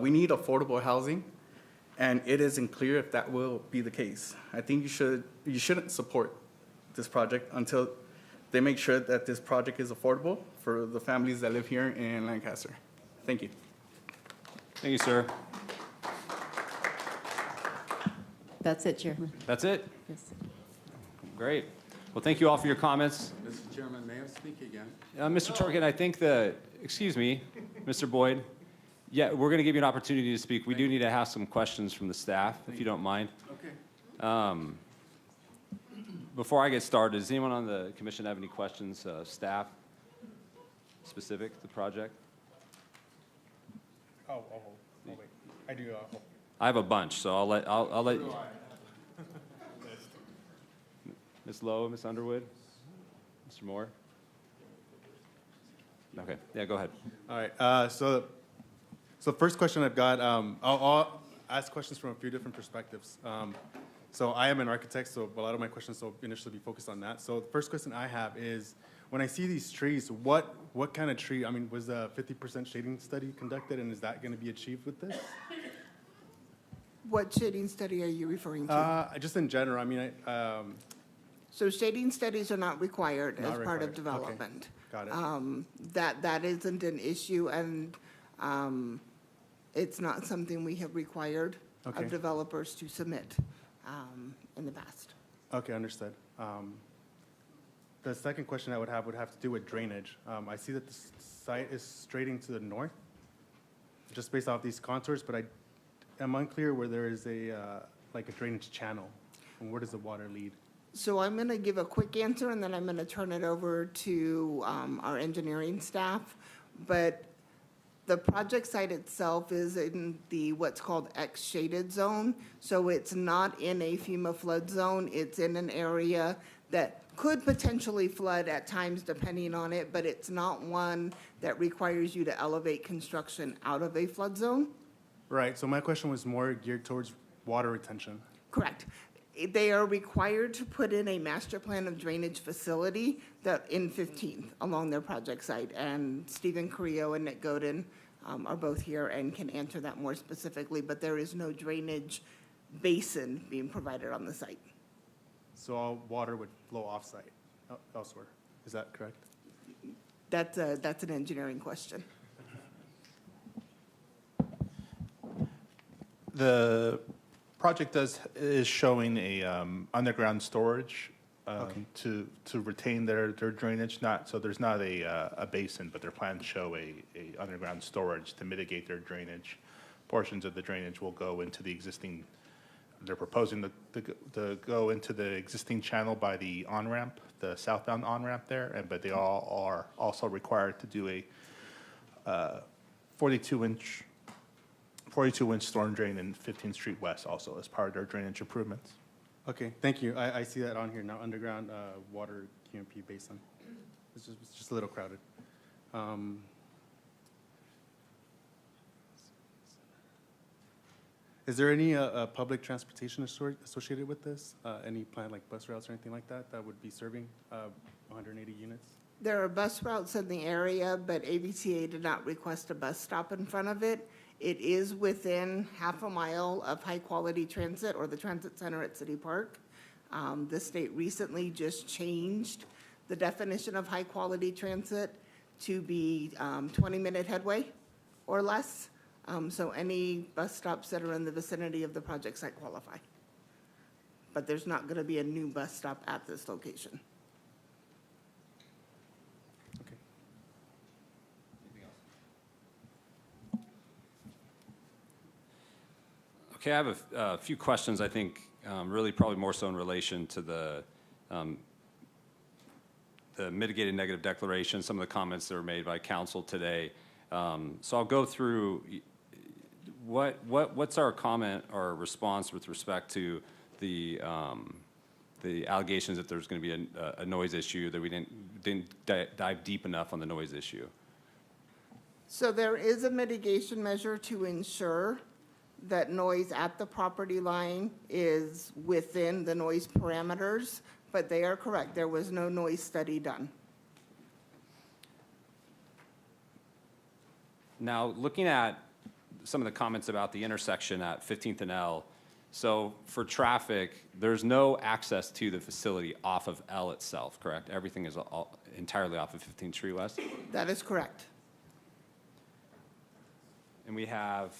We need affordable housing, and it isn't clear if that will be the case. I think you shouldn't support this project until they make sure that this project is affordable for the families that live here in Lancaster. Thank you. Thank you, sir. That's it, Chairman. That's it? Yes. Great. Well, thank you all for your comments. Mr. Chairman, may I speak again? Mr. Torkin, I think excuse me, Mr. Boyd. Yeah, we're going to give you an opportunity to speak. We do need to have some questions from the staff, if you don't mind. Okay. Before I get started, does anyone on the commission have any questions, staff, specific to the project? Oh, wait. I do. I have a bunch, so I'll let Ms. Lowe, Ms. Underwood, Mr. Moore. Okay, yeah, go ahead. All right. So first question I've got. I'll ask questions from a few different perspectives. So I am an architect, so a lot of my questions will initially be focused on that. So the first question I have is, when I see these trees, what kind of tree? I mean, was a 50% shading study conducted, and is that going to be achieved with this? What shading study are you referring to? Just in general. I mean, So shading studies are not required Not as part of required. Okay. development. Got it. That isn't an issue, and it's not something we have required Okay. of developers to submit in the past. Okay, understood. The second question I would have to do with drainage. I see that the site is straighting to the north, just based off these contours, but I am unclear where there is like a drainage channel, and where does the water lead? So I'm going to give a quick answer, and then I'm going to turn it over to our engineering staff. But the project site itself is in the what's called X shaded zone. So it's not in a FEMA flood zone. It's in an area that could potentially flood at times depending on it, but it's not one that requires you to elevate construction out of a flood zone. Right, so my question was more geared towards water retention. Correct. They are required to put in a master plan of drainage facility that in 15th along their project site. And Stephen Carrillo and Nick Godin are both here and can answer that more specifically, but there is no drainage basin being provided on the site. So all water would flow off-site elsewhere. Is that correct? That's an engineering question. The project is showing a underground storage to retain their drainage. So there's not a basin, but their plans show a underground storage to mitigate their drainage. Portions of the drainage will go into the existing. They're proposing to go into the existing channel by the on-ramp, the southbound on-ramp there, but they all are also required to do a 42-inch storm drain in 15th Street West also as part of their drainage improvements. Okay, thank you. I see that on here now, underground water QMP basin. It's just a little crowded. Is there any public transportation associated with this? Any planned like bus routes or anything like that that would be serving 180 units? There are bus routes in the area, but AVTA did not request a bus stop in front of it. It is within half a mile of high-quality transit or the transit center at City Park. The state recently just changed the definition of high-quality transit to be 20-minute headway or less. So any bus stops that are in the vicinity of the project site qualify. But there's not going to be a new bus stop at this location. Okay, I have a few questions, I think, really probably more so in relation to the mitigated negative declaration, some of the comments that were made by council today. So I'll go through what's our comment or response with respect to the allegations that there's going to be a noise issue, that we didn't dive deep enough on the noise issue. So there is a mitigation measure to ensure that noise at the property line is within the noise parameters, but they are correct. There was no noise study done. Now, looking at some of the comments about the intersection at 15th and L, so for traffic, there's no access to the facility off of L itself, correct? Everything is entirely off of 15th Street West? That is correct. And we have,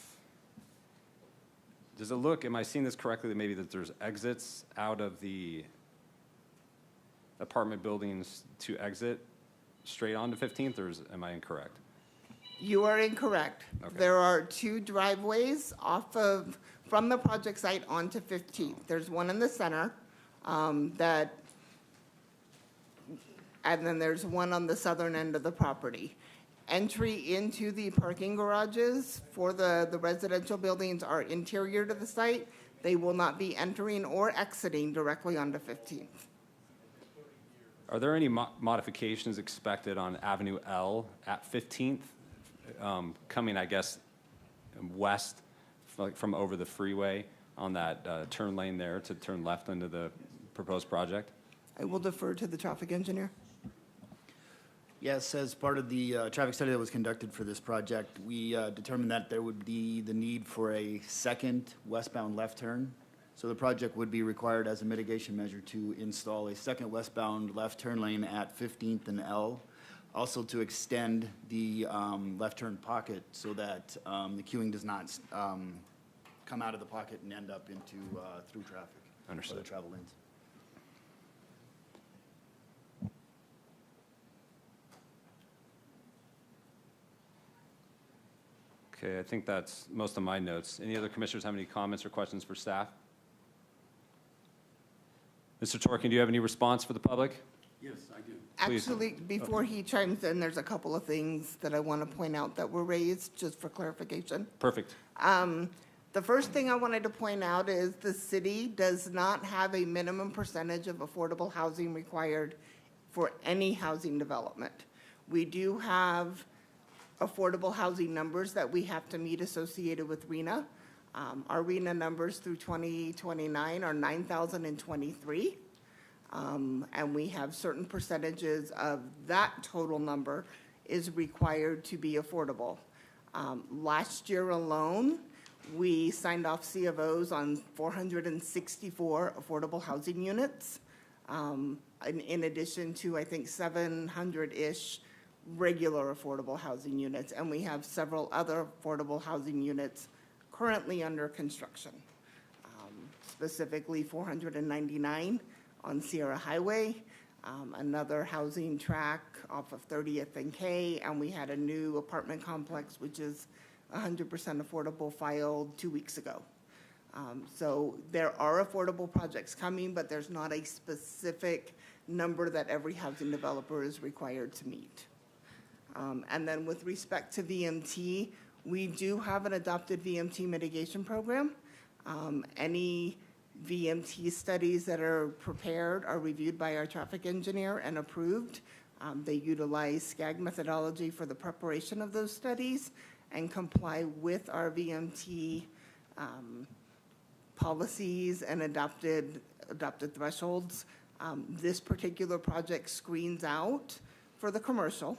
does it look, am I seeing this correctly, that maybe that there's exits out of the apartment buildings to exit straight onto 15th, or am I incorrect? You are incorrect. Okay. There are two driveways from the project site onto 15th. There's one in the center and then there's one on the southern end of the property. Entry into the parking garages for the residential buildings are interior to the site. They will not be entering or exiting directly onto 15th. Are there any modifications expected on Avenue L at 15th, coming, I guess, west, like from over the freeway on that turn lane there to turn left into the proposed project? I will defer to the traffic engineer. Yes, as part of the traffic study that was conducted for this project, we determined that there would be the need for a second westbound left turn. So the project would be required as a mitigation measure to install a second westbound left turn lane at 15th and L. Also to extend the left turn pocket so that the queuing does not come out of the pocket and end up into through traffic. Understood. Or the travel lanes. Okay, I think that's most of my notes. Any other commissioners have any comments or questions for staff? Mr. Torkin, do you have any response for the public? Yes, I do. Please. Actually, before he chimes in, there's a couple of things that I want to point out that were raised, just for clarification. Perfect. The first thing I wanted to point out is the city does not have a minimum percentage of affordable housing required for any housing development. We do have affordable housing numbers that we have to meet associated with RHNA. Our RHNA numbers through 2029 are 9,023. And we have certain percentages of that total number is required to be affordable. Last year alone, we signed off C of Os on 464 affordable housing units, in addition to, I think, 700-ish regular affordable housing units. And we have several other affordable housing units currently under construction, specifically 499 on Sierra Highway, another housing track off of 30th and K, and we had a new apartment complex, which is 100% affordable, filed 2 weeks ago. So there are affordable projects coming, but there's not a specific number that every housing developer is required to meet. And then with respect to VMT, we do have an adopted VMT mitigation program. Any VMT studies that are prepared are reviewed by our traffic engineer and approved. They utilize SCAG methodology for the preparation of those studies and comply with our VMT policies and adopted thresholds. This particular project screens out for the commercial,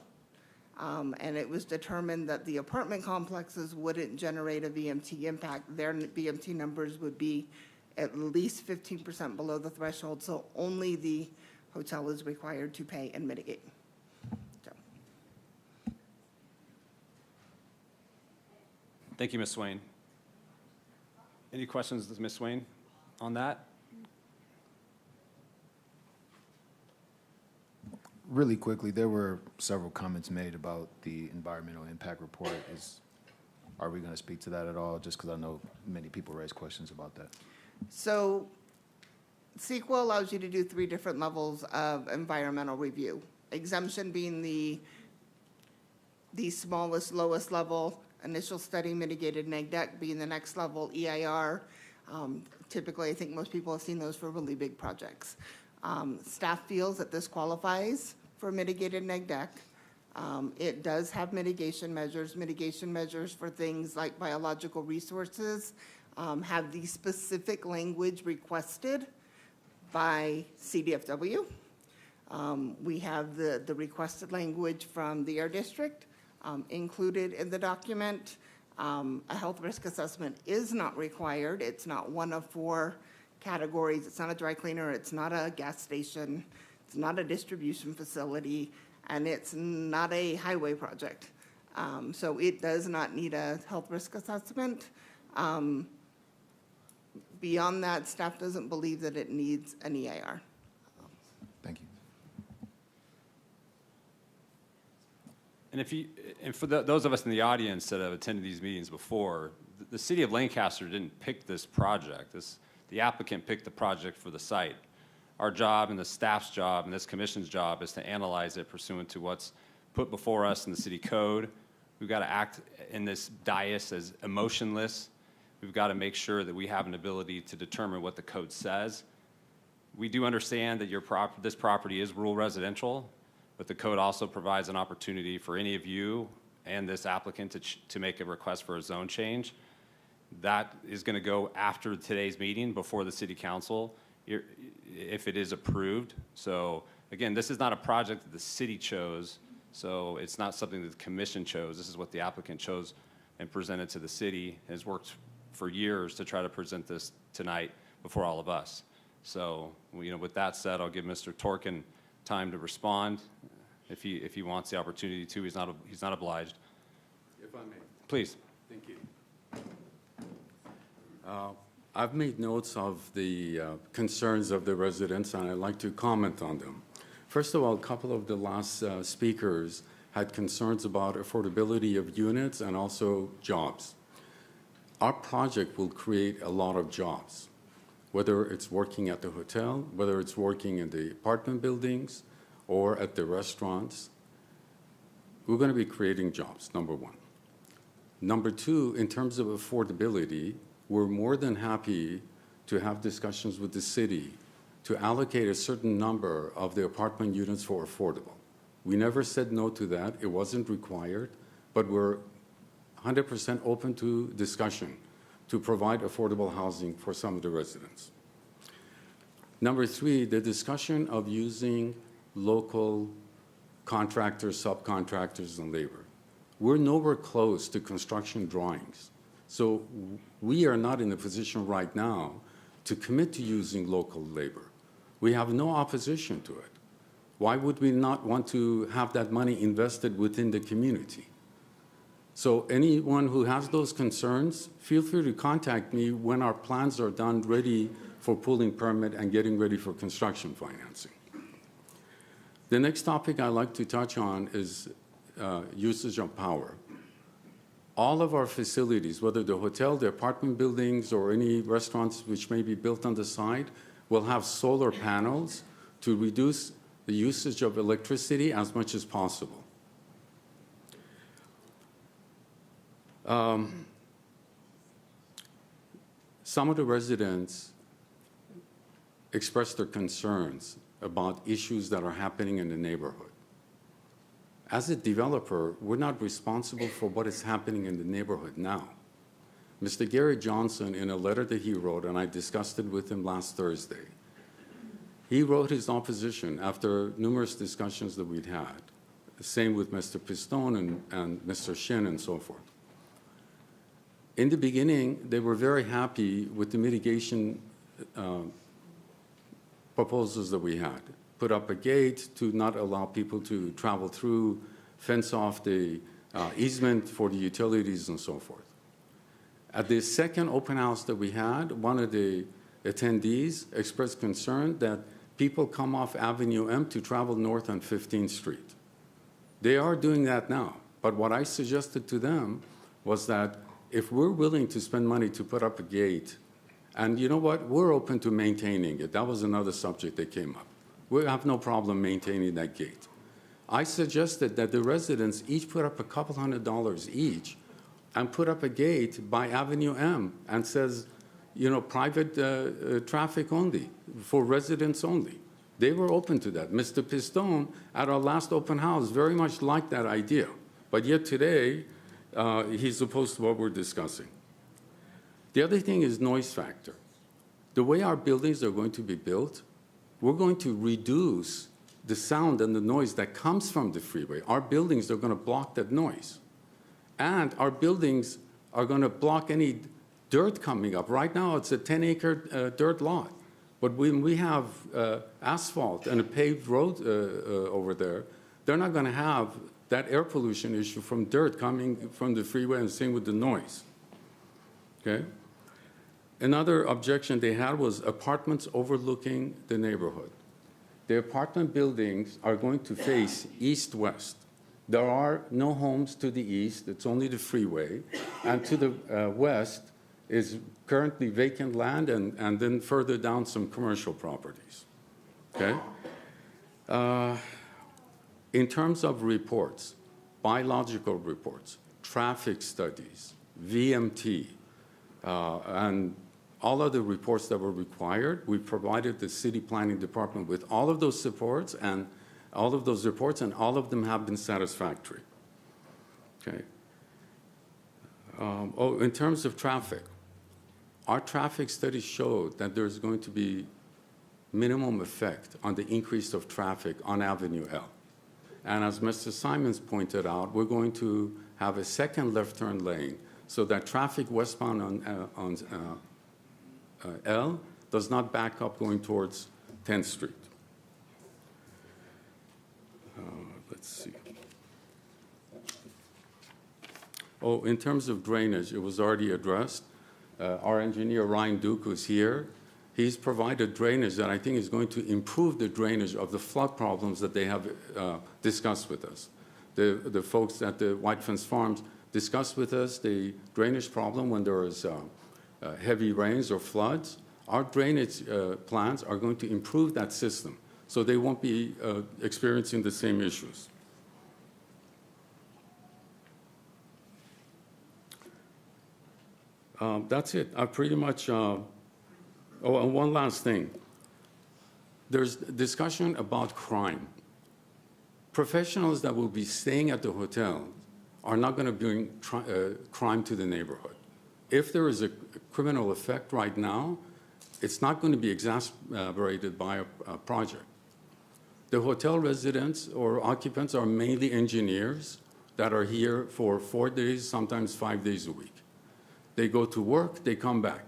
and it was determined that the apartment complexes wouldn't generate a VMT impact. Their VMT numbers would be at least 15% below the threshold, so only the hotel is required to pay and mitigate. So. Thank you, Ms. Swain. Any questions, Ms. Swain, on that? Really quickly, there were several comments made about the environmental impact report. Are we going to speak to that at all? Just because I know many people raise questions about that. So CEQA allows you to do 3 different levels of environmental review. Exemption being the smallest, lowest level, initial study mitigated neg deck being the next level, EIR. Typically, I think most people have seen those for really big projects. Staff feels that this qualifies for mitigated neg deck. It does have mitigation measures for things like biological resources, have the specific language requested by CDFW. We have the requested language from the Air District included in the document. A health risk assessment is not required. It's not one of 4 categories. It's not a dry cleaner. It's not a gas station. It's not a distribution facility. And it's not a highway project. So it does not need a health risk assessment. Beyond that, staff doesn't believe that it needs an EIR. Thank you. And for those of us in the audience that have attended these meetings before, the city of Lancaster didn't pick this project. The applicant picked the project for the site. Our job and the staff's job and this commission's job is to analyze it pursuant to what's put before us in the city code. We've got to act in this dais as emotionless. We've got to make sure that we have an ability to determine what the code says. We do understand that this property is rural residential, but the code also provides an opportunity for any of you and this applicant to make a request for a zone change. That is going to go after today's meeting before the city council, if it is approved. So again, this is not a project that the city chose, so it's not something that the commission chose. This is what the applicant chose and presented to the city, has worked for years to try to present this tonight before all of us. So, with that said, I'll give Mr. Torkin time to respond if he wants the opportunity to. He's not obliged. If I may. Please. Thank you. I've made notes of the concerns of the residents, and I'd like to comment on them. First of all, a couple of the last speakers had concerns about affordability of units and also jobs. Our project will create a lot of jobs, whether it's working at the hotel, whether it's working in the apartment buildings or at the restaurants. We're going to be creating jobs, number one. Number two, in terms of affordability, we're more than happy to have discussions with the city to allocate a certain number of the apartment units for affordable. We never said no to that. It wasn't required, but we're 100% open to discussion to provide affordable housing for some of the residents. Number three, the discussion of using local contractors, subcontractors, and labor. We're nowhere close to construction drawings. So we are not in a position right now to commit to using local labor. We have no opposition to it. Why would we not want to have that money invested within the community? So anyone who has those concerns, feel free to contact me when our plans are done, ready for pulling permit and getting ready for construction financing. The next topic I'd like to touch on is usage of power. All of our facilities, whether the hotel, the apartment buildings, or any restaurants which may be built on the site, will have solar panels to reduce the usage of electricity as much as possible. Some of the residents expressed their concerns about issues that are happening in the neighborhood. As a developer, we're not responsible for what is happening in the neighborhood now. Mr. Gary Johnson, in a letter that he wrote, and I discussed it with him last Thursday, he wrote his opposition after numerous discussions that we'd had. The same with Mr. Pistone and Mr. Shin and so forth. In the beginning, they were very happy with the mitigation proposals that we had. Put up a gate to not allow people to travel through, fence off the easement for the utilities and so forth. At the second open house that we had, one of the attendees expressed concern that people come off Avenue M to travel north on 15th Street. They are doing that now, but what I suggested to them was that if we're willing to spend money to put up a gate, and you know what, we're open to maintaining it. That was another subject that came up. We have no problem maintaining that gate. I suggested that the residents each put up a couple $100 each and put up a gate by Avenue M and says, you know, private traffic only, for residents only. They were open to that. Mr. Pistone, at our last open house, very much liked that idea. But yet today, he's opposed to what we're discussing. The other thing is noise factor. The way our buildings are going to be built, we're going to reduce the sound and the noise that comes from the freeway. Our buildings are going to block that noise. And our buildings are going to block any dirt coming up. Right now, it's a 10-acre dirt lot. But when we have asphalt and a paved road over there, they're not going to have that air pollution issue from dirt coming from the freeway, and same with the noise. Okay? Another objection they had was apartments overlooking the neighborhood. The apartment buildings are going to face east-west. There are no homes to the east, it's only the freeway, and to the west is currently vacant land, and then further down some commercial properties. Okay? In terms of reports, biological reports, traffic studies, VMT, and all other reports that were required, we provided the city planning department with all of those supports and all of those reports, and all of them have been satisfactory. Okay. In terms of traffic, our traffic study showed that there's going to be minimum effect on the increase of traffic on Avenue L. And as Mr. Simons pointed out, we're going to have a second left turn lane so that traffic westbound on L does not back up going towards 10th Street. Let's see. Oh, in terms of drainage, it was already addressed. Our engineer, Ryan Duke, who's here, he's provided drainage that I think is going to improve the drainage of the flood problems that they have discussed with us. The folks at the White Fence Farms discussed with us the drainage problem when there is heavy rains or floods. Our drainage plans are going to improve that system, so they won't be experiencing the same issues. That's it. I pretty much, oh, and one last thing. There's discussion about crime. Professionals that will be staying at the hotel are not going to bring crime to the neighborhood. If there is a criminal effect right now, it's not going to be exacerbated by a project. The hotel residents or occupants are mainly engineers that are here for 4 days, sometimes 5 days a week. They go to work, they come back.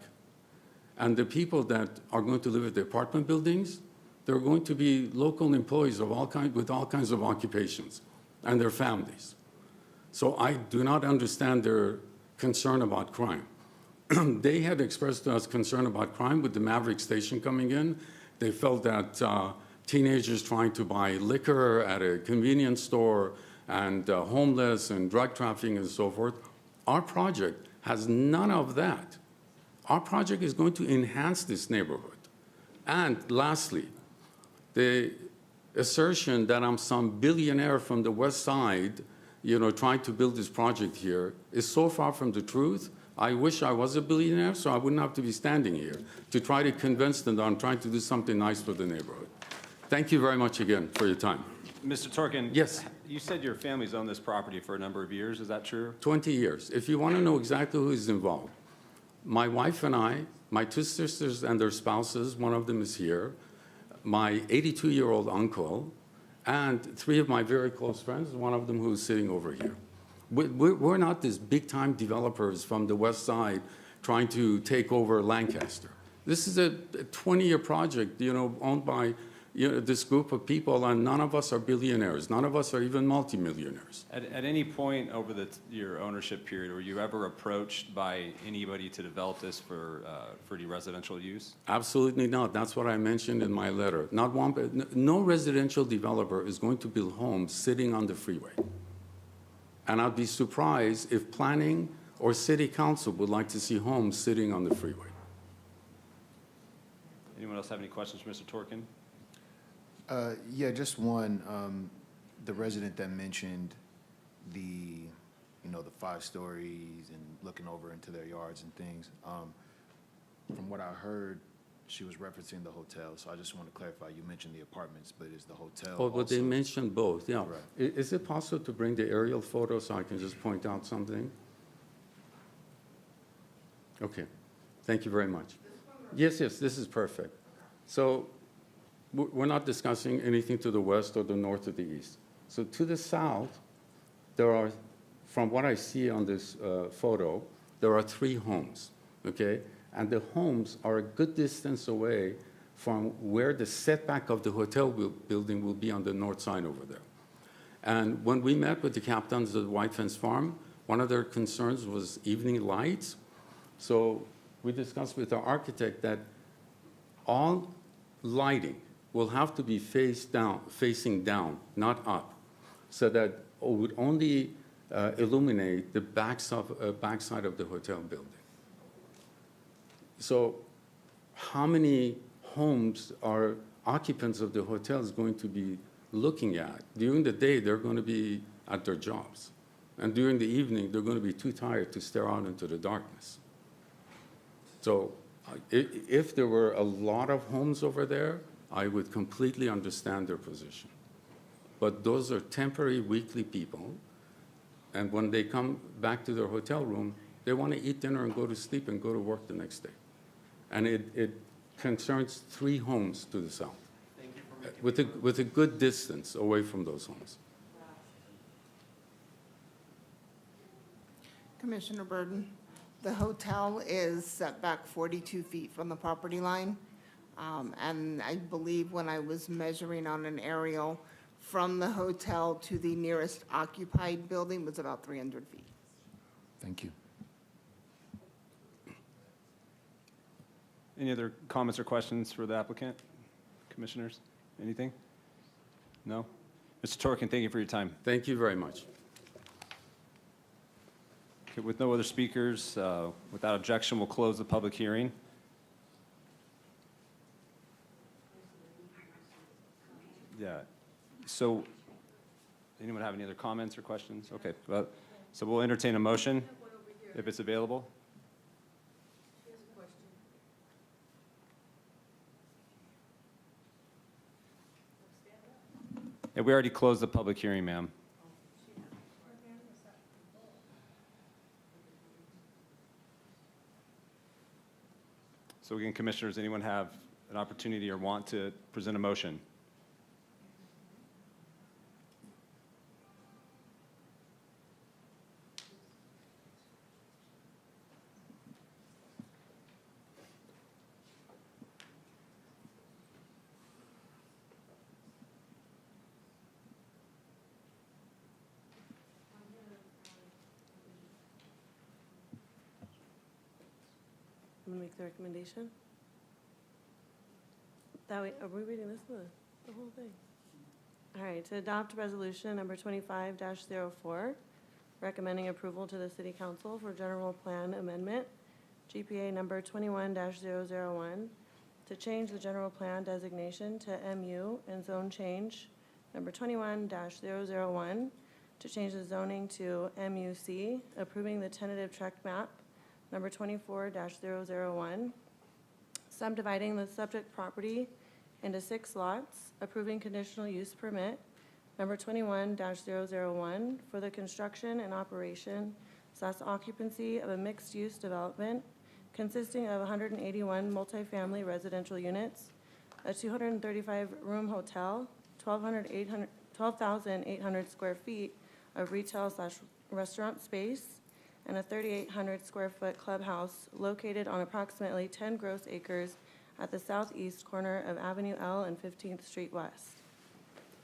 And the people that are going to live at the apartment buildings, they're going to be local employees of with all kinds of occupations and their families. So I do not understand their concern about crime. They had expressed to us concern about crime with the Maverick Station coming in. They felt that teenagers trying to buy liquor at a convenience store and homeless and drug trafficking and so forth. Our project has none of that. Our project is going to enhance this neighborhood. And lastly, the assertion that I'm some billionaire from the West Side, you know, trying to build this project here is so far from the truth. I wish I was a billionaire so I wouldn't have to be standing here to try to convince them that I'm trying to do something nice for the neighborhood. Thank you very much again for your time. Mr. Torkin. Yes. You said your family's owned this property for a number of years. Is that true? 20 years. If you want to know exactly who is involved, my wife and I, my 2 sisters and their spouses, one of them is here, my 82-year-old uncle, and 3 of my very close friends, one of them who's sitting over here. We're not these big-time developers from the West Side trying to take over Lancaster. This is a 20-year project, you know, owned by this group of people, and none of us are billionaires. None of us are even multimillionaires. At any point over your ownership period, were you ever approached by anybody to develop this for the residential use? Absolutely not. That's what I mentioned in my letter. Not one, no residential developer is going to build homes sitting on the freeway. And I'd be surprised if planning or city council would like to see homes sitting on the freeway. Anyone else have any questions for Mr. Torkin? Yeah, just one. The resident that mentioned the, the 5 stories and looking over into their yards and things. From what I heard, she was referencing the hotel. So I just want to clarify. You mentioned the apartments, but is the hotel Oh, but they also- mentioned both, yeah. Right. Is it possible to bring the aerial photo so I can just point out something? Okay, thank you very much. Yes, this is perfect. So we're not discussing anything to the west or the north or the east. So to the south, there are, from what I see on this photo, there are 3 homes, okay? And the homes are a good distance away from where the setback of the hotel building will be on the north side over there. And when we met with the captains of the White Fence Farm, one of their concerns was evening lights. So we discussed with our architect that all lighting will have to be facing down, not up, so that it would only illuminate the backside of the hotel building. So how many homes are occupants of the hotels going to be looking at? During the day, they're going to be at their jobs. And during the evening, they're going to be too tired to stare out into the darkness. So if there were a lot of homes over there, I would completely understand their position. But those are temporary weekly people. And when they come back to their hotel room, they want to eat dinner and go to sleep and go to work the next day. And it concerns 3 homes to the south, with a good distance away from those homes. Commissioner Burden, the hotel is set back 42 feet from the property line. And I believe when I was measuring on an aerial from the hotel to the nearest occupied building was about 300 feet. Thank you. Any other comments or questions for the applicant? Commissioners, anything? No? Mr. Torkin, thank you for your time. Thank you very much. Okay, with no other speakers, without objection, we'll close the public hearing. Yeah. So, anyone have any other comments or questions? Okay. So we'll entertain a motion if it's available. And we already closed the public hearing, ma'am. So again, commissioners, anyone have an opportunity or want to present a motion? I'm gonna make the recommendation. That way, are we reading this, the whole thing? All right, to adopt resolution number 25-04, recommending approval to the city council for general plan amendment, GPA number 21-001, to change the general plan designation to MU and zone change number 21-001, to change the zoning to MUC, approving the tentative tract map number 24-001, subdividing the subject property into 6 lots, approving conditional use permit number 21-001 for the construction and operation / occupancy of a mixed-use development consisting of 181 multifamily residential units, a 235-room hotel, 12,800 square feet of retail / restaurant space, and a 3,800 square foot clubhouse located on approximately 10 gross acres at the southeast corner of Avenue L and 15th Street West.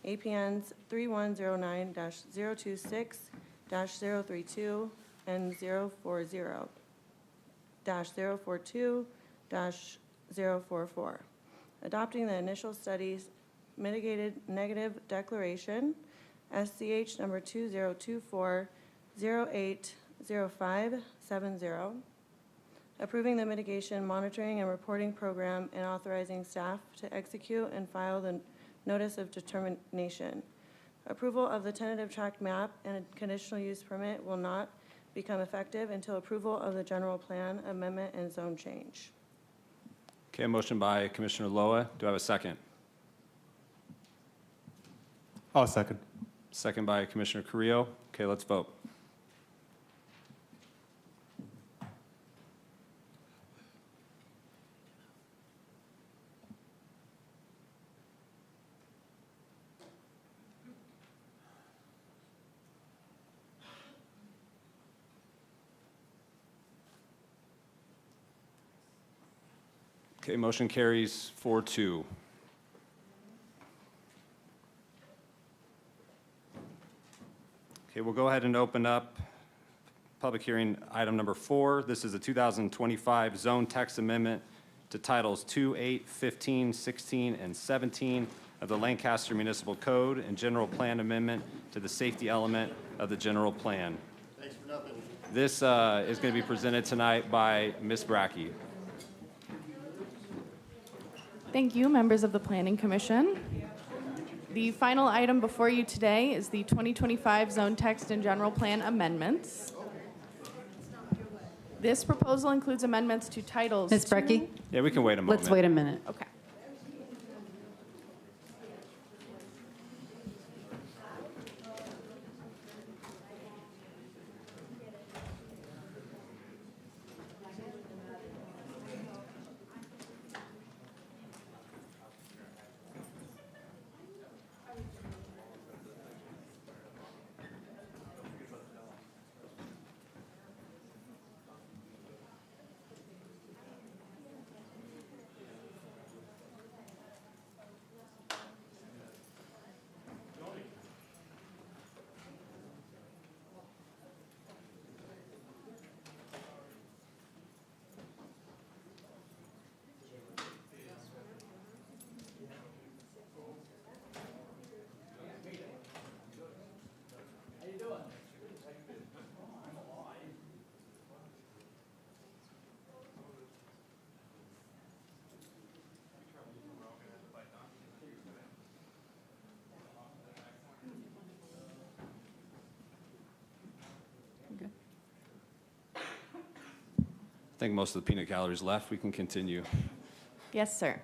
APNs 3109-026-032 and 040-042-044. Adopting the initial study's mitigated negative declaration, SCH number 2024-08 0570, approving the mitigation monitoring and reporting program and authorizing staff to execute and file the notice of determination. Approval of the tentative tract map and a conditional use permit will not become effective until approval of the general plan amendment and zone change. Okay, a motion by Commissioner Loa. Do I have a second? I'll second. Second by Commissioner Carrillo. Okay, let's vote. Okay, motion carries 4-2. Okay, we'll go ahead and open up public hearing item number 4. This is a 2025 zone text amendment to titles 2, 8, 15, 16, and 17 of the Lancaster Municipal Code and general plan amendment to the safety element of the general plan. Thanks for nothing. This is going to be presented tonight by Ms. Brackey. Thank you, members of the Planning Commission. The final item before you today is the 2025 Zone Text and General Plan Amendments. This proposal includes amendments to titles. Ms. Brecky? Yeah, we can wait a moment. Let's wait a minute. Okay. I think most of the peanut gallery's left. We can continue. Yes, sir.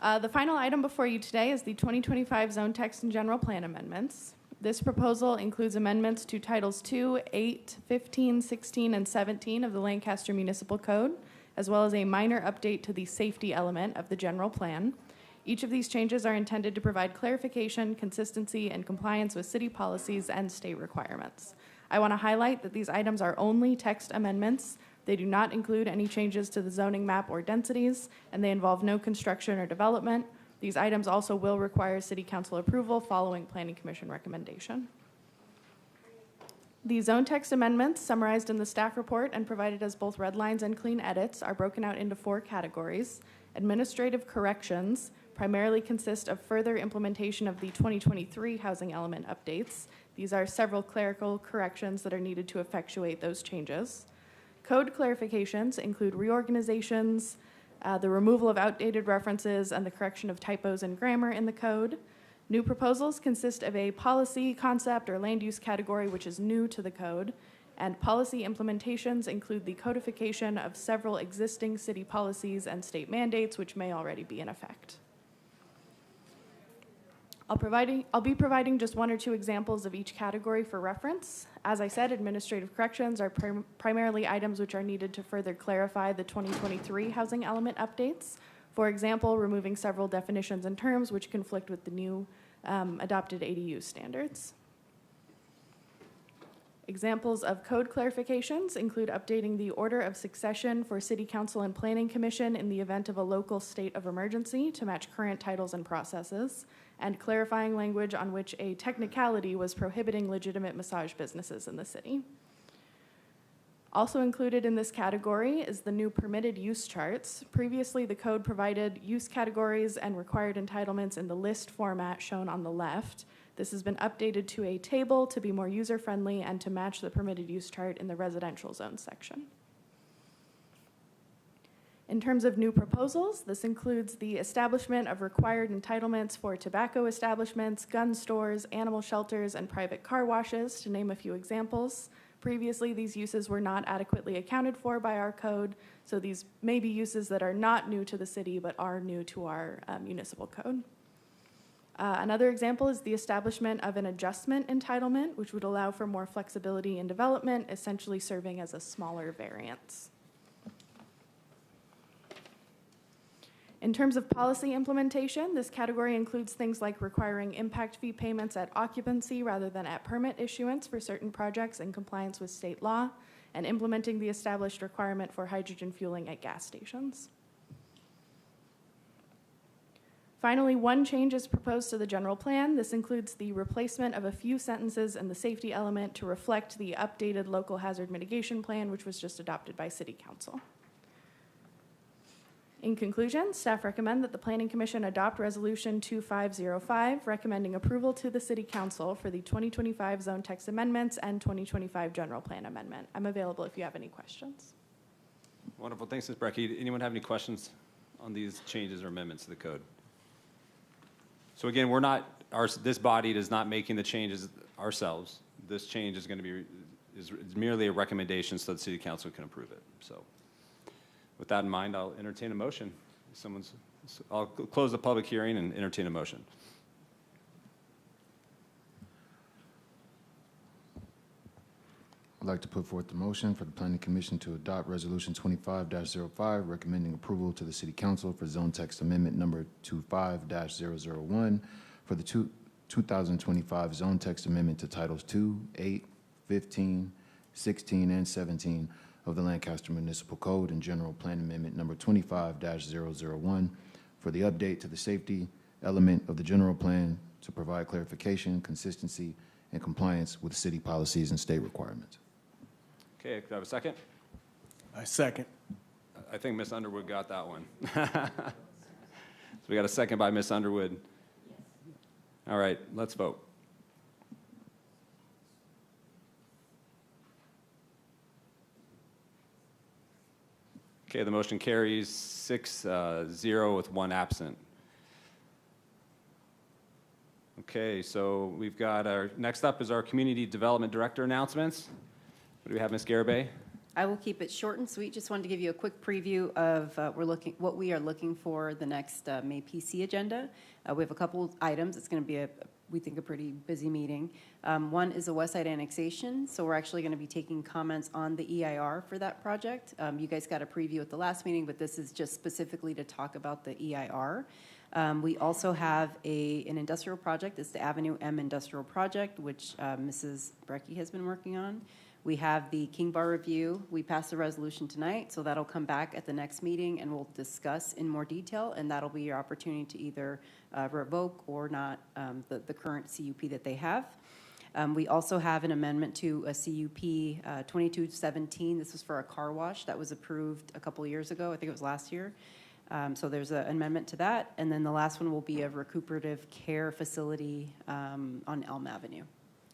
The final item before you today is the 2025 Zone Text and General Plan Amendments. This proposal includes amendments to Titles 2, 8, 15, 16, and 17 of the Lancaster Municipal Code, as well as a minor update to the safety element of the general plan. Each of these changes are intended to provide clarification, consistency, and compliance with city policies and state requirements. I want to highlight that these items are only text amendments. They do not include any changes to the zoning map or densities, and they involve no construction or development. These items also will require City Council approval following Planning Commission recommendation. The zone text amendments, summarized in the staff report and provided as both red lines and clean edits, are broken out into 4 categories. Administrative corrections primarily consist of further implementation of the 2023 housing element updates. These are several clerical corrections that are needed to effectuate those changes. Code clarifications include reorganizations, the removal of outdated references, and the correction of typos and grammar in the code. New proposals consist of a policy, concept, or land use category which is new to the code, and policy implementations include the codification of several existing city policies and state mandates which may already be in effect. I'll be providing just 1 or 2 examples of each category for reference. As I said, administrative corrections are primarily items which are needed to further clarify the 2023 housing element updates. For example, removing several definitions and terms which conflict with the new adopted ADU standards. Examples of code clarifications include updating the order of succession for City Council and Planning Commission in the event of a local state of emergency to match current titles and processes, and clarifying language on which a technicality was prohibiting legitimate massage businesses in the city. Also included in this category is the new permitted use charts. Previously, the code provided use categories and required entitlements in the list format shown on the left. This has been updated to a table to be more user-friendly and to match the permitted use chart in the residential zone section. In terms of new proposals, this includes the establishment of required entitlements for tobacco establishments, gun stores, animal shelters, and private car washes, to name a few examples. Previously, these uses were not adequately accounted for by our code, so these may be uses that are not new to the city but are new to our municipal code. Another example is the establishment of an adjustment entitlement, which would allow for more flexibility in development, essentially serving as a smaller variance. In terms of policy implementation, this category includes things like requiring impact fee payments at occupancy rather than at permit issuance for certain projects in compliance with state law, and implementing the established requirement for hydrogen fueling at gas stations. Finally, one change is proposed to the general plan. This includes the replacement of a few sentences in the safety element to reflect the updated local hazard mitigation plan, which was just adopted by City Council. In conclusion, staff recommend that the Planning Commission adopt Resolution 2505, recommending approval to the City Council for the 2025 zone text amendments and 2025 general plan amendment. I'm available if you have any questions. Wonderful. Thanks, Ms. Brecky. Anyone have any questions on these changes or amendments to the code? So again, we're not, this body is not making the changes ourselves. This change is going to be, is merely a recommendation so the City Council can approve it. So with that in mind, I'll entertain a motion. I'll close the public hearing and entertain a motion. I'd like to put forth the motion for the Planning Commission to adopt Resolution 25-05, recommending approval to the City Council for Zone Text Amendment Number 25-001 for the 2025 Zone Text Amendment to Titles 2, 8, 15, 16, and 17 of the Lancaster Municipal Code and General Plan Amendment Number 25-001 for the update to the safety element of the general plan to provide clarification, consistency, and compliance with city policies and state requirements. Okay, could I have a second? I second. I think Ms. Underwood got that one. So we got a second by Ms. Underwood. All right, let's vote. Okay, the motion carries 6-0 with one absent. Okay, so we've got our, next up is our Community Development Director announcements. What do we have, Ms. Garibay? I will keep it short and sweet. Just wanted to give you a quick preview of what we are looking for the next May PC agenda. We have a couple items. It's going to be we think a pretty busy meeting. One is the West Side annexation. So we're actually going to be taking comments on the EIR for that project. You guys got a preview at the last meeting, but this is just specifically to talk about the EIR. We also have an industrial project. It's the Avenue M Industrial Project, which Mrs. Brecky has been working on. We have the King Bar review. We passed the resolution tonight, so that'll come back at the next meeting and we'll discuss in more detail, and that'll be your opportunity to either revoke or not the current CUP that they have. We also have an amendment to a CUP 2217. This was for a car wash that was approved a couple of years ago. I think it was last year. So there's an amendment to that. And then the last one will be a recuperative care facility on Elm Avenue.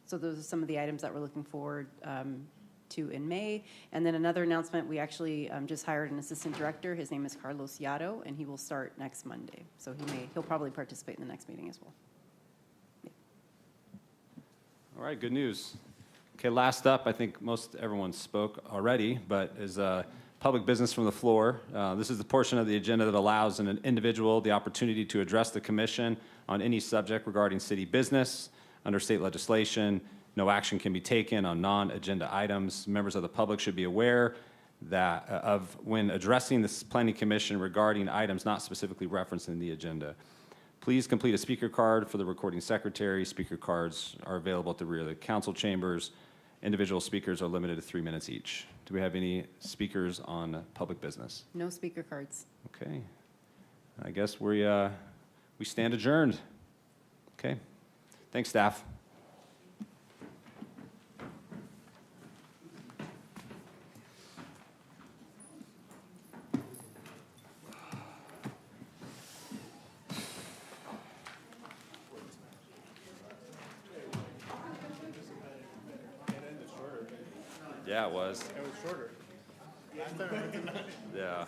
So those are some of the items that we're looking forward to in May. And then another announcement, we actually just hired an assistant director. His name is Carlos Yaro, and he will start next Monday. So he'll probably participate in the next meeting as well. Yeah. All right, good news. Okay, last up, I think most everyone spoke already, but is public business from the floor. This is the portion of the agenda that allows an individual the opportunity to address the commission on any subject regarding city business. Under state legislation, no action can be taken on non-agenda items. Members of the public should be aware that of when addressing this planning commission regarding items not specifically referenced in the agenda. Please complete a speaker card for the recording secretary. Speaker cards are available at the rear of the council chambers. Individual speakers are limited to 3 minutes each. Do we have any speakers on public business? No speaker cards. Okay. I guess we stand adjourned. Okay. Thanks, staff. Yeah, it was. It was shorter. Yeah.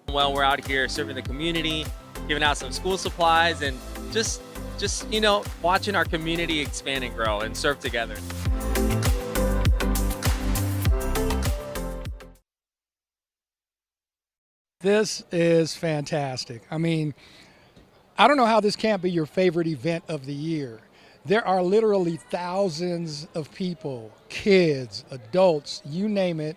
Well, we're out here serving the community, giving out some school supplies, and just watching our community expand and grow and serve together. This is fantastic. I mean, I don't know how this can't be your favorite event of the year. There are literally thousands of people, kids, adults, you name it,